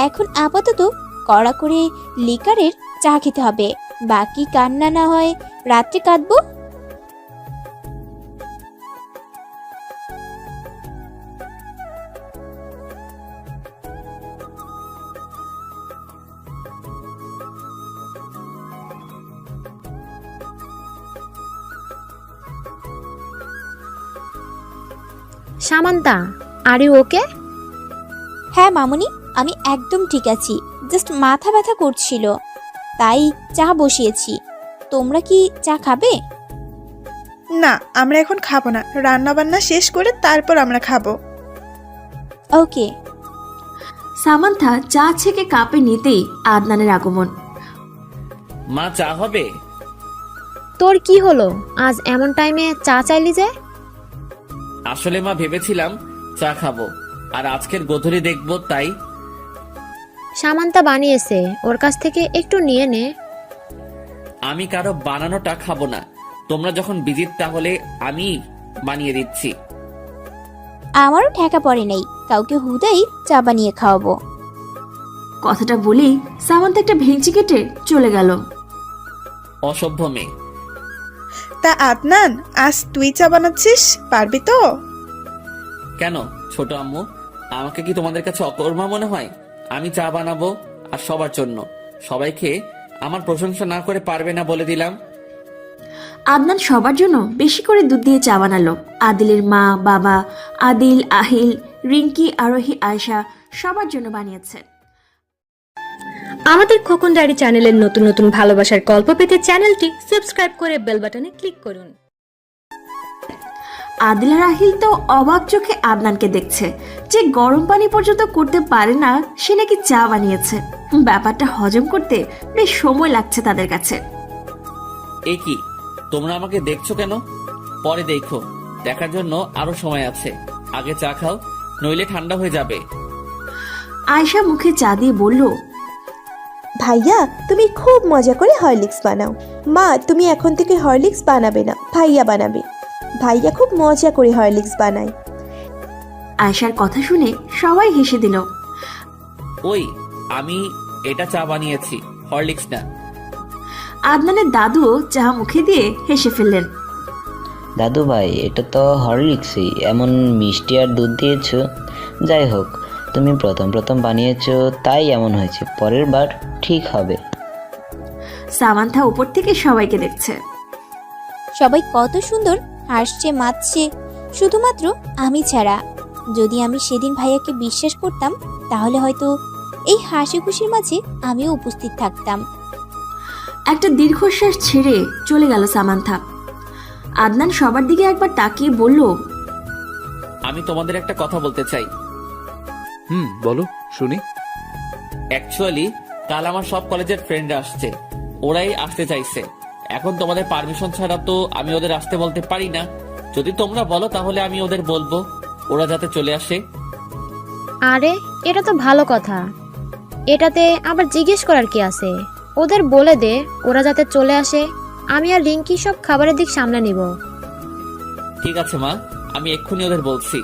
এখন আপাতত কড়া করে লিকারের চা খেতে হবে, বাকি কান্না না হয় রাত্রে কাঁদবো। Samantha, are you okay? হ্যাঁ মামুনি, আমি একদম ঠিক আছি। জাস্ট মাথা ব্যথা করছিল, তাই চা বসিয়েছি। তোমরা কি চা খাবে? না, আমরা এখন খাবো না, রান্না বান্না শেষ করে তারপর আমরা খাবো। ওকে। সামান্থা চা ছেঁকে কাপে নিতেই আদনানের আগমন। মা চা হবে? তোর কি হলো, আজ এমন টাইমে চা চাইলি যে? আসলে মা ভেবেছিলাম চা খাবো, আর আজকের গোধূলি দেখবো, তাই। সামান্তা বানিয়েছে, ওর কাছ থেকে একটু নিয়ে নে। আমি কারো বানানোটা খাবো না। তোমরা যখন বিজি তাহলে আমি বানিয়ে দিচ্ছি। আমারও ঠেকা পড়ে নাই, কাউকে হুদাই চা বানিয়ে খাওয়াবো। কথাটা বলেই সামান্থা একটা ভেঙচি কেটে চলে গেল। অসভ্য মেয়ে। তা আদনান, আজ তুই চা বানাচ্ছিস, পারবি তো? কেন ছোট আম্মু, আমাকে কি তোমাদের কাছে অকর্মা মনে হয়? আমি চা বানাবো আর সবার জন্য। সবাইকে আমার প্রশংসা না করে পারবে না বলে দিলাম। আদনান সবার জন্য বেশি করে দুধ দিয়ে চা বানালো। আদিলের মা, বাবা, আদিল, আহিল, রিঙ্কি, আরোহী, আয়শা সবার জন্য বানিয়েছে। আমাদের খোকন ডায়েরি চ্যানেলের নতুন নতুন ভালোবাসার গল্প পেতে চ্যানেলটি সাবস্ক্রাইব করে বেল বাটনে ক্লিক করুন। আদিল আর আহিল তো অবাক চোখে আদনানকে দেখছে। যে গরম পানি পর্যন্ত করতে পারে না সে নাকি চা বানিয়েছে। ব্যাপারটা হজম করতে বেশ সময় লাগছে তাদের কাছে। এ কি, তোমরা আমাকে দেখছো কেন? পরে দেখো, দেখার জন্য আরো সময় আছে। আগে চা খাও, নইলে ঠান্ডা হয়ে যাবে। আয়শা মুখে চা দিয়ে বলল, ভাইয়া তুমি খুব মজা করে হরলিক্স বানাও। মা তুমি এখন থেকে হরলিক্স বানাবে না, ভাইয়া বানাবে। ভাইয়া খুব মজা করে হরলিক্স বানায়। আয়শার কথা শুনে সবাই হেসে দিল। ওই আমি এটা চা বানিয়েছি, হরলিক্স না। আদনানের দাদুও চা মুখে দিয়ে হেসে ফেললেন। দাদু ভাই, এটা তো হরলিক্সই, এমন মিষ্টি আর দুধ দিয়েছো। যাই হোক, তুমি প্রথম প্রথম বানিয়েছো তাই এমন হয়েছে, পরের বার ঠিক হবে। সামান্থা উপর থেকে সবাইকে দেখছে। সবাই কত সুন্দর হাসছে মাতছে, শুধুমাত্র আমি ছাড়া। যদি আমি সেদিন ভাইয়াকে বিশ্বাস করতাম তাহলে হয়তো এই হাসি খুশির মাঝে আমিও উপস্থিত থাকতাম। একটা দীর্ঘশ্বাস ছেড়ে চলে গেল সামান্থা। আদনান সবার দিকে একবার তাকিয়ে বলল, আমি তোমাদের একটা কথা বলতে চাই। বলো শুনি। অ্যাকচুয়ালি কাল আমার সব কলেজের ফ্রেন্ডরা আসছে, ওরাই আসতে চাইছে। এখন তোমাদের পারমিশন ছাড়া তো আমি ওদের আসতে বলতে পারি না। যদি তোমরা বলো তাহলে আমি ওদের বলবো ওরা যাতে চলে আসে। আরে এটা তো ভালো কথা, এটাতে আবার জিজ্ঞেস করার কি আছে? ওদের বলে দে ওরা যাতে চলে আসে। আমি আর রিঙ্কি সব খাবারের দিক সামলে নিব। ঠিক আছে মা, আমি এক্ষুনি ওদের বলছি।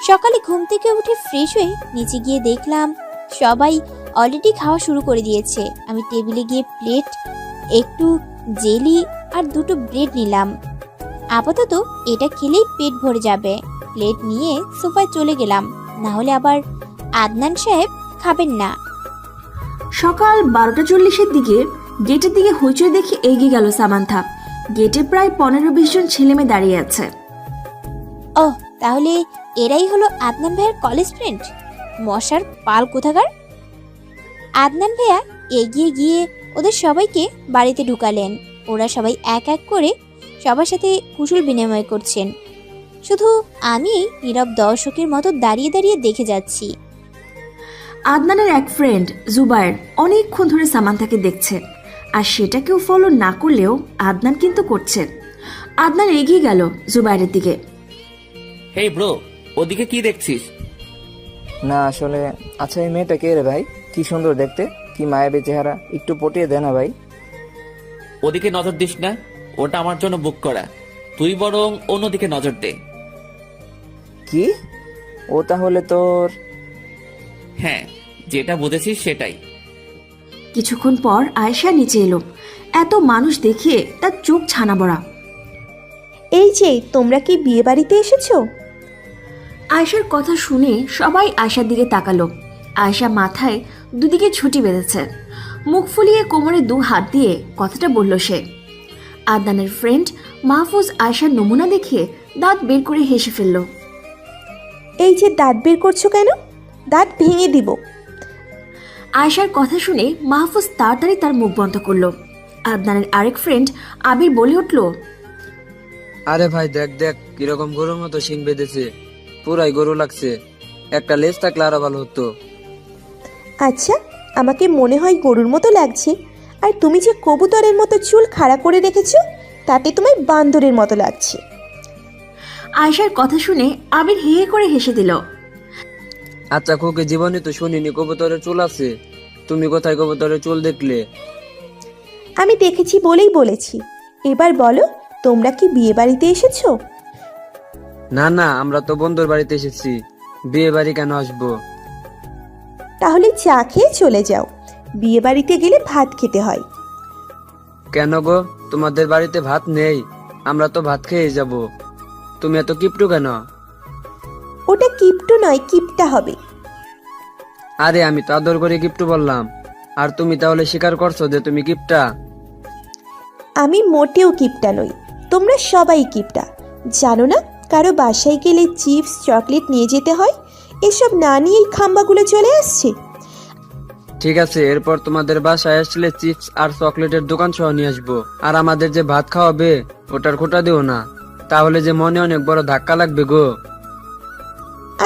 সকালে ঘুম থেকে উঠে ফ্রেশ হয়ে নিচে গিয়ে দেখলাম সবাই অলরেডি খাওয়া শুরু করে দিয়েছে। আমি টেবিলে গিয়ে প্লেট, একটু জেলি আর দুটো ব্রেড নিলাম। আপাতত এটা খেলেই পেট ভরে যাবে। প্লেট নিয়ে সোফায় চলে গেলাম, না হলে আবার আদনান সাহেব খাবেন না। সকাল 12:40 দিকে গেটের দিকে হইচই দেখে এগিয়ে গেল সামান্থা। গেটে প্রায় 15-20 জন ছেলেমেয়ে দাঁড়িয়ে আছে। ওহ, তাহলে এরাই হলো আদনান ভাইয়ের কলেজ ফ্রেন্ড। মশার পাল কোথাকার। আদনান ভাইয়া এগিয়ে গিয়ে ওদের সবাইকে বাড়িতে ঢুকালেন। ওরা সবাই এক এক করে সবার সাথে কুশল বিনিময় করছেন। শুধু আমি নীরব দর্শকের মতো দাঁড়িয়ে দাঁড়িয়ে দেখে যাচ্ছি। আদনানের এক ফ্রেন্ড জুবায়ের অনেকক্ষণ ধরে সামান্থাকে দেখছে, আর সেটা কেউ ফলো না করলেও আদনান কিন্তু করছে। আদনান এগিয়ে গেল জুবায়েরের দিকে। হেই ব্রো, ওদিকে কি দেখছিস? না আসলে, আচ্ছা এই মেয়েটা কে রে ভাই? কি সুন্দর দেখতে, কি মায়াবী চেহারা, একটু পটিয়ে দে না ভাই। ওদিকে নজর দিস না, ওটা আমার জন্য বুক করা। তুই বরং অন্যদিকে নজর দে। কি? ও তাহলে তোর? হ্যাঁ, যেটা বুঝেছিস সেটাই। কিছুক্ষণ পর আয়েশা নিচে এলো। এত মানুষ দেখে তার চোখ ছানা বড়া। এই যে তোমরা কি বিয়ে বাড়িতে এসেছো? আয়েশার কথা শুনে সবাই আয়েশার দিকে তাকালো। আয়েশা মাথায় দুদিকে ছুটি বেঁধেছে, মুখ ফুলিয়ে কোমরে 2 হাত দিয়ে কথাটা বলল সে। আদনানের ফ্রেন্ড মাহফুজ আয়েশার নমুনা দেখে দাঁত বের করে হেসে ফেলল। এই যে দাঁত বের করছো কেন? দাঁত ভেঙে দিব। আয়েশার কথা শুনে মাহফুজ তাড়াতাড়ি তার মুখ বন্ধ করলো। আদনানের আরেক ফ্রেন্ড আবির বলে উঠল, আরে ভাই দেখ দেখ, কিরকম গরুর মতো শিং বেঁধেছে, পুরাই গরু লাগছে। একটা লেজ থাকলে আরো ভালো হতো। আচ্ছা, আমাকে মনে হয় গরুর মতো লাগছে, আর তুমি যে কবুতরের মতো চুল খাড়া করে রেখেছো তাতে তোমায় বান্দরের মতো লাগছে। আয়েশার কথা শুনে আবির হে হে করে হেসে দিল। আচ্ছা খোকে, জীবনে তো শুনিনি কবুতরের চুল আছে। তুমি কোথায় কবুতরের চুল দেখলে? আমি দেখেছি বলেই বলেছি। এবার বলো, তোমরা কি বিয়ে বাড়িতে এসেছো? না না, আমরা তো বন্ধুর বাড়িতে এসেছি, বিয়ে বাড়ি কেন আসবো? তাহলে চা খেয়ে চলে যাও। বিয়ে বাড়িতে গেলে ভাত খেতে হয়। কেন গো, তোমাদের বাড়িতে ভাত নেই? আমরা তো ভাত খেয়ে যাব। তুমি এত কিপটু কেন? ওটা কিপটু নয়, কিপটা হবে। আরে আমি তো আদর করে কিপটু বললাম, আর তুমি তাহলে স্বীকার করছো যে তুমি কিপটা? আমি মোটেও কিপটা নই, তোমরা সবাই কিপটা। জানো না, কারো বাসায় গেলে চিপস চকলেট নিয়ে যেতে হয়, এসব না নিয়েই খাম্বাগুলো চলে আসছে। ঠিক আছে, এরপর তোমাদের বাসায় আসলে চিপস আর চকলেটের দোকান সহ নিয়ে আসবো। আর আমাদের যে ভাত খাওয়াবে ওটার খোটা দিও না, তাহলে যে মনে অনেক বড় ধাক্কা লাগবে গো।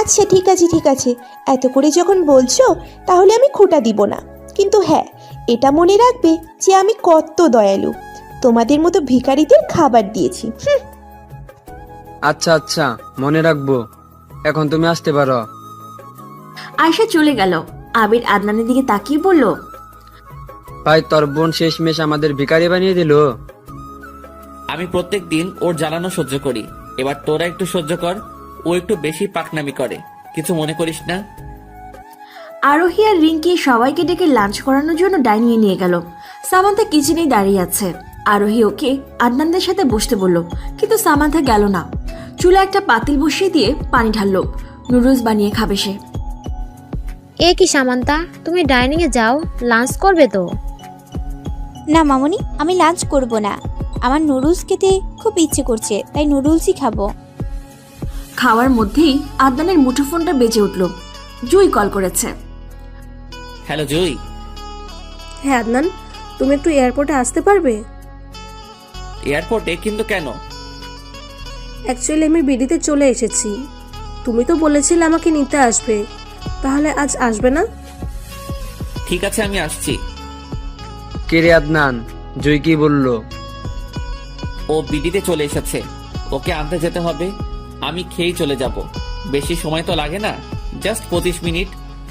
আচ্ছা ঠিক আছে ঠিক আছে, এত করে যখন বলছো তাহলে আমি খোটা দিব না। কিন্তু হ্যাঁ, এটা মনে রাখবে যে আমি কত দয়ালু, তোমাদের মতো ভিখারিদের খাবার দিয়েছি। আচ্ছা আচ্ছা, মনে রাখবো। এখন তুমি আসতে পারো। আয়শা চলে গেল। আবির আদনানের দিকে তাকিয়ে বলল, ভাই তোর বোন শেষমেশ আমাদের ভিখারি বানিয়ে দিল। আমি প্রত্যেক দিন ওর জ্বালানো সহ্য করি, এবার তোরা একটু সহ্য কর। ও একটু বেশি পাকনামি করে, কিছু মনে করিস না। আরোহী আর রিঙ্কি সবাইকে ডেকে লাঞ্চ করানোর জন্য ডাইনিংয়ে নিয়ে গেল। সামান্থা কিচেনেই দাঁড়িয়ে আছে। আরোহী ওকে আদনানদের সাথে বসতে বলল, কিন্তু সামান্থা গেল না। চুলা একটা পাতিল বসিয়ে দিয়ে পানি ঢাললো। নুডলস বানিয়ে খাবে সে। এ কি সামান্তা, তুমি ডাইনিংয়ে যাও, লাঞ্চ করবে তো? না মামনি, আমি লাঞ্চ করব না। আমার নুডলস খেতে খুব ইচ্ছে করছে, তাই নুডলসই খাবো। খাওয়ার মধ্যেই আদনানের মুঠোফোনটা বেজে উঠল। জুই কল করেছে। হ্যালো জুই। হ্যাঁ আদনান, তুমি একটু এয়ারপোর্টে আসতে পারবে? এয়ারপোর্টে? কিন্তু কেন? অ্যাকচুয়ালি আমি বিডিতে চলে এসেছি। তুমি তো বলেছিলে আমাকে নিতে আসবে, তাহলে আজ আসবে না? ঠিক আছে, আমি আসছি। কিরে আদনান, জুই কি বললো? ও বিডিতে চলে এসেছে, ওকে আনতে যেতে হবে। আমি খেয়েই চলে যাব, বেশি সময় তো লাগে না, জাস্ট 25 মিনিট।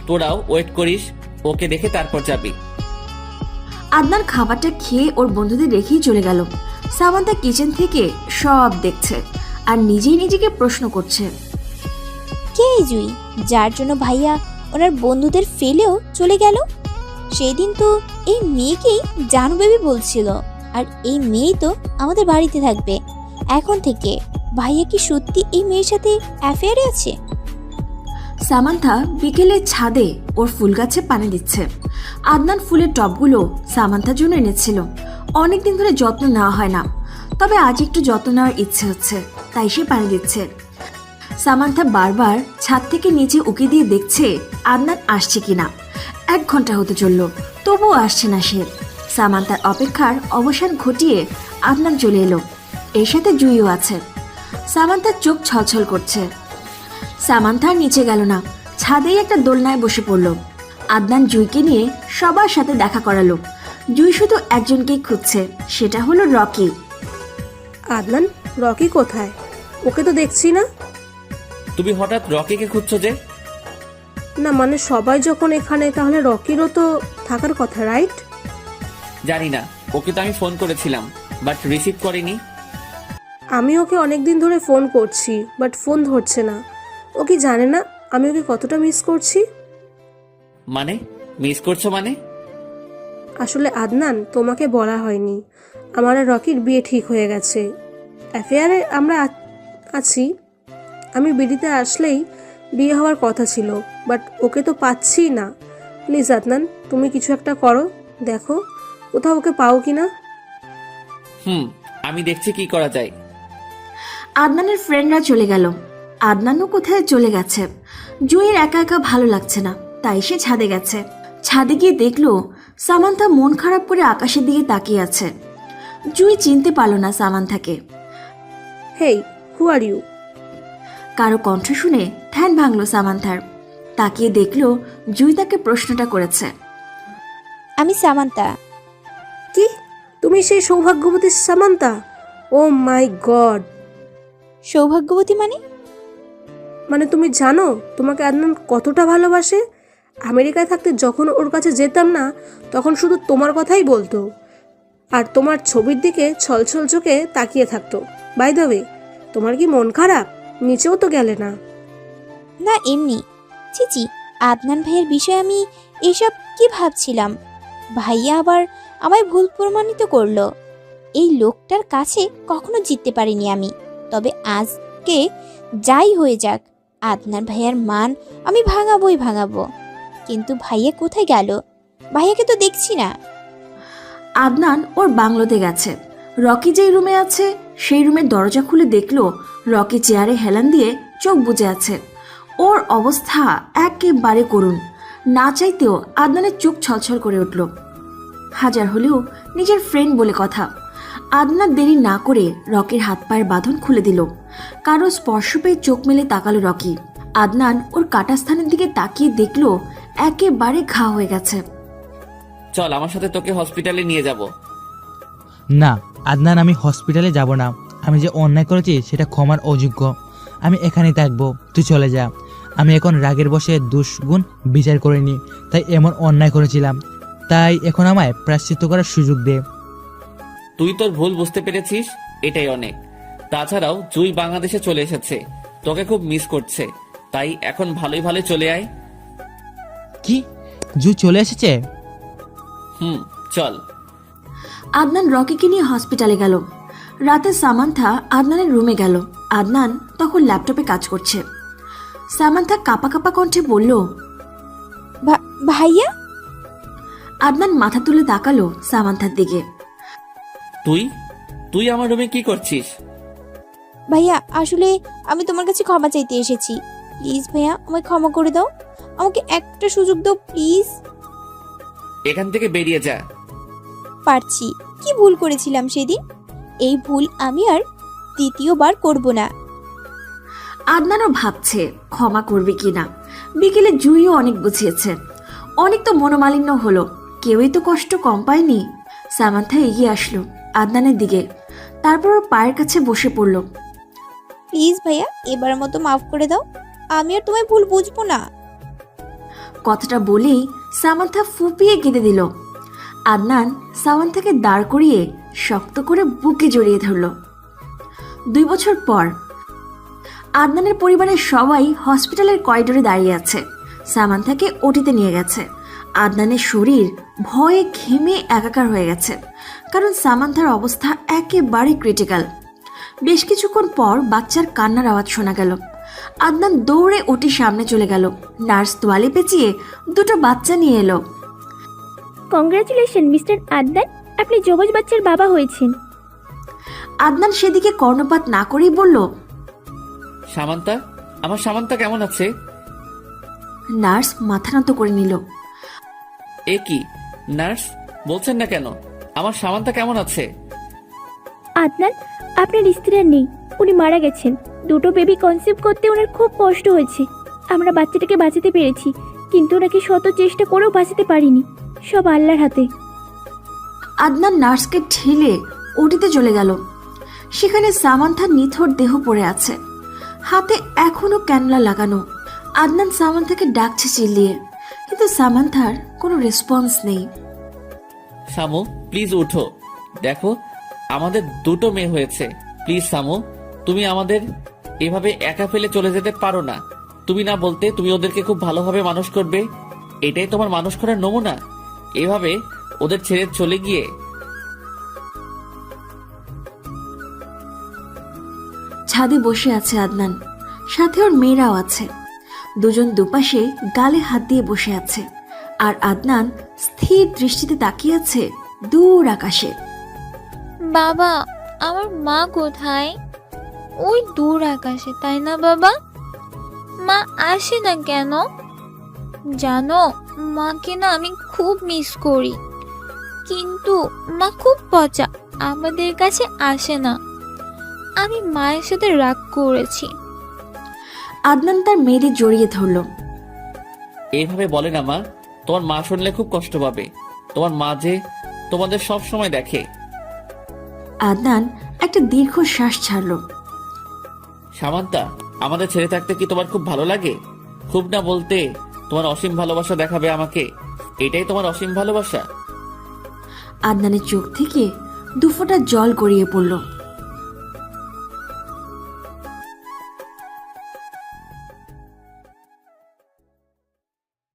তোরাও ওয়েট করিস, ওকে দেখে তারপর যাবি। আদনান খাবারটা খেয়ে ওর বন্ধুদের রেখেই চলে গেল। সামান্থা কিচেন থেকে সব দেখছে আর নিজেই নিজেকে প্রশ্ন করছে, কে এই জুই যার জন্য ভাইয়া ওনার বন্ধুদের ফেলেও চলে গেল? সেই দিন তো এই মেয়েকেই জানু বেবি বলছিল, আর এই মেয়েই তো আমাদের বাড়িতে থাকবে এখন থেকে। ভাইয়া কি সত্যি এই মেয়ের সাথে অ্যাফেয়ারে আছে? সামান্থা বিকেলে ছাদে ওর ফুল গাছে পানি দিচ্ছে। আদনান ফুলের টবগুলো সামান্থার জন্য এনেছিল। অনেকদিন ধরে যত্ন নেওয়া হয় না, তবে আজ একটু যত্ন নেওয়ার ইচ্ছে হচ্ছে, তাই সে পানি দিচ্ছে। সামান্থা বারবার ছাদ থেকে নিচে উকি দিয়ে দেখছে আদনান আসছে কিনা। 1 ঘন্টা হতে চলল, তবুও আসছে না সে। সামান্থার অপেক্ষার অবসান ঘটিয়ে আদনান চলে এলো। এর সাথে জুইও আছে। সামান্থার চোখ ছলছল করছে। সামান্থা নিচে গেল না, ছাদেই একটা দোলনায় বসে পড়ল। আদনান জুইকে নিয়ে সবার সাথে দেখা করালো। জুই শুধু একজনকেই খুঁজছে, সেটা হলো রকি। আদনান, রকি কোথায়? ওকে তো দেখছি না। তুমি হঠাৎ রকিকে খুঁজছো যে? না মানে সবাই যখন এখানে, তাহলে রকিরও তো থাকার কথা, রাইট? জানি না, ওকে তো আমি ফোন করেছিলাম, বাট রিসিভ করেনি। আমি ওকে অনেকদিন ধরে ফোন করছি, বাট ফোন ধরছে না। ও কি জানে না আমি ওকে কতটা মিস করছি? মানে মিস করছো মানে? আসলে আদনান, তোমাকে বলা হয়নি, আমার আর রকির বিয়ে ঠিক হয়ে গেছে। অ্যাফেয়ারে আমরা আছি। আমি বিডিতে আসলেই বিয়ে হওয়ার কথা ছিল, বাট ওকে তো পাচ্ছি না। প্লিজ আদনান, তুমি কিছু একটা করো, দেখো কোথাও ওকে পাও কিনা। আমি দেখছি কি করা যায়। আদনানের ফ্রেন্ডরা চলে গেল। আদনানও কোথায় চলে গেছে। জুইয়ের একা একা ভালো লাগছে না, তাই সে ছাদে গেছে। ছাদে গিয়ে দেখলো সামান্থা মন খারাপ করে আকাশের দিকে তাকিয়ে আছে। জুই চিনতে পারল না সামান্থাকে। হেই, হু আর ইউ? কারো কণ্ঠ শুনে ধ্যান ভাঙলো সামান্থার। তাকিয়ে দেখলো জুই তাকে প্রশ্নটা করেছে। আমি সামান্থা। কি, তুমি সেই সৌভাগ্যবতী সামান্থা? ও মাই গড! সৌভাগ্যবতী মানে তুমি জানো তোমাকে আদনান কতটা ভালোবাসে? আমেরিকায় থাকতে যখন ওর কাছে যেতাম না, তখন শুধু তোমার কথাই বলতো, আর তোমার ছবির দিকে ছলছল চোখে তাকিয়ে থাকতো। বাই দ্য ওয়ে, তোমার কি মন খারাপ? নিচেও তো গেলে না। না এমনি। চিচি, আদনান ভাইয়ের বিষয়ে আমি এসব কি ভাবছিলাম। ভাইয়া আবার আমায় ভুল প্রমাণিত করলো। এই লোকটার কাছে কখনো জিততে পারিনি আমি। তবে আজকে যাই হয়ে যাক, আদনান ভাইয়ার মান আমি ভাঙাবো। কিন্তু ভাইয়া কোথায় গেল? ভাইয়াকে তো দেখছি না। আদনান ওর বাংলোতে গেছে। রকি যেই রুমে আছে সেই রুমের দরজা খুলে দেখলো রকি চেয়ারে হেলান দিয়ে চোখ বুজে আছে। ওর অবস্থা একেবারে করুণ। না চাইতেও আদনানের চোখ ছলছল করে উঠল। হাজার হলেও নিজের ফ্রেন্ড বলে কথা। আদনান দেরি না করে রকির হাত পায়ের বাঁধন খুলে দিল। কারো স্পর্শ পেয়ে চোখ মেলে তাকালো রকি। আদনান ওর কাটা স্থানের দিকে তাকিয়ে দেখলো একেবারে ঘা হয়ে গেছে। চল আমার সাথে, তোকে হসপিটালে নিয়ে যাব। না আদনান, আমি হসপিটালে যাব না। আমি যে অন্যায় করেছি সেটা ক্ষমার অযোগ্য। আমি এখানেই থাকবো, তুই চলে যা। আমি এখন রাগের বশে দুষ্গুণ বিচার করিনি, তাই এমন অন্যায় করেছিলাম, তাই এখন আমায় প্রায়শ্চিত্ত করার সুযোগ দে। তুই তোর ভুল বুঝতে পেরেছিস, এটাই অনেক। তাছাড়াও জুই বাংলাদেশে চলে এসেছে, তোকে খুব মিস করছে, তাই এখন ভালোই ভালোই চলে আয়। কি, জুই চলে এসেছে? চল। আদনান রকিকে নিয়ে হসপিটালে গেল। রাতে সামান্থা আদনানের রুমে গেল। আদনান তখন ল্যাপটপে কাজ করছে। সামান্থা কাঁপা কাঁপা কণ্ঠে বলল, ভাইয়া? আদনান মাথা তুলে তাকালো সামান্থার দিকে। তুই তুই আমার রুমে কি করছিস? ভাইয়া, আসলে আমি তোমার কাছে ক্ষমা চাইতে এসেছি। প্লিজ ভাইয়া, আমায় ক্ষমা করে দাও, আমাকে একটা সুযোগ দাও প্লিজ। এখান থেকে বেরিয়ে যা। পারছি, কি ভুল করেছিলাম সেদিন, এই ভুল আমি আর দ্বিতীয়বার করব না। আদনানও ভাবছে ক্ষমা করবে কিনা। বিকেলে জুইও অনেক বুঝিয়েছে, অনেক তো মনোমালিন্য হলো, কেউই তো কষ্ট কম পায়নি। সামান্থা এগিয়ে আসলো আদনানের দিকে, তারপর ওর পায়ের কাছে বসে পড়ল। প্লিজ ভাইয়া, এবারের মতো মাফ করে দাও, আমি আর তোমায় ভুল বুঝবো না। কথাটা বলেই সামান্থা ফুপিয়ে কেঁদে দিল। আদনান সামান্থাকে দাঁড় করিয়ে শক্ত করে বুকে জড়িয়ে ধরল। 2 বছর পর আদনানের পরিবারের সবাই হসপিটালের করিডোরে দাঁড়িয়ে আছে। সামান্থাকে ওটিতে নিয়ে গেছে। আদনানের শরীর ভয়ে ঘেমে একাকার হয়ে গেছে, কারণ সামান্থার অবস্থা একেবারে ক্রিটিক্যাল। বেশ কিছুক্ষণ পর বাচ্চার কান্নার আওয়াজ শোনা গেল। আদনান দৌড়ে ওটির সামনে চলে গেল। নার্স তোয়ালে পেঁচিয়ে 2টো বাচ্চা নিয়ে এলো। কংগ্রাচুলেশন মিস্টার আদনান, আপনি জবজ বাচ্চার বাবা হয়েছেন। আদনান সেদিকে কর্ণপাত না করেই বলল, সামান্তা, আমার সামান্তা কেমন আছে? নার্স মাথা নত করে নিল। এ কি নার্স, বলছেন না কেন? আমার সামান্তা কেমন আছে? আদনান, আপনার স্ত্রী আর নেই, উনি মারা গেছেন। 2টো বেবি কনসিভ করতে ওনার খুব কষ্ট হয়েছে। আমরা বাচ্চাটাকে বাঁচাতে পেরেছি, কিন্তু ওনাকে শত চেষ্টা করেও বাঁচাতে পারিনি, সব আল্লাহর হাতে। আদনান নার্সকে ঠেলে ওটিতে চলে গেল। সেখানে সামান্থার নিথর দেহ পড়ে আছে, হাতে এখনো ক্যানলা লাগানো। আদনান সামান্থাকে ডাকছে চিল্লিয়ে, কিন্তু সামান্থার কোনো রেসপন্স নেই। সামু, প্লিজ উঠো, দেখো আমাদের 2টো মেয়ে হয়েছে। প্লিজ সামু, তুমি আমাদের এভাবে একা ফেলে চলে যেতে পারো না। তুমি না বলতে তুমি ওদেরকে খুব ভালোভাবে মানুষ করবে, এটাই তোমার মানুষ করার নমুনা। এভাবে ওদের ছেড়ে চলে গিয়ে। ছাদে বসে আছে আদনান, সাথে ওর মেয়েরাও আছে। দুজন দুপাশে গালে হাত দিয়ে বসে আছে, আর আদনান স্থির দৃষ্টিতে তাকিয়ে আছে দূর আকাশে। বাবা, আমার মা কোথায়? ওই দূর আকাশে, তাই না বাবা? মা আসে না কেন? জানো, মাকে না আমি খুব মিস করি, কিন্তু মা খুব পচা, আমাদের কাছে আসে না। আমি মায়ের সাথে রাগ করেছি। আদনান তার মেয়েদের জড়িয়ে ধরল। এইভাবে বলে না মা, তোমার মা শুনলে খুব কষ্ট পাবে। তোমার মা যে তোমাদের সব সময় দেখে। আদনান একটা দীর্ঘ শ্বাস ছাড়ল। সামান্তা, আমাদের ছেড়ে থাকতে কি তোমার খুব ভালো লাগে? খুব না বলতে তোমার অসীম ভালোবাসা দেখাবে আমাকে, এটাই তোমার অসীম ভালোবাসা? আদনানের চোখ থেকে 2 ফোঁটা জল গড়িয়ে পড়ল।